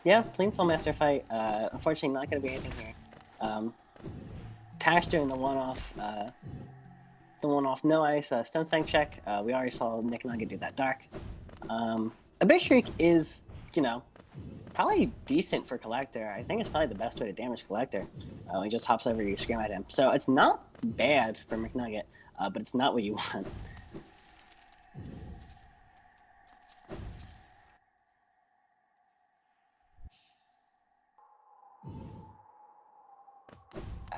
Yeah, clean Soulmaster fight. Unfortunately, not going to be anything here. Tash doing the one-off no ice Stone Sank check. We already saw McNugget do that dark. A Big Shriek is, you know, probably decent for Collector. I think it's probably the best way to damage Collector. He just hops over, you scream at him. So it's not bad for McNugget, but it's not what you want.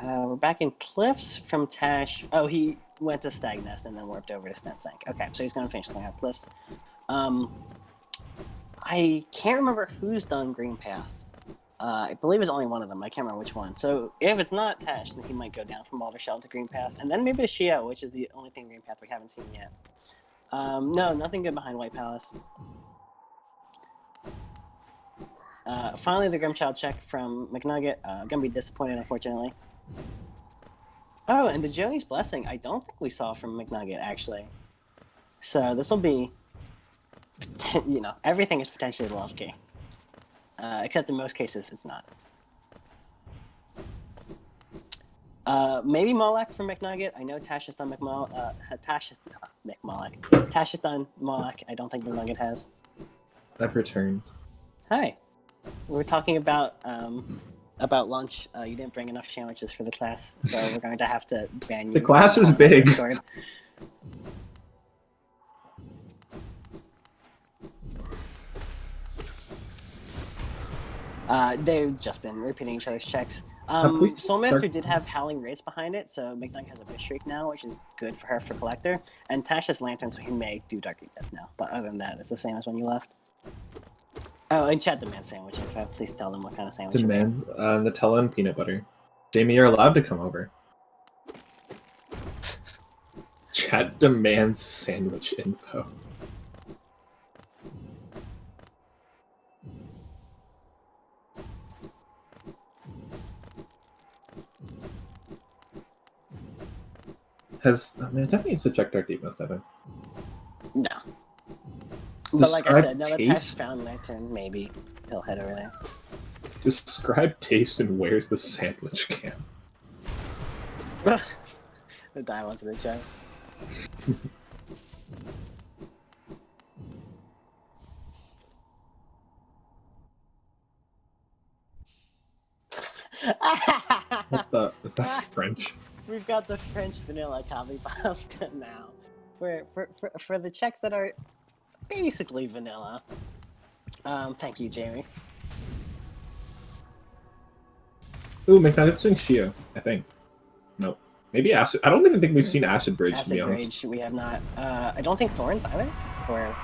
We're back in Cliffs from Tash. Oh, he went to Stag Nest and then warped over to Stone Sank. Okay, so he's going to finish clearing out Cliffs. I can't remember who's done Green Path. I believe it's only one of them. I can't remember which one. So if it's not Tash, then he might go down from Boulder Shell to Green Path. And then maybe to Shio, which is the only thing Green Path we haven't seen yet. No, nothing good behind White Palace. Finally, the Grimchild check from McNugget. Gonna be disappointed, unfortunately. Oh, and the Joni's Blessing, I don't think we saw from McNugget, actually. So this will be, you know, everything is potentially love key. Except in most cases, it's not. Maybe Moloch from McNugget. I know Tash has done Tash has done Moloch. I don't think McNugget has. I've returned. Hi. We were talking about lunch. You didn't bring enough sandwiches for the class, so we're going to have to ban you. The class is big. They've just been repeating each other's checks. Please Soulmaster start- did have Howling Rates behind it, so McNugget has a wish streak now, which is good for her for Collector. And Tash has Lantern, so he may do Dark Death now. But other than that, it's the same as when you left. Oh, and chat demand sandwich info. Please tell them what kind of sandwich Demand Nutella and peanut butter. Jamie, you're allowed to come over. Chat demands sandwich info. That needs to check Dark Deep Mist, I think. No. But like I Describe said, now that Tash taste? found Lantern, maybe he'll head over there. Describe taste and where's the sandwich can? The dive onto the chest. What the? Is that French? We've got the French vanilla copy pasta now. For the checks that are basically vanilla. Thank you, Jamie. Ooh, McNugget's in Shio, I think. Nope. Maybe Acid. I don't even think we've seen Acid Bridge, to be Acid honest. Rage, we have not. I don't think Thorns either. Or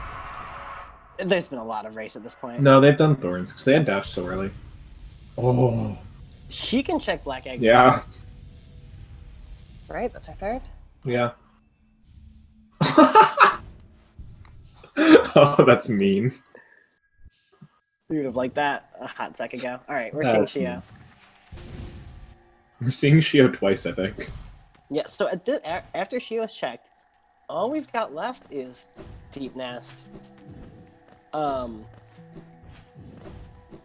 there's been a lot of race at this point. No, they've done Thorns, because they had Dash so early. Oh. She can check Black Egg. Yeah. Right? That's our third? Yeah. Oh, that's mean. We would have liked that a hot sec ago. Alright, we're That's seeing Shio. mean. We're seeing Shio twice, I think. Yeah, so after Shio's checked, all we've got left is Deep Nest. Man,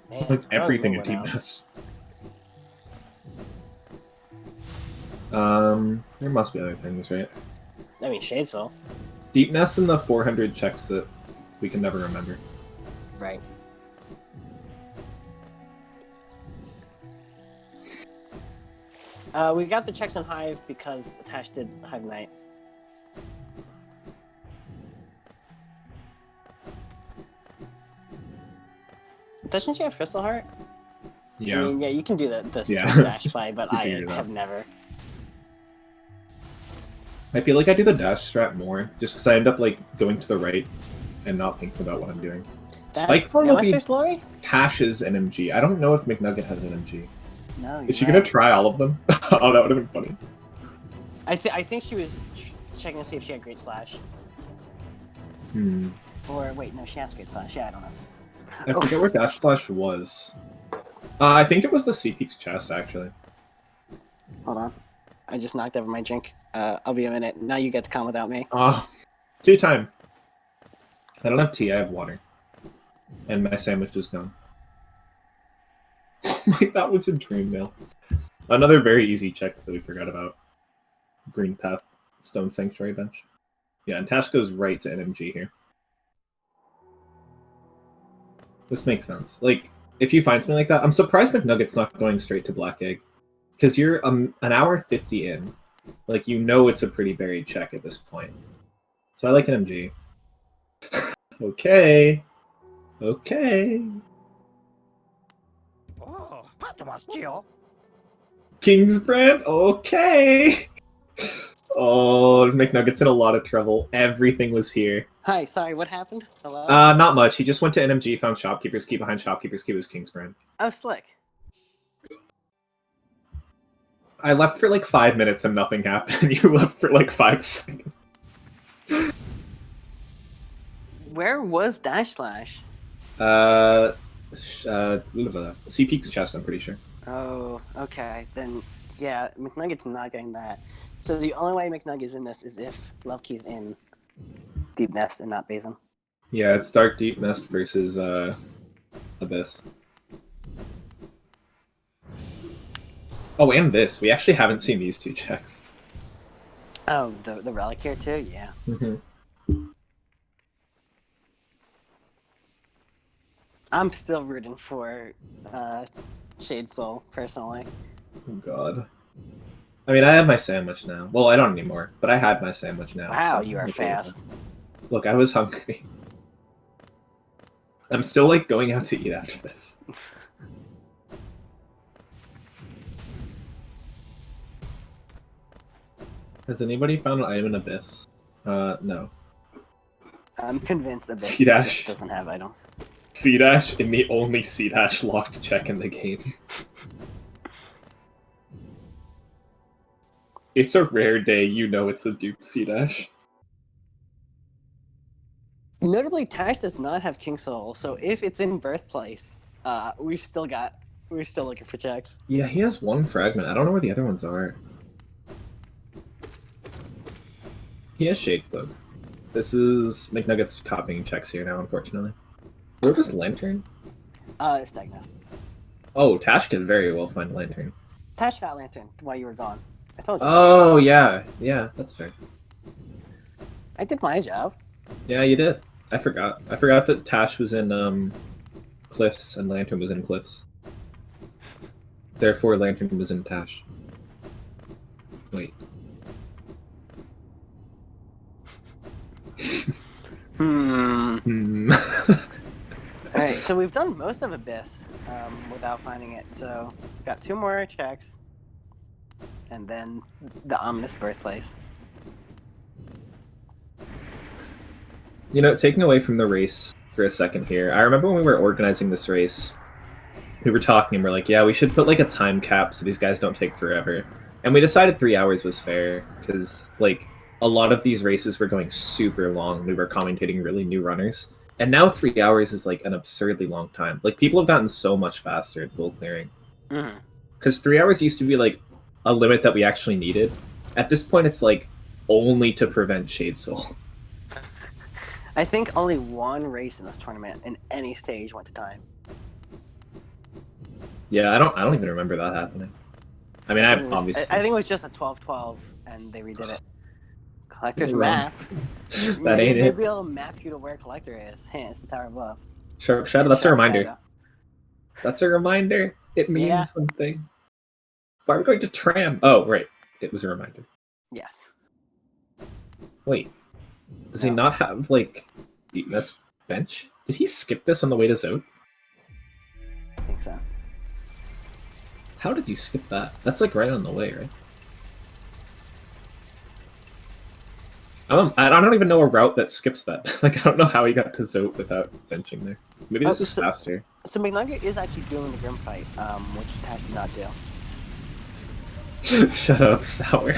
Like I don't everything know in what Deep else. Nest. There must be other things, right? I mean, Shade Soul. Deep Nest and the 400 checks that we can never remember. Right. We got the checks on Hive because Tash did Hive Knight. Doesn't she have Crystal Heart? Yeah. I mean, yeah, you can do the Yeah. dash play, but You I figured it out. have never. I feel like I do the dash strat more, just because I end up like going to the right and not thinking about what I'm doing. Spike Form will be Master's Glory? Tash's NMG. I don't know if McNugget has NMG. No, Is she gonna try all of them? Oh, that would have been funny. I think she was checking to see if she had Great Slash. Or wait, no, she has Great Slash. Yeah, I don't know. I forget where Dash Slash was. I think it was the C-Peak's chest, actually. Hold on. I just knocked over my drink. I'll be a minute. Now you get to come without me. Tea time. I don't have tea, I have water. And my sandwich is gone. Like, that was a dream mail. Another very easy check that we forgot about. Green Path, Stone Sanctuary bench. Yeah, and Tash goes right to NMG here. This makes sense. Like, if you find something like that, I'm surprised McNugget's not going straight to Black Egg. Because you're an hour 50 in. Like, you know it's a pretty buried check at this point. So I like NMG. Okay. Okay. Kingsbrand? Okay. Oh, McNugget's in a lot of trouble. Everything was here. Hi, sorry, what happened? Hello? Not much. He just went to NMG, found Shopkeeper's Key. Behind Shopkeeper's Key was Kingsbrand. Oh, slick. I left for like 5 minutes and nothing happened. You left for like 5 seconds. Where was Dash Slash? C-Peak's chest, I'm pretty sure. Oh, okay. Then, yeah, McNugget's not getting that. So the only way McNugget's in this is if Love Key's in Deep Nest and not Basin. Yeah, it's Dark Deep Nest versus Abyss. Oh, and this. We actually haven't seen these two checks. Oh, the Relic here too? Yeah. I'm still rooting for Shade Soul, personally. Oh, God. I mean, I have my sandwich now. Well, I don't anymore, but I had my sandwich now. Wow, so you are I'm okay with fast. it. Look, I was hungry. I'm still, like, going out to eat after this. Has anybody found an item in Abyss? No. I'm convinced Abyss C-dash. just doesn't have items. C-dash in the only C-dash locked check in the game. It's a rare day, you know it's a dupe C-dash. Notably, Tash does not have King Soul, so if it's in Birthplace, we're still looking for checks. Yeah, he has one fragment. I don't know where the other ones are. He has Shade Cloak. This is McNugget's copying checks here now, unfortunately. Where was Lantern? Stagnus. Oh, Tash could very well find Lantern. Tash got Lantern while you were gone. I told you. Oh, yeah. Yeah, that's fair. I did my job. Yeah, you did. I forgot. I forgot that Tash was in Cliffs and Lantern was in Cliffs. Therefore, Lantern was in Tash. Wait. Alright, so we've done most of Abyss without finding it, so we've got 2 more checks, and then the ominous Birthplace. You know, taking away from the race for a second here, I remember when we were organizing this race, we were talking and we're like, yeah, we should put like a time cap so these guys don't take forever. And we decided 3 hours was fair, because like a lot of these races were going super long. We were commentating really new runners. And now 3 hours is like an absurdly long time. Like people have gotten so much faster at full clearing. Because 3 hours used to be like a limit that we actually needed. At this point, it's like only to prevent Shade Soul. I think only 1 race in this tournament in any stage went to time. Yeah, I don't even remember that happening. I mean, I obviously. I think it was just a 12-12, and they redid it. Collector's map. That ain't it. Maybe I'll map you to where Collector is. Hey, it's the Tower Above. Sharp Shadow, that's a Sharp reminder. Shadow. That's a reminder. It means Yeah. something. Why are we going to tram? Oh, right. It was a reminder. Yes. Wait. Does he not have, like, Deepness bench? Did he skip this on the way to Zote? I think so. How did you skip that? That's, like, right on the way, right? I don't even know a route that skips that. Like, I don't know how he got to Zote without benching there. Maybe this is faster. So McNugget is actually doing the Grim fight, which Tash did not do. Shut up, Sour.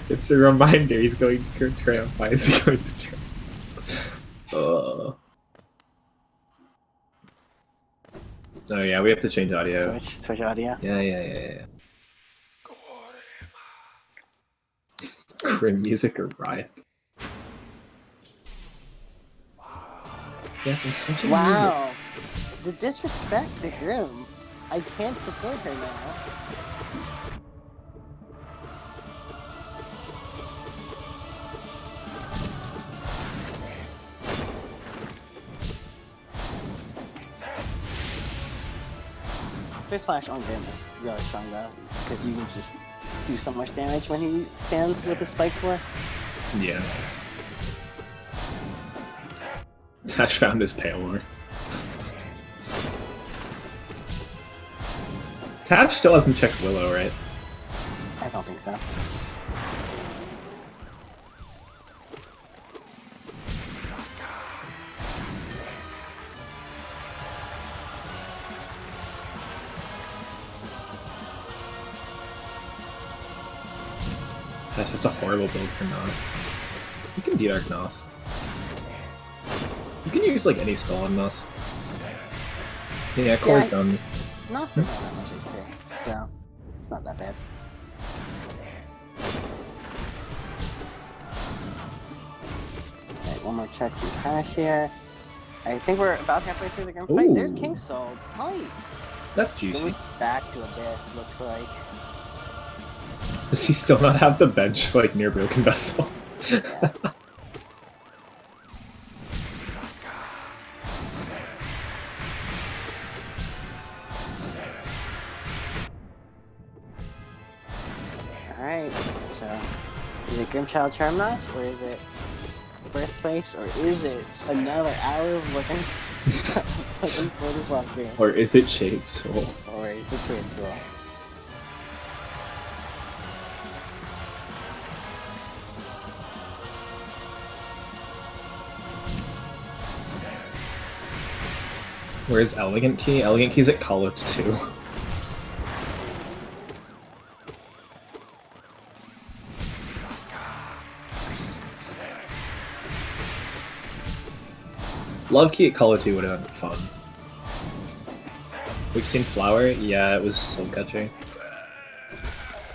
It's a reminder he's going to tram. Why is he going to tram? Oh yeah, we have to change audio. Switch audio. Yeah. Grim music or riot? Yes, I'm switching music. Wow, the disrespect to Grim. I can't support her now. Slash on Grim is really strong though, because you can just do so much damage when he stands with a spike floor. Yeah. Tash found his Paylor. Tash still hasn't checked Willow, right? I don't think so. That's just a horrible build for Nos. You can D-Dark Nos. You can use like any skull on Nos. Yeah, Core's done. Nos doesn't have that much HP, so it's not that bad. Alright, one more check to Tash here. I think we're about halfway through the Grim fight. Ooh. There's King Soul. Tight. That's Goes juicy. back to Abyss, looks like. Does he still not have the bench like near Broken Vessel? Yeah. Alright, so is it Grimchild Charm Notch, or is it Birthplace, or is it another hour of looking for the block game? Or is it Shade Soul? Or is it Shade Soul? Where's Elegant Key? Elegant Key's at Kalos too. Love Key at Colo 2 would have been fun. We've seen Flower? Yeah, it was soul catching.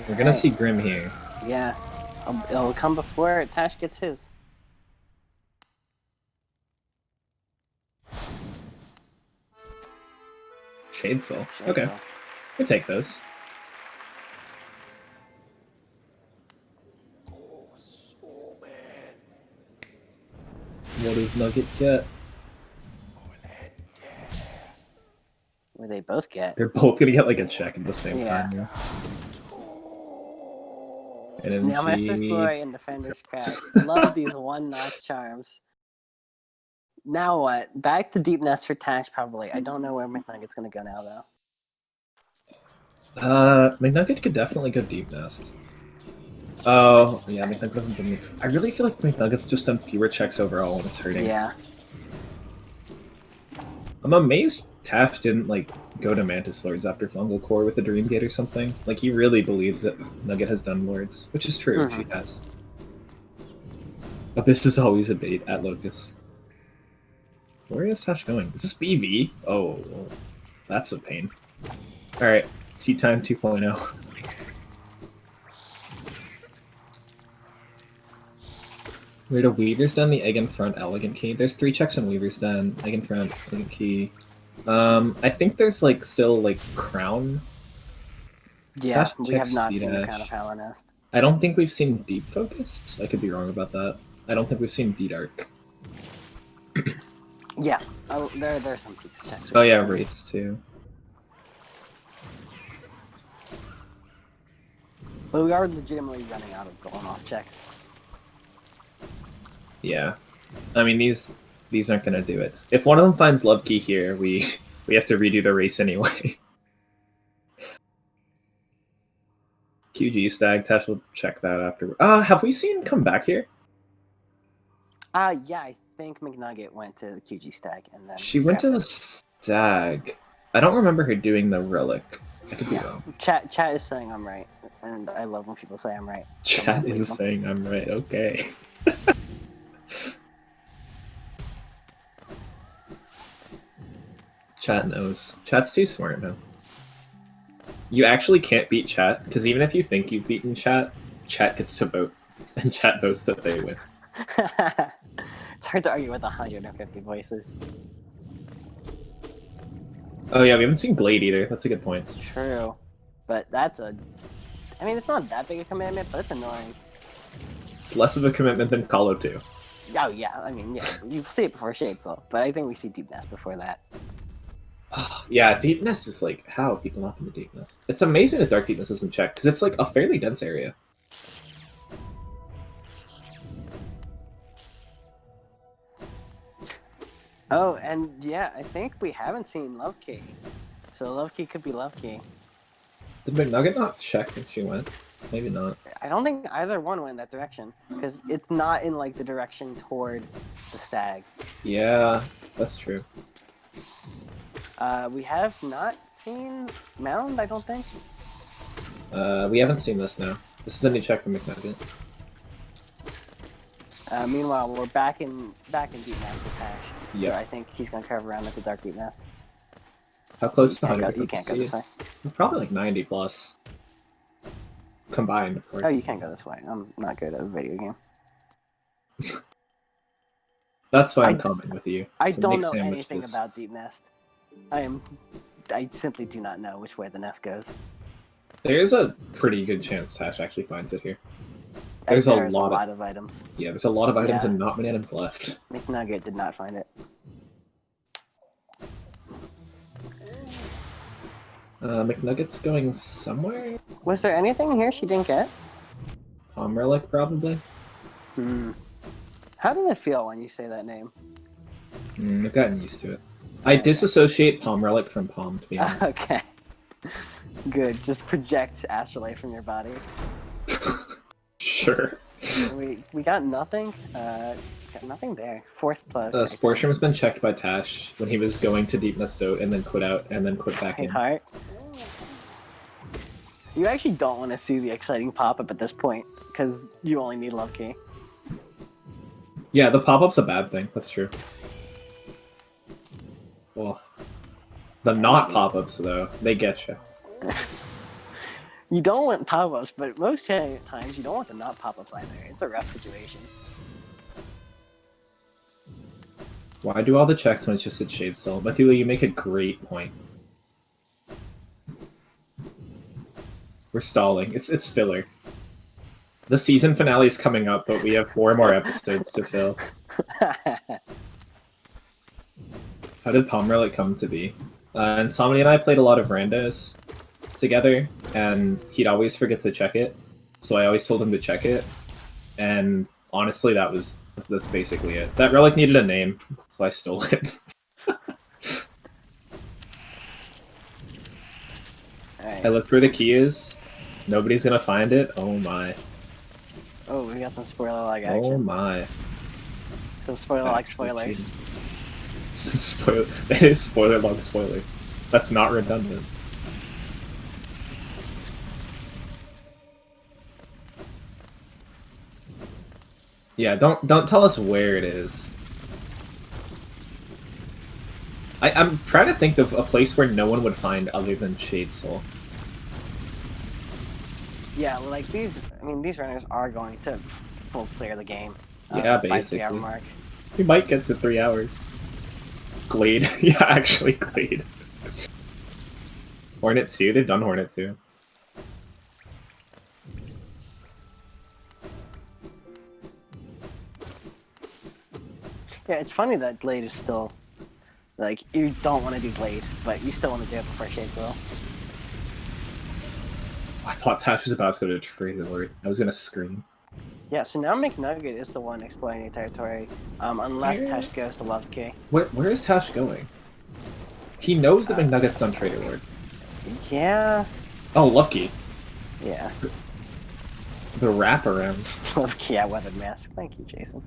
We're gonna see Grim here. Yeah. It'll come before Tash gets his. Shade Soul. Okay. We'll take those. What does Nugget get? What do they both get? They're both gonna get like a check at the same time. Yeah. Nailmaster's Glory and Defender's Crest. Love these one-notch charms. Now what? Back to Deep Nest for Tash, probably. I don't know where McNugget's gonna go now, though. McNugget could definitely go Deep Nest. Oh, yeah, McNugget doesn't give me... I really feel like McNugget's just done fewer checks overall when it's hurting. Yeah. I'm amazed Tash didn't, like, go to Mantis Lords after Fungal Core with a Dream Gate or something. Like, he really believes that Nugget has done Lords, which is true, she has. Abyss is always a bait at Locust. Where is Tash going? Is this BV? Oh, that's a pain. Alright, Tea Time 2.0. We're to Weaver's Den, the Egg in Front, Elegant Key. There's 3 checks in Weaver's Den. Egg in Front, Elegant Key. I think there's, like, still, like, Crown. Yeah, we have not seen the Crown of Howler Nest. I don't think we've seen Deep Focus. I could be wrong about that. I don't think we've seen D-Dark. Yeah. Oh, there are some peaks checks. Oh, yeah, Wraiths, too. But we are legitimately running out of going-off checks. Yeah. I mean, these aren't gonna do it. If one of them finds Love Key here, we have to redo the race anyway. QG Stag, Tash will check that after. Have we seen come back here? Yeah, I think McNugget went to the QG Stag and then... She went to the Stag. I don't remember her doing the Relic. I could be wrong. Chat is saying I'm right, and I love when people say I'm right. Chat is saying I'm right, okay. Chat knows. Chat's too smart now. You actually can't beat Chat, because even if you think you've beaten Chat, Chat gets to vote. And Chat votes that they win. It's hard to argue with 150 voices. Oh yeah, we haven't seen Glade either. That's a good point. It's true. But that's a... I mean, it's not that big a commitment, but it's annoying. It's less of a commitment than Colo 2. Oh yeah, I mean, yeah. You see it before Shade Soul, but I think we see Deep Nest before that. Yeah, Deep Nest is like, how have people not been to Deep Nest? It's amazing that Dark Deep Nest isn't checked, because it's like a fairly dense area. Oh, and yeah, I think we haven't seen Love Key. So Love Key could be Love Key. Did McNugget not check if she went? Maybe not. I don't think either one went in that direction, because it's not in like the direction toward the Stag. Yeah, that's true. We have not seen Mound, I don't think. We haven't seen this now. This is a new check from McNugget. Meanwhile, we're back in Deep Nest with Tash. Yeah. So I think he's gonna curve around into Dark Deep Nest. How close to 100? 100? You can't go this way. Probably like 90 plus. Combined, of course. Oh, you can't go this way. I'm not good at a video game. That's why I'm coming with you. I don't know anything about Deep Nest. I simply do not know which way the nest goes. There's a pretty good chance Tash actually finds it here. There's a lot of items. Yeah, there's a lot of items and not many items left. McNugget did not find it. McNugget's going somewhere? Was there anything here she didn't get? Palm Relic, probably? How does it feel when you say that name? I've gotten used to it. I disassociate Palm Relic from Palm, to be honest. Okay. Good. Just project Astrolabe from your body. Sure. We got nothing. Okay, Okay, nothing there. Fourth plus. Sportstrom has been checked by Tash when he was going to Deepness Soat and then quit out and then quit back in. Heart. You actually don't want to see the exciting pop-up at this point, because you only need Love Key. Yeah, the pop-up's a bad thing. That's true. Well, the not pop-ups, though, they get you. You don't want pop-ups, but most times you don't want the not pop-ups either. It's a rough situation. Why do all the checks when it's just a Shade Stall? Mathula, you make a great point. We're stalling. It's filler. The season finale is coming up, but we have 4 more episodes to fill. How did Palm Relic come to be? Insomnia and I played a lot of randos together, and he'd always forget to check it, so I always told him to check it, and honestly, that's basically it. That relic needed a name, so I stole it. Right. I looked where the key is. Nobody's gonna find it. Oh my. Oh, we got some spoiler-like action. Oh my. Some spoiler-like spoilers. Some spoiler-log spoilers. That's not redundant. Yeah, don't tell us where it is. I'm trying to think of a place where no one would find other than Shade Soul. Yeah, like these runners are going to full clear the game. Yeah, by the basically. 3-hour mark. We might get to 3 hours. Glade. Yeah, actually, Glade. Hornet 2? They've done Hornet 2. Yeah, it's funny that Glade is still... Like, you don't want to do Glade, but you still want to do it before Shade Soul. I thought Tash was about to go to Trader Lord. I was gonna scream. Yeah, so now McNugget is the one exploring the territory, unless Tash goes to Love Key. Where is Tash going? He knows that McNugget's done Trader Lord. Yeah. Oh, Love Key. Yeah. The wraparound. Love Key, yeah, Weathered Mask. Thank you, Jason.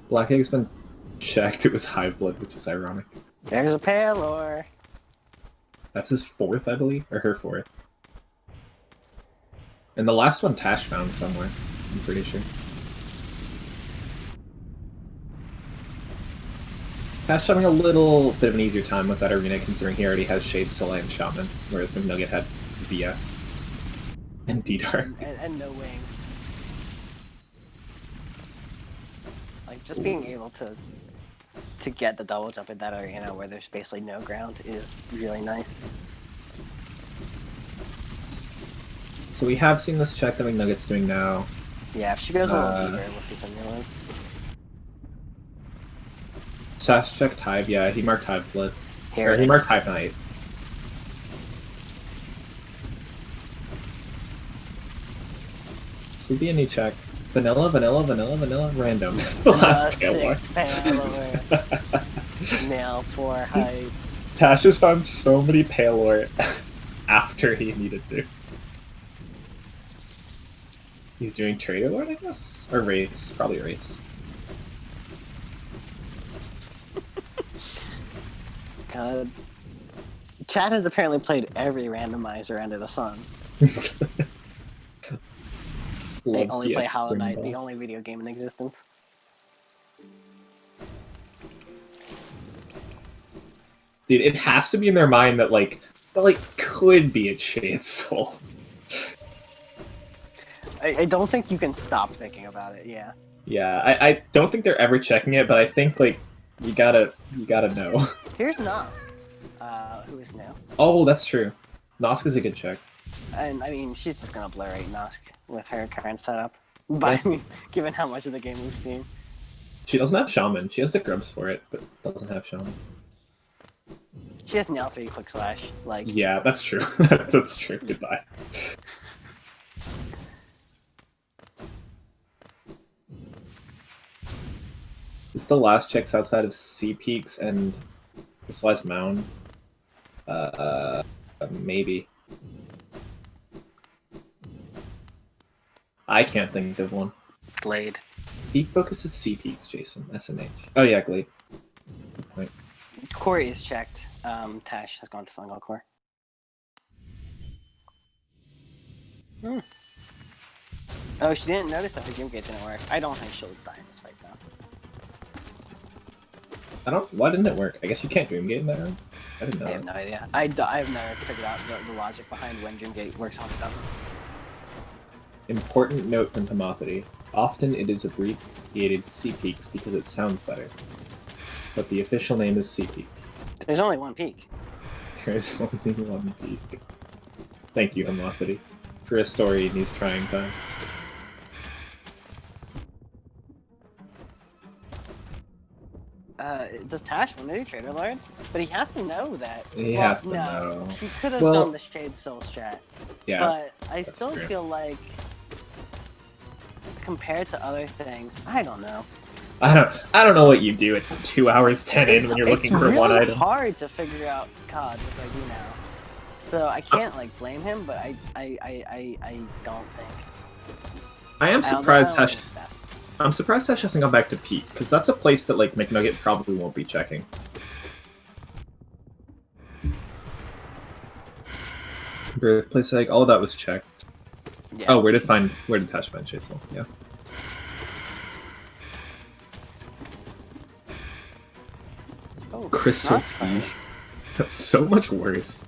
Black Egg's been checked. It was Hive Blood, which was ironic. There's a Palor. That's his 4th, I believe, or her 4th. And the last one Tash found somewhere, I'm pretty sure. Tash having a little bit of an easier time with that arena, considering he already has Shades to and Shaman, whereas McNugget had VS. And D-Dark. And no wings. Like, just being able to get the double jump in that arena where there's basically no ground is really nice. So we have seen this check that McNugget's doing now. Yeah, if she goes a little deeper, we'll see some new ones. Tash checked Hive, yeah, he marked Hive Blood. Here He marked Hive Knight. This will be a new check. Vanilla, random. That's the last Palor. Nail for Hive. Tash just found so many Palor after he needed to. He's doing Trader Lord, I guess? Or Wraiths. Probably Wraiths. God. Chad has apparently played every randomizer under the sun. They only play Hollow Knight, the only video game in existence. Dude, it has to be in their mind that, like, could be a Shade Soul. I don't think you can stop thinking about it, yeah. Yeah, I don't think they're ever checking it, but I think, like, you gotta know. Here's Nosk, who is new. Oh, that's true. Nosk is a good check. And, I mean, she's just gonna obliterate Nosk with her current setup. But, I mean, given how much of the game we've seen. She doesn't have Shaman. She has the grubs for it, but doesn't have Shaman. She has Nail 3 Quick Slash, like... Yeah, that's true. That's true. Goodbye. This is the last checks outside of Sea Peaks and Crystallized Mound. Maybe. I can't think of one. Glade. Deep focus is C peaks, Jason. SMH. Oh yeah, Glade. Good point. Core is checked. Tash has gone to Fungal Core. Oh, she didn't notice that the Gym Gate didn't work. I don't think she'll die in this fight, though. Why didn't it work? I guess you can't Dream Gate in that round? I didn't know. I have no idea. I've never figured out the logic behind when Gym Gate works on it doesn't. Important note from Timothety. Often it is abbreviated C peaks because it sounds better. But the official name is C peak. There's only one peak. There is only one peak. Thank you, Timothety, for a story in these trying times. Does Tash want to do Trader Lord? But he has to know that. He has to know. She could have done the Shade Soul strat. Yeah, but I still true. feel like, compared to other things, I don't know. I don't know what you do at 2 hours 10 in when you're looking for really one item. It's hard to figure out COD with like you now. So I can't like blame him, but I don't think. I am surprised Tash. I'm surprised Tash hasn't gone back to Peak, because that's a place that like McNugget probably won't be checking. Birthplace egg, all that was checked. Yeah. Oh, where did Tash find Shade Soul? Yeah. Oh, Crystal P. That's so much worse.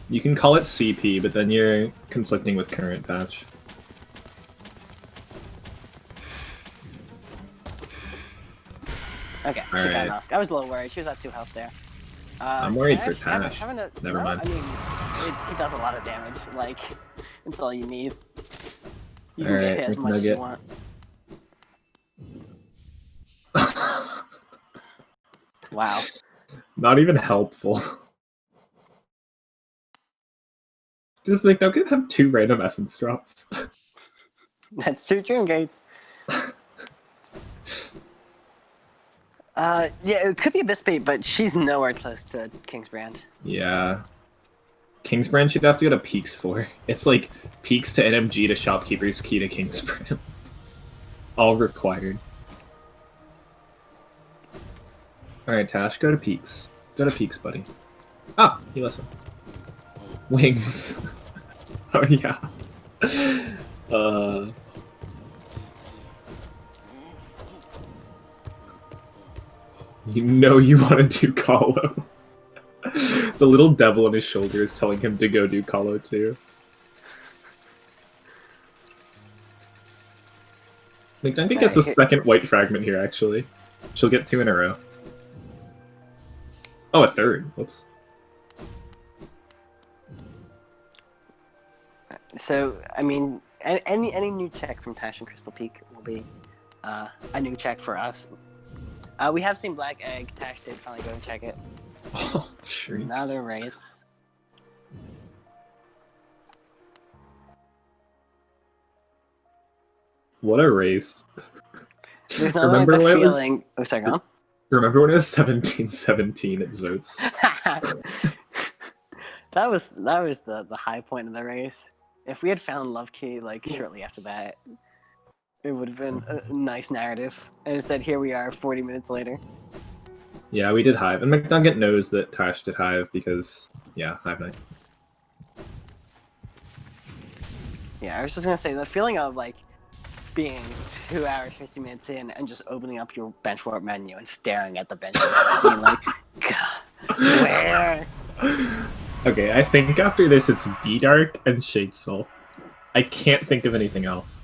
You can call it CP, but then you're conflicting with current patch. Okay, she got Nosk. I was a little worried. She was at 2 health there. I'm worried for Tash. Never mind. I mean, he does a lot of damage. Like, it's all you need. You can Alright, get hit as much as you want. Wow. Not even helpful. Does McNugget have 2 random essence drops? That's 2 Dream Gates. Yeah, it could be Abyss Bait, but she's nowhere close to Kingsbrand. Yeah. Kingsbrand should have to go to Peaks for. It's like Peaks to NMG to Shopkeeper's Key to Kingsbrand. All required. Alright, Tash, go to Peaks. Go to Peaks, buddy. Ah, you listen. Wings. Oh, yeah. You know you want to do Kahlo. The little devil on his shoulder is telling him to go do Kahlo too. McNugget gets a second white fragment here, actually. She'll get 2 in a row. Oh, a third. Whoops. So, I mean, any new check from Tash and Crystal Peak will be a new check for us. We have seen Black Egg. Tash did finally go and check it. Oh, sure. Another rates. What a race. There's no like the feeling. Oh, sorry, go on. Remember when it was 17-17 at Zotes? that was the high point of the race. If we had found Love Key like shortly after that, it would have been a nice narrative. And instead, here we are 40 minutes later. Yeah, we did Hive. And McNugget knows that Tash did Hive because, yeah, Hive Night. Yeah, I was just going to say, the feeling of like being 2 hours, 50 minutes in and just opening up your bench warp menu and staring at the bench being like, God, where? Okay, I think after this it's D-Dark and Shade Soul. I can't think of anything else.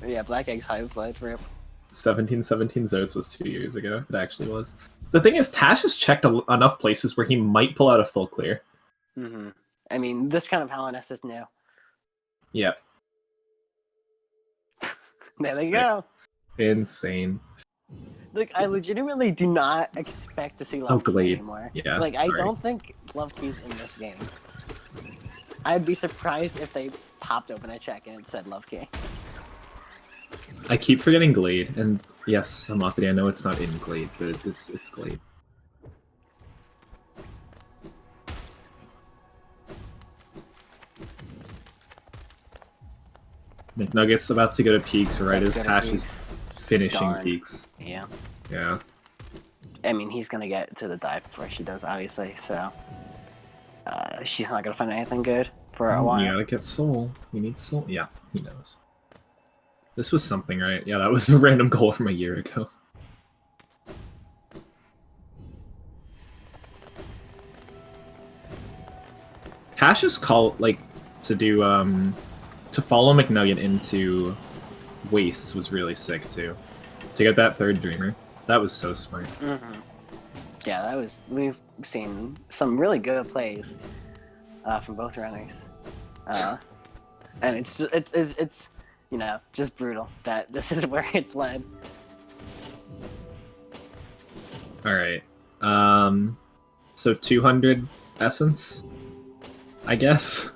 Yeah, Black Egg's Hive Light rip. 17-17 Zotes was 2 years ago. It actually was. The thing is, Tash has checked enough places where he might pull out a full clear. Mm-hmm. I mean, this kind of Helleness is new. Yep. There they go. Insane. Like, I legitimately do not expect to see Love Key anymore. Yeah, like, sorry. I don't think Love Key's in this game. I'd be surprised if they popped open a check and it said Love Key. I keep forgetting Glade, and yes, Amathri, I know it's not in Glade, but it's Glade. McNugget's about to go to peaks right Let's as go to Tash is peaks. finishing Darn. peaks. Yeah. Yeah. I mean, he's gonna get to the dive before she does, obviously. So she's not gonna find anything good for a while. You gotta get soul. You need soul. Yeah, he knows. This was something, right? Yeah, that was a random goal from a year ago. Tash's call, like, to do, to follow McNugget into wastes was really sick, too. To get that third dreamer. That was so smart. Mm-hmm. Yeah, that was. We've seen some really good plays from both runners, and it's you know, just brutal that this is where it's led. All right. So 200 essence, I guess.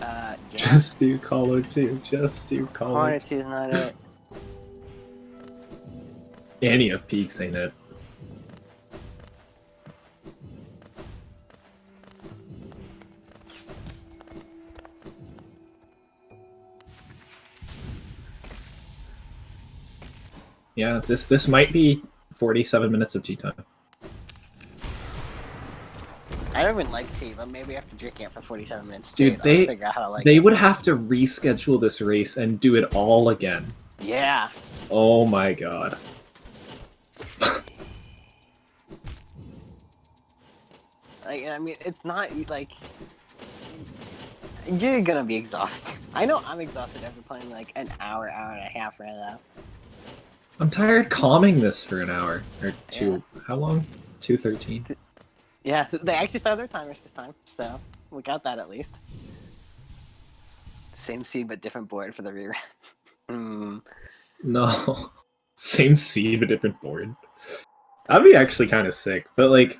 Yeah. Just do Colo 2. Just do Colo 2. 2 is not it. Any of peaks ain't it. Yeah, this might be 47 minutes of tea time. I don't even like tea, but maybe after drinking it for 47 minutes Dude, straight, I'll figure out how to like they it. would have to reschedule this race and do it all again. Yeah. Oh my god. Like, I mean, it's not like you're gonna be exhausted. I know I'm exhausted after playing like an hour and a half right now. I'm tired calming this for an hour or two. Yeah. How long? 2:13. Yeah, they actually started their timers this time, so we got that at least. Same seed but different board for the rerun. No, same seed but different board. That'd be actually kind of sick, but like,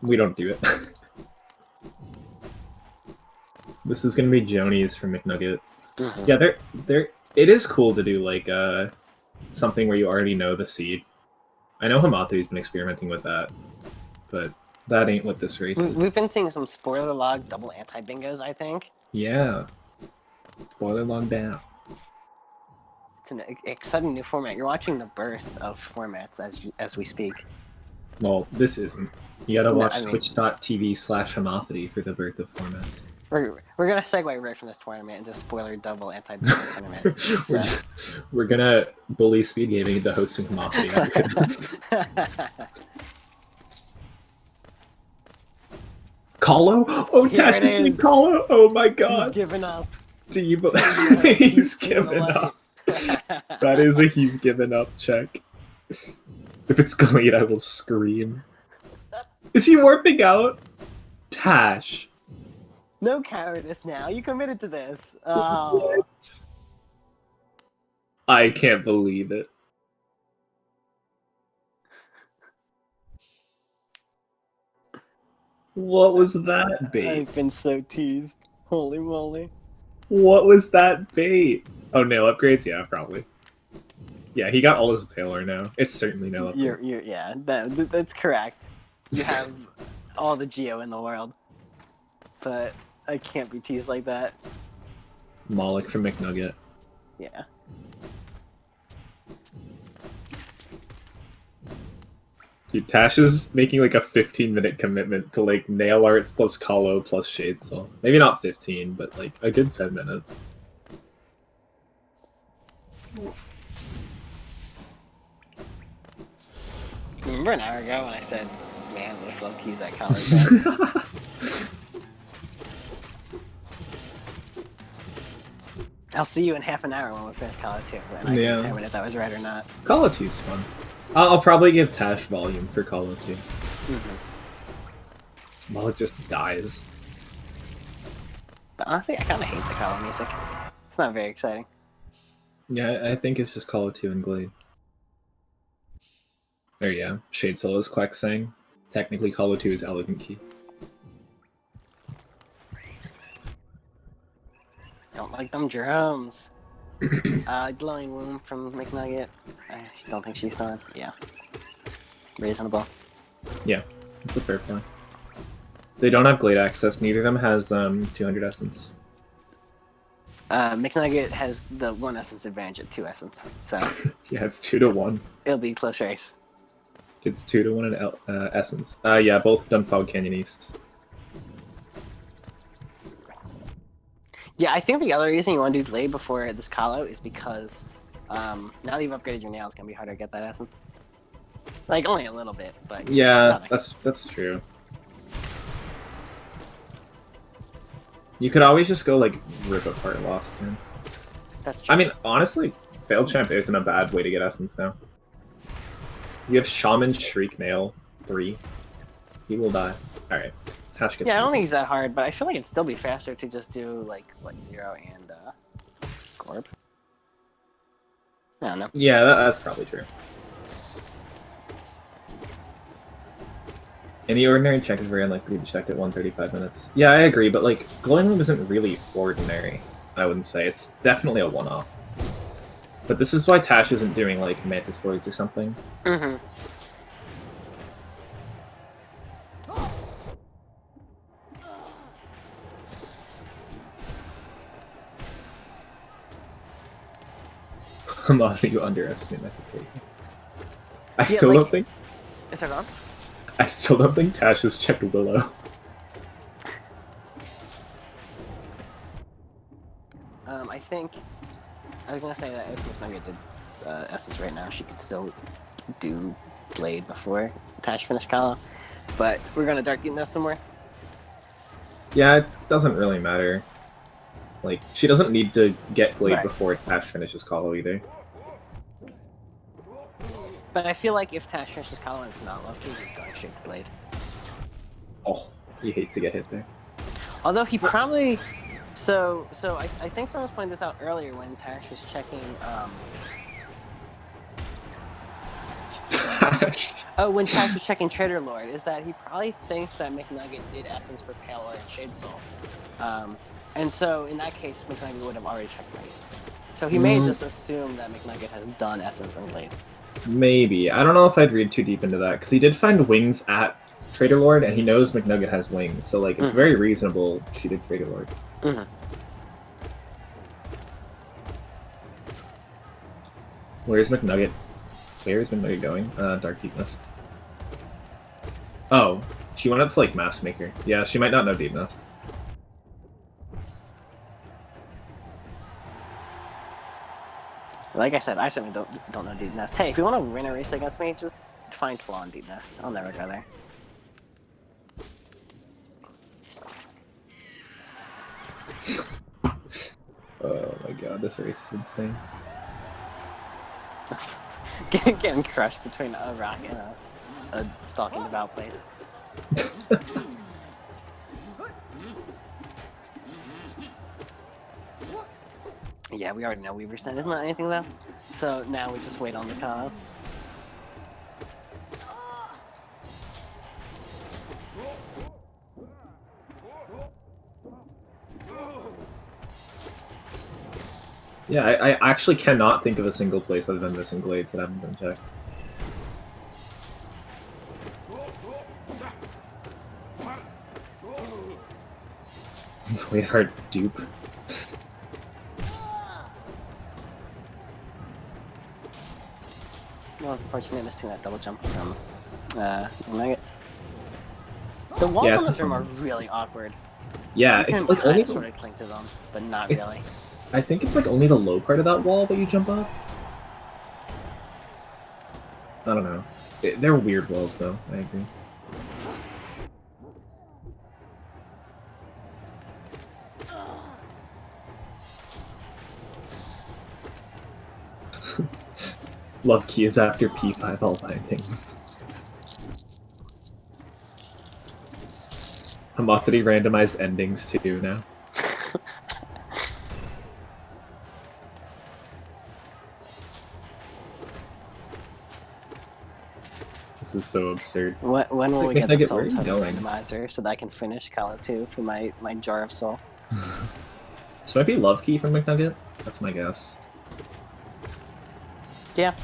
we don't do it. This is gonna be Joni's from McNugget. Mm-hmm. Yeah, it is cool to do like something where you already know the seed. I know Hamathi's been experimenting with that, but that ain't what this race is. We've been seeing some spoiler log double anti-bingos, I think. Yeah. Spoiler log down. It's an exciting new format. You're watching the birth of formats as we speak. Well, this isn't. You gotta watch twitch.tv/Hamathi for the birth of formats. We're gonna segue right from this tournament into spoiler double anti-bingo tournament. So. We're gonna bully SpeedGaming into hosting Hamathi. Colo? Oh, Tash is Colo! Oh my god! He's given up. Do you believe he's given up? That is a he's given up check. If it's Glade, I will scream. Is he warping out? Tash. No cowardice now. You committed to this. Oh. What? I can't believe it. What was that bait? I've been so teased. Holy moly. What was that bait? Oh, nail upgrades? Yeah, probably. Yeah, he got all his Paler now. It's certainly nail upgrades. Yeah, that's correct. You have all the Geo in the world. But I can't be teased like that. Moloch from McNugget. Yeah. Dude, Tash is making like a 15-minute commitment to like nail arts plus Colo plus Shade Soul. Maybe not 15, but like a good 10 minutes. Remember an hour ago when I said, man, what if Loki use that college? I'll see you in half an hour when we finish Call of 2, and I can determine if that was right or not. Call of 2's fun. I'll probably give Tash volume for Call of 2. While it just dies. But honestly, I kind of hate the Call of music. It's not very exciting. Yeah, I think it's just Call of 2 and Glade. There, yeah. Shade Soul is Quack saying. Technically, Call of 2 is Elegant Key. Don't like them drums. Glowing Womb from McNugget. I don't think she's done. Yeah. Reasonable. Yeah, it's a fair point. They don't have Glade access. Neither of them has 200 Essence. McNugget has the 1 essence advantage at 2 essence, so Yeah, it's 2-1. it'll be a close race. It's 2-1 in essence. Yeah, both have done Fog Canyon East. Yeah, I think the other reason you want to do delay before this call out is because now that you've upgraded your nail, it's gonna be harder to get that essence. Like only a little bit, but Yeah, that's true. You could always just go like rip apart Lost Turn. That's true. I mean, honestly, Failed Champ isn't a bad way to get essence now. You have Shaman Shriek Nail 3. He will die. Alright. Tash gets yeah, I don't missing. think it's that hard, but I feel like it'd still be faster to just do like what 0 and Gorb. I don't know. Yeah, that's probably true. Any ordinary check is very unlikely to be checked at 135 minutes. Yeah, I agree, but like Glowing Loom isn't really ordinary, I wouldn't say. It's definitely a one-off. But this is why Tash isn't doing like Mantis Lords or something. Mm-hmm. I'm off you underestimate my capability. I still don't think. Is that on? I still don't think Tash has checked Willow. I think I was gonna say that if McNugget did Essence right now, she could still do Blade before Tash finished Kala. But we're gonna Dark Deep Nest somewhere. Yeah, it doesn't really matter. Like, she doesn't need to get Blade Right. before Tash finishes Colo either. But I feel like if Tash finishes Kala and it's not lucky, he's going straight to Blade. Oh, you hate to get hit there. Although he probably so I think someone was pointing this out earlier when Tash was checking when Tash was checking Trader Lord, is that he probably thinks that McNugget did Essence for Paler and Shade Soul. And so in that case McNugget would have already checked Blade. So he may just assume that McNugget has done Essence and Blade. Maybe. I don't know if I'd read too deep into that, because he did find wings at Trader Lord, and he knows McNugget has wings, so like it's very reasonable she did Trader Lord. Where's McNugget? Where is McNugget going? Dark Deep Nest. Oh, she went up to like Mask Maker. Yeah, she might not know Deep Nest. Like I said, I certainly don't know Deep Nest. Hey, if you want to win a race against me, just find Flaw in Deep Nest. I'll never go there. Oh my god, this race is insane. Getting crushed between a rock and a stalking devout place. Yeah, we already know Weaver's Net isn't anything though. So now we just wait on the call. Yeah, I actually cannot think of a single place other than Missing Glades that haven't been checked. Wait, hard dupe. Well, unfortunately, missing that double jump from McNugget. The walls Yeah, on this it's room are fun. really awkward. Yeah, You it's can like only kinda sort of cling to them, but not It- really. I think it's like only the low part of that wall that you jump off. I don't know. They're weird walls though, I agree. Love key is after P5 all bindings. Hamathity randomized endings too now. This is so absurd. When will we Wait, get the Nugget, Soul where are you Totem going? Randomizer so that I can finish Kala 2 for my Jar of Soul? This might be Love Key from McNugget. That's my guess. Yeah.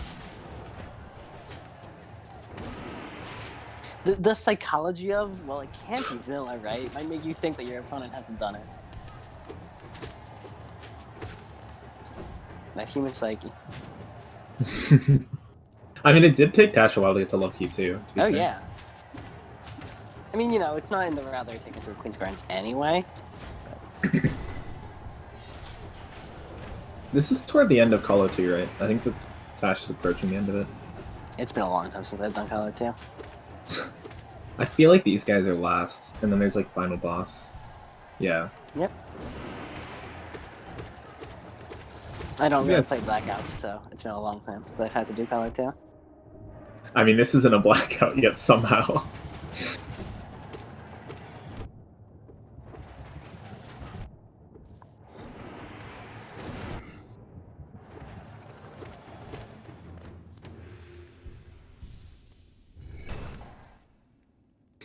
The psychology of, well, it can't be vanilla, right? Might make you think that your opponent hasn't done it. That human psyche. I mean, it did take Tash a while to get to Love Key too. To be Oh fair. yeah. I mean, you know, it's not in the route they're taking through Queen's Gardens anyway. This is toward the end of Call of 2, right? I think the Tash is approaching the end of it. It's been a long time since I've done Color 2. I feel like these guys are last, and then there's like final boss. Yeah. Yep. I don't really play Blackouts, so it's been a long time since I've had to do Color 2. I mean, this isn't a Blackout yet somehow.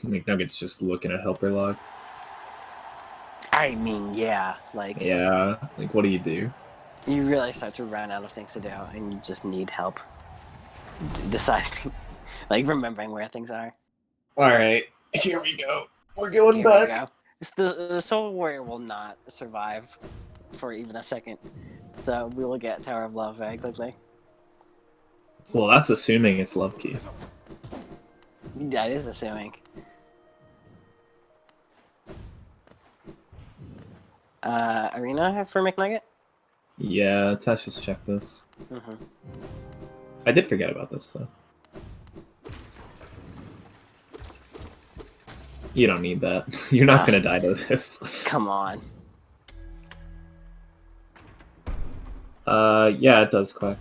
McNugget's just looking at helper log. I mean, yeah, like... Yeah, like what do? You really start to run out of things to do, and you just need help deciding, like remembering where things are. Alright, here we go. We're going Here back. We go. The Soul Warrior will not survive for even a second, so we will get Tower of Love very quickly. Well, that's assuming it's Love Key. That is assuming. Arena for McNugget? Yeah, Tash just checked this. Mm-hmm. I did forget about this, though. You don't need that. You're not gonna die to this. Come on. Yeah, it does, Quack.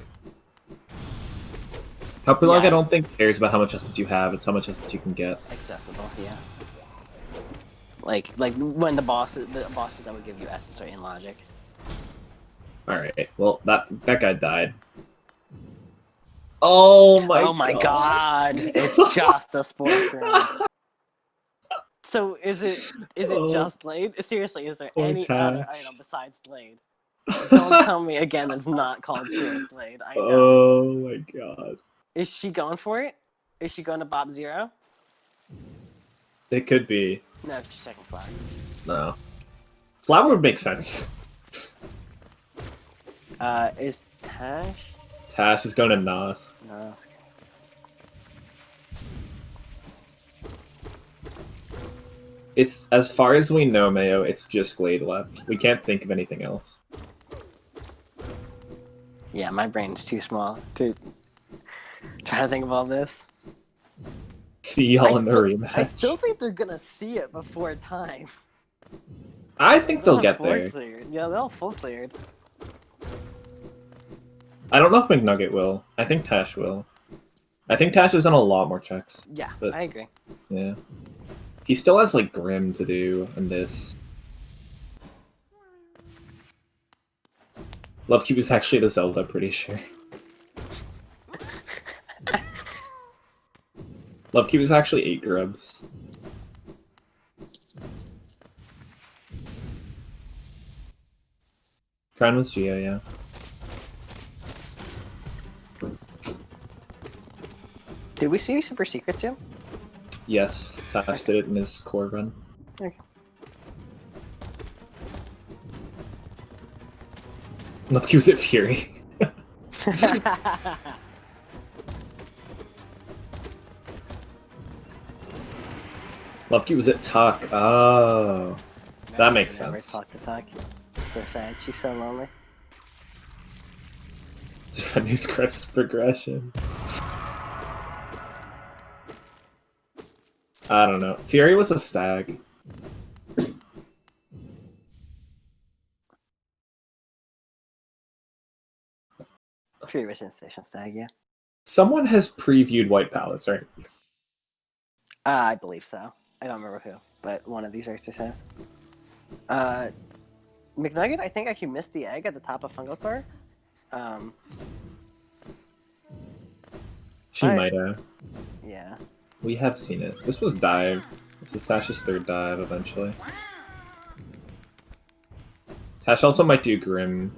Helper log, Yeah. I don't think cares about how much essence you have, it's how much essence you can get. Accessible, yeah. Like when the bosses that would give you essence are in logic. Alright, well, that guy died. Oh my god! It's just a sports room. So is it just Blade? Seriously, is there Poor any Tash. other item besides Blade? Don't tell me again it's not called Serious Blade. I know. Oh my god. Is she going for it? Is she going to Bob Zero? It could be. No, she's checking Flower. No. Flower would make sense. Is Tash? Tash is going to Nos. No. That's okay. It's, as far as we know, Mayo, it's just Glade left. We can't think of anything else. Yeah, my brain's too small to try to think of all this. See y'all in the I rematch. still think they're gonna see it before time. I think they'll get full there. Cleared. Yeah, they'll full cleared. I don't know if McNugget will. I think Tash will. I think Tash has done a lot more checks. Yeah, But- I agree. Yeah. He still has, like, Grim to do and this. Love Cube is actually the Zelda, pretty sure. Love Cube is actually 8 grubs. Crown was Geo, yeah. Did we see Super Secrets yet? Yes, Tash did it in his core run. Okay. Love Cube's at Fury. Love Cube was at Tuck. Oh. That makes Never sense. talk to Tuck. So sad. She's so lonely. Defend his crest progression. I don't know. Fury was a stag. Fury was in Station Stag, yeah. Someone has previewed White Palace, right? I believe so. I don't remember who, but one of these racers has. McNugget, I think actually missed the egg at the top of Fungal Core. She Alright. might have. Yeah. We have seen it. This was Dive. This is Tash's 3rd dive, eventually. Tash also might do Grim.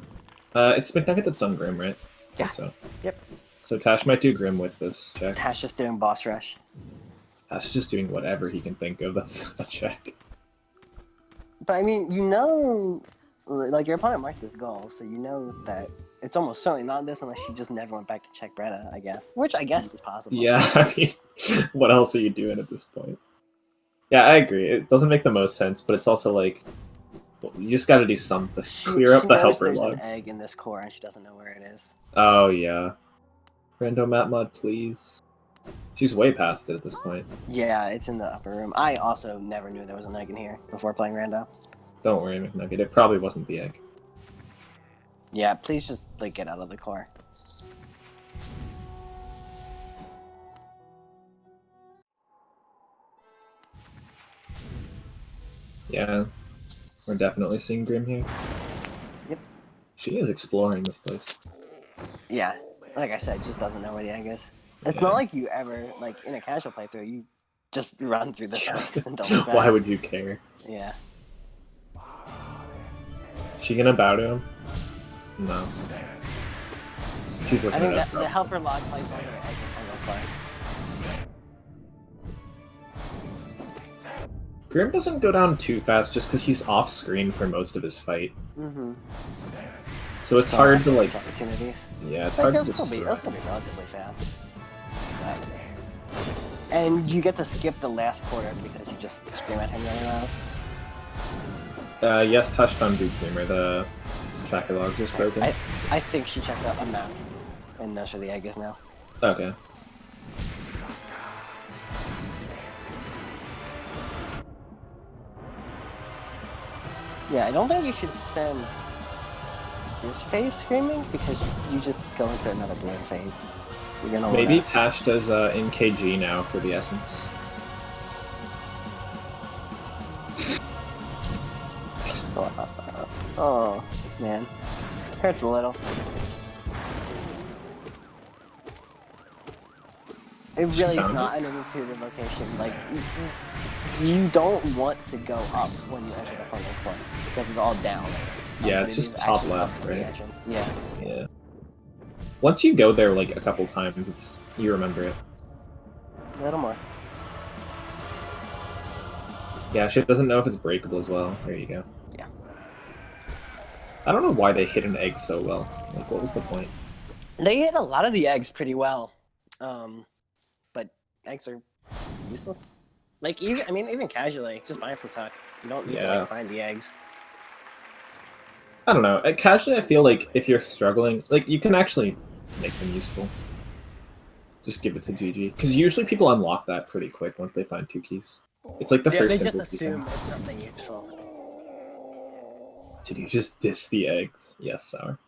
It's McNugget that's done Grim, right? I think so. Yep. So Tash might do Grim with this check. Tash just doing boss rush. Tash is just doing whatever he can think of. That's a check. But I mean, you know, like your opponent marked this goal, so you know that it's almost certainly not this unless she just never went back to check Bretta, I guess. Which I guess is possible. Yeah, I mean, what else are you doing at this point? Yeah, I agree. It doesn't make the most sense, but it's also like, well, you just got to do something. Clear up the helper there's log. There's an egg in this core, and she doesn't know where it is. Oh, yeah. Rando map mod, please. She's way past it at this point. Yeah, it's in the upper room. I also never knew there was an egg in here before playing Rando. Don't worry, McNugget. It probably wasn't the egg. Yeah, please just like get out of the core. Yeah, we're definitely seeing Grim here. Yep. She is exploring this place. Yeah, like I said, just doesn't know where the egg is. It's not like you ever, like in a casual playthrough, you just run through this place and don't look back. Why would you care? Yeah. She gonna bow to him? No. She's looking I think it up. that the helper log plays over the egg in play. Grim doesn't go down too fast just because he's off screen for most of his fight. Mm-hmm. So it's hard to like. Opportunities. Yeah, it's hard to It'll still be relatively fast. And you get to skip the last quarter because you just scream at him really loud. Yes, Tash found Duke Dreamer. The tracker log just broken. I think she checked out a map and knows where the egg is now. Okay. Yeah, I don't think you should spend this phase screaming because you just go into another blue phase. You're gonna maybe Tash does NKG now for the essence. Oh man, hurts a little. It really is not an intuitive location. Like you don't want to go up when you enter the funnel point because it's all down. Yeah, it's just top left, right? Yeah. Yeah. Once you go there like a couple times, you remember it. A little more. Yeah, she doesn't know if it's breakable as well. There you go. Yeah. I don't know why they hit an egg so well. Like, what was the point? They hit a lot of the eggs pretty well, but eggs are useless. Like even casually, just buy them from Tuck. You don't need to like find the eggs. I don't know. Casually, I feel like if you're struggling, like you can actually make them useful. Just give it to GG, because usually people unlock that pretty quick once they find 2 keys. It's like the first. They just assume it's something useful. Did you just diss the eggs? Yes, Sour.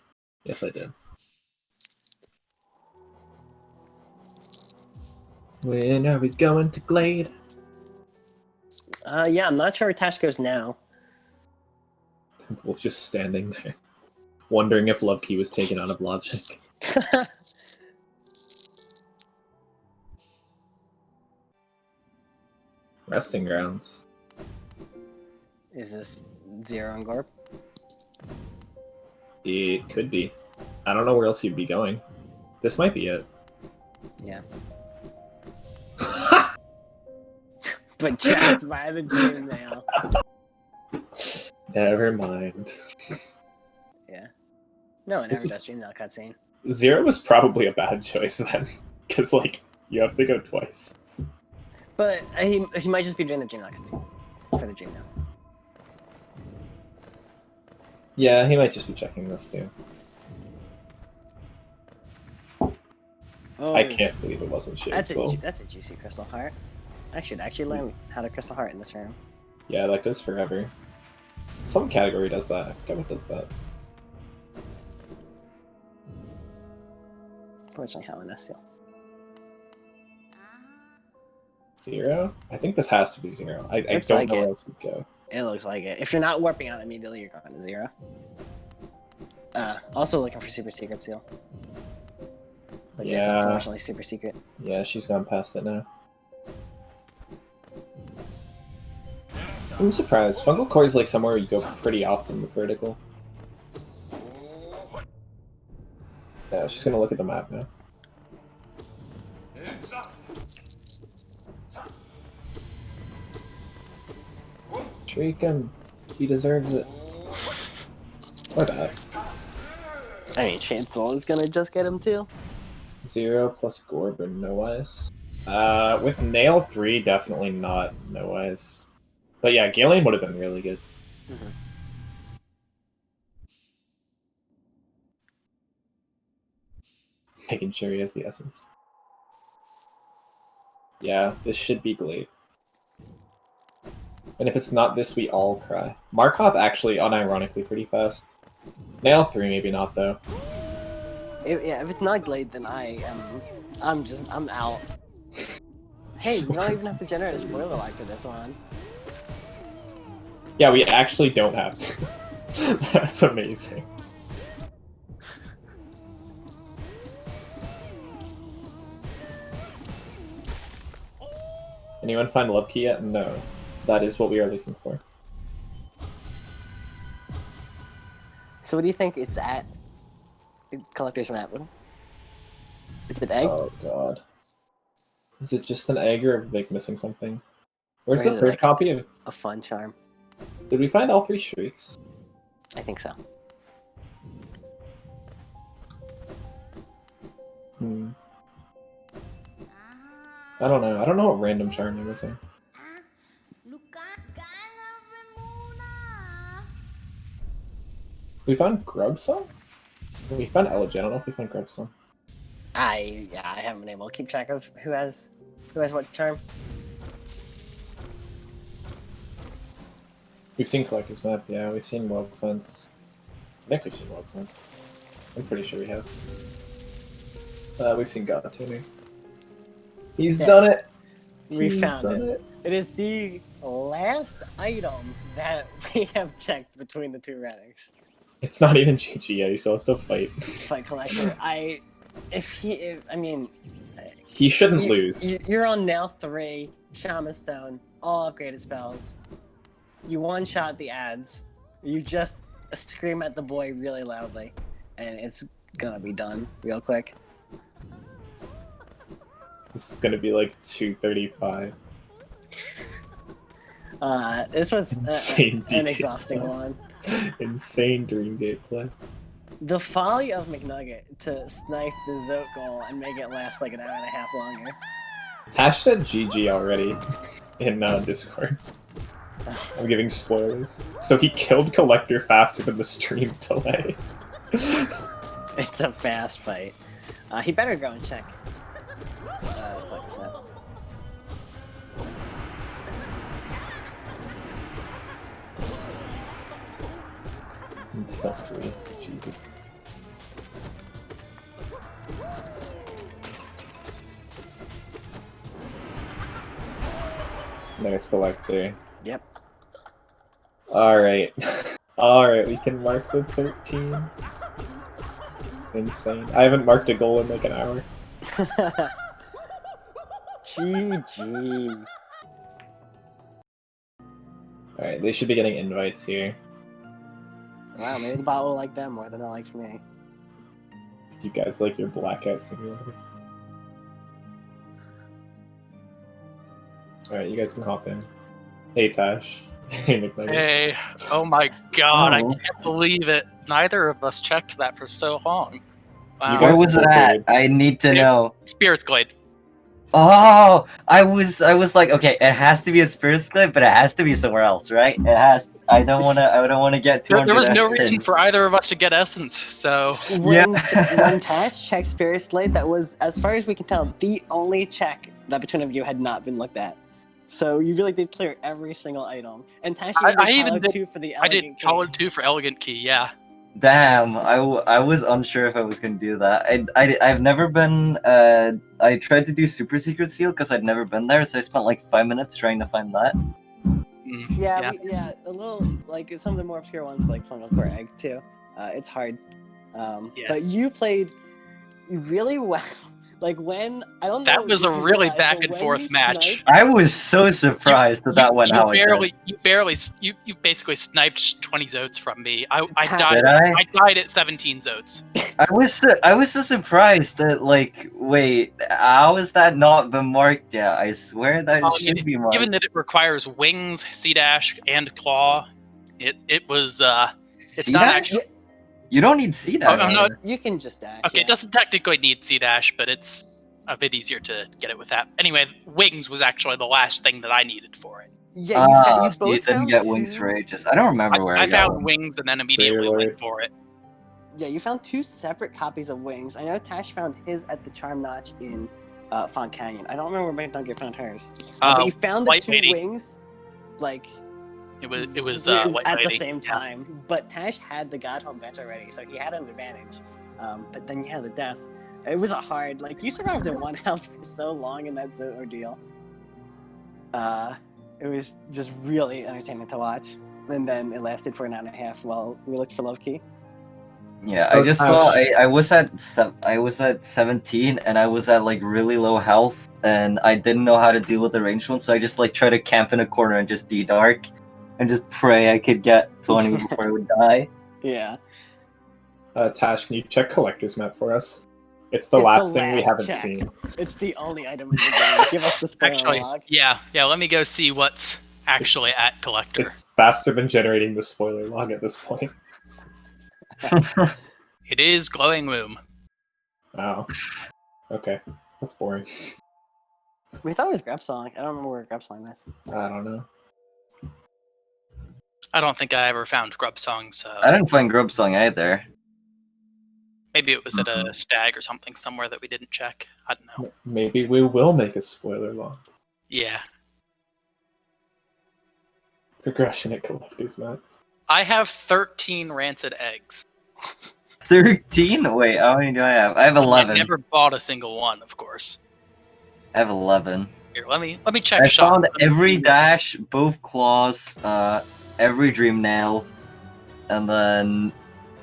Yes, I did. When are we going to Glade? Yeah, I'm not sure where Tash goes now. Both just standing there, wondering if Love Key was taken out of Logic. Resting grounds. Is this Zero and Gorp? It could be. I don't know where else you'd be going. This might be it. Yeah. But trapped by the dream now. Never mind. Yeah. No, it never does dream now cutscene. Zero was probably a bad choice then, because like you have to go twice. But he might just be doing the dream now cutscene for the dream now. Yeah, he might just be checking this too. Oh, I can't believe it wasn't shit. that's a juicy crystal heart. I should actually learn how to crystal heart in this room. Yeah, that goes forever. Some category does that. I forget what does that. Fortunately, how in seal. Zero? I think this has to be Zero. I don't know where else we'd go. It looks like it. If you're not warping out immediately, you're going to Zero. Also looking for super secret seal. But yeah, it's unfortunately super secret. Yeah, she's gone past it now. I'm surprised. Fungal Core is like somewhere you go pretty often with vertical. Yeah, she's gonna look at the map now. Shriek him. He deserves it. Or that. I mean, Chainsaw is gonna just get him too. 0 plus Gore, but no ice. With Nail 3, definitely not no ice. But yeah, Galen would have been really good. Making sure he has the essence. Yeah, this should be Glade. And if it's not this, we all cry. Markov actually, unironically, pretty fast. Nail 3, maybe not, though. If it's not Glade, then I'm out. Hey, we don't even have to generate a spoiler like for this one. Yeah, we actually don't have to. That's amazing. Anyone find Love Key yet? No. That is what we are looking for. So what do you think it's at? Collector's map. Is it egg? Oh god. Is it just an egg or like missing something? Where's Or the is it, third like, copy of... A fun charm. Did we find all 3 streaks? I think so. I don't know. I don't know what random charm you're missing. We found Grubsong? We found Elegant. I don't know if we found Grubsong. I haven't been able to keep track of who has what charm. We've seen Collector's Map, yeah. We've seen World Sense. I think we've seen World Sense. I'm pretty sure we have. We've seen God Tuner. He's done it! We found it. It is the last item that we have checked between the two relics. It's not even GG yet, he still has to fight. Fight Collector. He shouldn't lose. You're on Nail 3, Shaman Stone, all upgraded spells. You one-shot the ads. You just scream at the boy really loudly, and it's gonna be done real quick. This is gonna be like 235. This was Insane an exhausting one. Insane dream gameplay. The folly of McNugget to snipe the Zote goal and make it last like an hour and a half longer. Tash said GG already in Discord. I'm giving spoilers. So he killed Collector faster than the stream delay. It's a fast fight. He better go and check. Nail 3. Jesus. Nice Collector. Yep. Alright. Alright, we can mark the 13. Insane. I haven't marked a goal in like an hour. GG. Alright, they should be getting invites here. Wow, maybe the bot will like them more than it likes me. Did you guys like your Blackout simulator? Alright, you guys can hop in. Hey Tash. Hey McNugget. Hey, oh my god, I Oh. can't believe it. Neither of us checked that for so long. Wow. You Where guys was it full at? period. I need to know. Spirit's Glade. Oh, I was like, okay, it has to be a Spirit Clip, but it has to be somewhere else, right? It has. I don't want to get 200 There was no reason essence. for either of us to get Essence, so... When Tash checked Spirit Slate, that was, as far as we can tell, the only check that between of you had not been looked at. So you really did clear every single item. And Tash even did 2 for the I did Elegant Key. Color 2 for Elegant Key, yeah. Damn, I was unsure if I was gonna do that. I've never been. I tried to do Super Secret Seal because I'd never been there, so I spent like 5 minutes trying to find that. Yeah, a little, like, some of the more obscure ones, like Fungal Core Egg, too. It's hard. Yeah. But you played really well. Like, when, I don't know. That was a if you really realize, back but and when forth you match. sniped- I was so surprised that went how it did. You basically sniped 20 Zotes from me. I Did died. I? I died at 17 Zotes. I was so surprised that, like, wait, how is that not been marked yet? I swear that it should be marked. Given that it requires wings, C dash, and claw, it was it's not C-dash? actually. You don't need C dash. Oh, no. You can just dash. Okay, yeah. it doesn't technically need C dash, but it's a bit easier to get it with that. Anyway, wings was actually the last thing that I needed for it. Yeah, you So you both didn't found get wings two- for ages. I don't remember where I got found one. wings and then immediately Lord. went for it. Yeah, you found two separate copies of wings. I know Tash found his at the Charm Notch in Font Canyon. I don't remember where McNugget found hers. But you found the White two Lady. wings, like It was White at the Lady. same Yeah. time. But Tash had the God Home bench already, so he had an advantage. But then you had the death. It was a hard, like, you survived in 1 health for so long in that Zoot ordeal. It was just really entertaining to watch. And then it lasted for an hour and a half while we looked for Love Key. Yeah, Oh, I just saw. I was at 17, and I was at like really low health, and I didn't know how to deal with the ranged one, so I just like tried to camp in a corner and just D-dark, and just pray I could get 20 before I would die. Yeah. Tash, can you check collector's map for us? It's the It's last the thing we last haven't check. seen. It's the only item in the game. Give us the spoiler Actually, log. yeah. Let me go see what's actually at collector. It's faster than generating the spoiler log at this point. It is glowing loom. Wow. Okay, that's boring. We thought it was Grub Song. I don't remember where Grub Song is. I don't know. I don't think I ever found Grub Song, so I didn't find Grub Song either. maybe it was at a stag or something somewhere that we didn't check. I don't know. Maybe we will make a spoiler log. Yeah. Progression at collector's map. I have 13 rancid eggs. 13? Wait, how many do I have? I have I 11. never bought a single one, of course. I have 11. Here, let me check I shop. found every dash, both claws, every dream nail, and then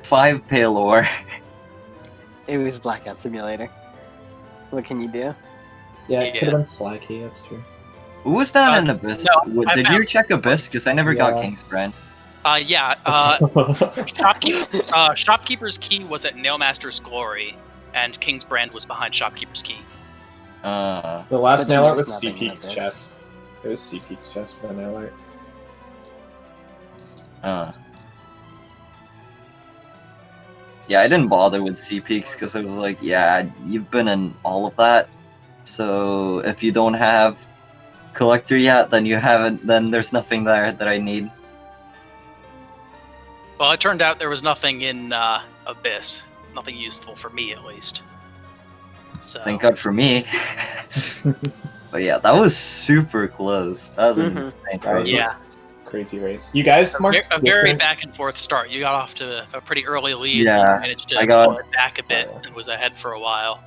5 pale ore. It was Blackout Simulator. What can you do? Yeah, it Yeah. could have been Slacky, that's true. Who was that in Abyss? no, I Did you check Abyss? Because I never got Yeah. King's Brand. Yeah. Shopkeeper's Key was at Nailmaster's Glory, and King's Brand was behind Shopkeeper's Key. The But last then nail art there's was nothing in C-Peak's this. chest. It was C-Peak's chest for the nail art. Yeah, I didn't bother with C-Peaks because I was like, yeah, you've been in all of that. So if you don't have Collector yet, then you haven't. Then there's nothing there that I need. Well, it turned out there was nothing in Abyss. Nothing useful for me, at least. So Thank God for me. But yeah, that was super close. That was an Mhm. insane That was race. Yeah. a crazy race. You guys marked a very different- back and forth start. You got off to a pretty early lead. Yeah, and managed to I got- pull it back a bit and was ahead for a while.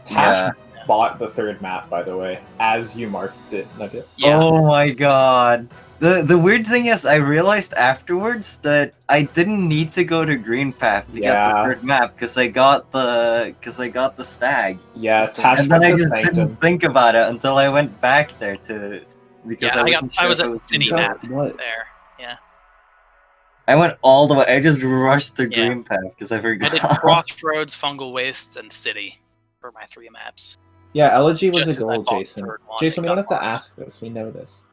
Tash Yeah. bought the third map, by the way, as you marked it, Nugget. Yeah. Oh my God. The weird thing is, I realized afterwards that I didn't need to go to Green Path to get the Yeah. third map because I got the stag. Yeah, That's Tash And then went I to just Sanctum. didn't think about it until I went back there to because Yeah, I was sure at if it City gonna Map. go. What? There. Yeah. I went all the way. I just rushed to Yeah. Green Path because I I forgot. did Crossroads, Fungal Wastes, and City for my 3 maps. Yeah, Elegy was Just a as I goal, bought the Jason. third one, Jason, it we don't got have to lost. ask this. We know this.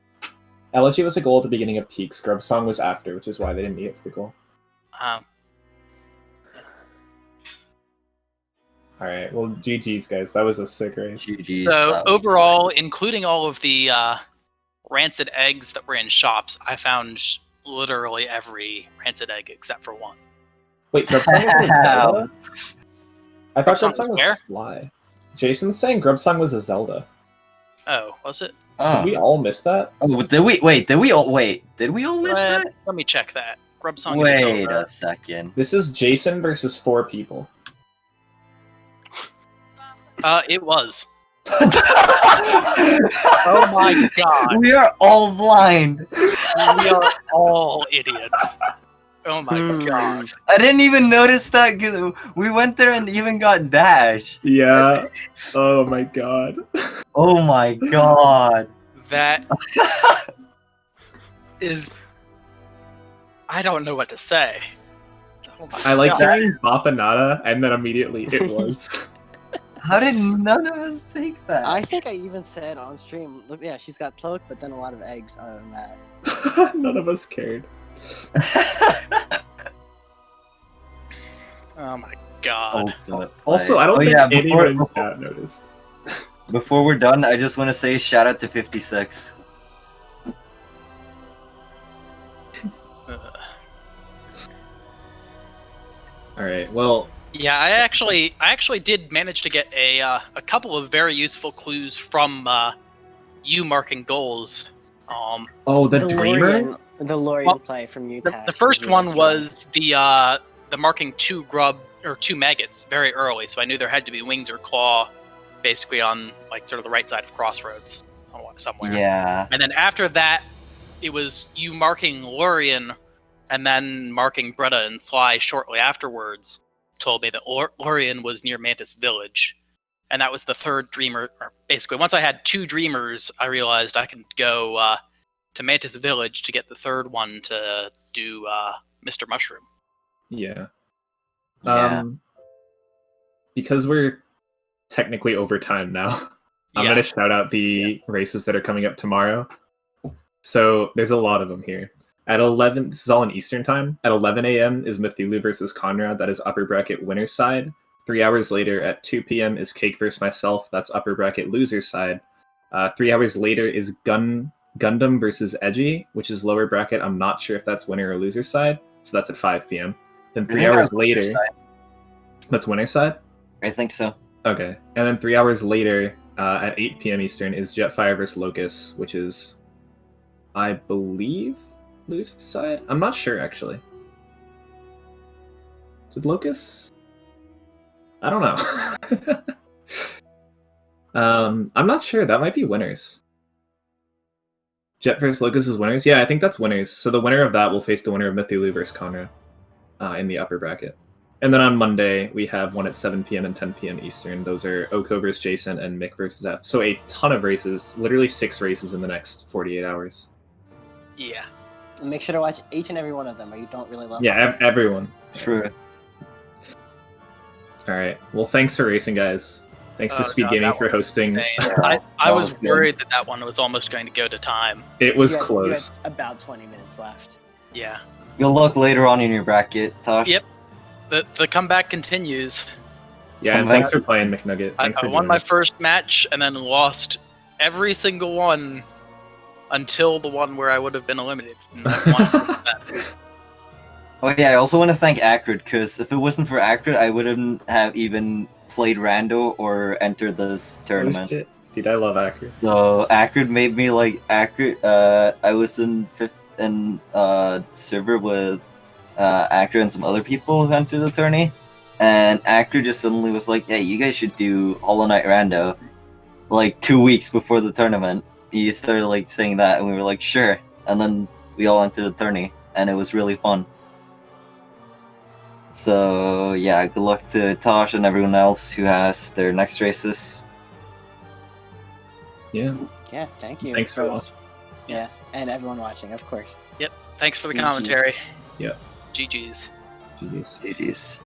Elegy was a goal at the beginning of Peak. Scrub Song was after, which is why they didn't meet it for the goal. Alright, well, GG's, guys. That was a sick race. GG's, So that was overall, including all of the rancid eggs that were in shops, I found literally every rancid egg except for one. Wait, Grub Song was a Zelda? I thought Grub Grub Song Song was was where? Sly. Jason's saying Grub Song was a Zelda. Oh, was it? Did we all miss that? Oh, did we? Wait, did we all? Wait, did we all miss that? Let me check that. Grub Song and Wait Zelda. a second. This is Jason versus 4 people. It was. Oh my god. We are all blind. We are all idiots. Oh my Hmm. god. I didn't even notice that because we went there and even got dash. Yeah. Oh my god. Oh my god. That is. I don't know what to say. Oh my I like god. hearing Bapanada, and then immediately it was. How did none of us take that? I think I even said on stream, look, yeah, she's got cloak, but then a lot of eggs other than that. None of us cared. God. Ultimate Also, Fight. I don't Oh, think yeah, anyone in chat noticed. Before we're done, I just want to say shout out to 56. All right. Well, Yeah, I actually did manage to get a couple of very useful clues from you marking goals. oh, the Dreamer. The Lorian Well, play from The Utah. first one was the marking two maggots very early, so I knew there had to be wings or claw, basically on like sort of the right side of crossroads somewhere. Yeah. And then after that, it was you marking Lorian, and then marking Bretta and Sly shortly afterwards told me that Lorian was near Mantis Village, and that was the third dreamer. Or basically, once I had two dreamers, I realized I could go to Mantis Village to get the third one to do Mr. Mushroom. Yeah. Yeah. Because we're technically over time now, I'm Yeah. going to shout out the races that are coming up tomorrow. So there's a lot of them here. At 11, this is all in Eastern time. At 11 a.m. is Cthulhu versus Conrad. That is upper bracket winner's side. 3 hours later at 2 p.m. is Cake versus myself. That's upper bracket loser's side. 3 hours later is Gundam versus Edgy, which is lower bracket. I'm not sure if that's winner or loser side. So that's at 5 p.m. Then 3 hours later, that's winner's side? I think so. Okay. And then 3 hours later at 8 p.m. Eastern is Jetfire versus Locust, which is, I believe, loser's side? I'm not sure, actually. Did Locust? I don't know. I'm not sure. That might be winners. Jet versus Locust is winners? Yeah, I think that's winners. So the winner of that will face the winner of Cthulhu versus Conrad in the upper bracket. And then on Monday, we have one at 7 p.m. and 10 p.m. Eastern. Those are Oko versus Jason and Mick versus F. So a ton of races, literally 6 races in the next 48 hours. Yeah. And make sure to watch each and every one of them, or you don't really love them. Yeah, everyone. True. All right. Well, thanks for racing, guys. Thanks to SpeedGaming for hosting. I was worried that one was almost going to go to time. It was You had close. about 20 minutes left. Yeah. Good luck later on in your bracket, Tosh. Yep. The comeback continues. Yeah, and thanks for playing, McNugget. Thanks I for won joining. my first match and then lost every single one until the one where I would have been eliminated. And I won. Oh yeah, I also want to thank Acrid, because if it wasn't for Acrid, I wouldn't have even played Rando or entered this tournament. Oh, shit. Dude, I love Acrid. So Acrid made me like Acrid. I was in server with Acrid and some other people who entered the tourney, and Acrid just suddenly was like, "Hey, you guys should do Hollow Knight Rando." Like 2 weeks before the tournament, he started like saying that, and we were like, "Sure." And then we all went to the tourney, and it was really fun. So yeah, good luck to Tosh and everyone else who has their next races. Yeah. Yeah, thank you. Thanks for folks. Yeah, and everyone watching, of course. Thanks for the GG. commentary. Yep. GG's. GG's. GG's.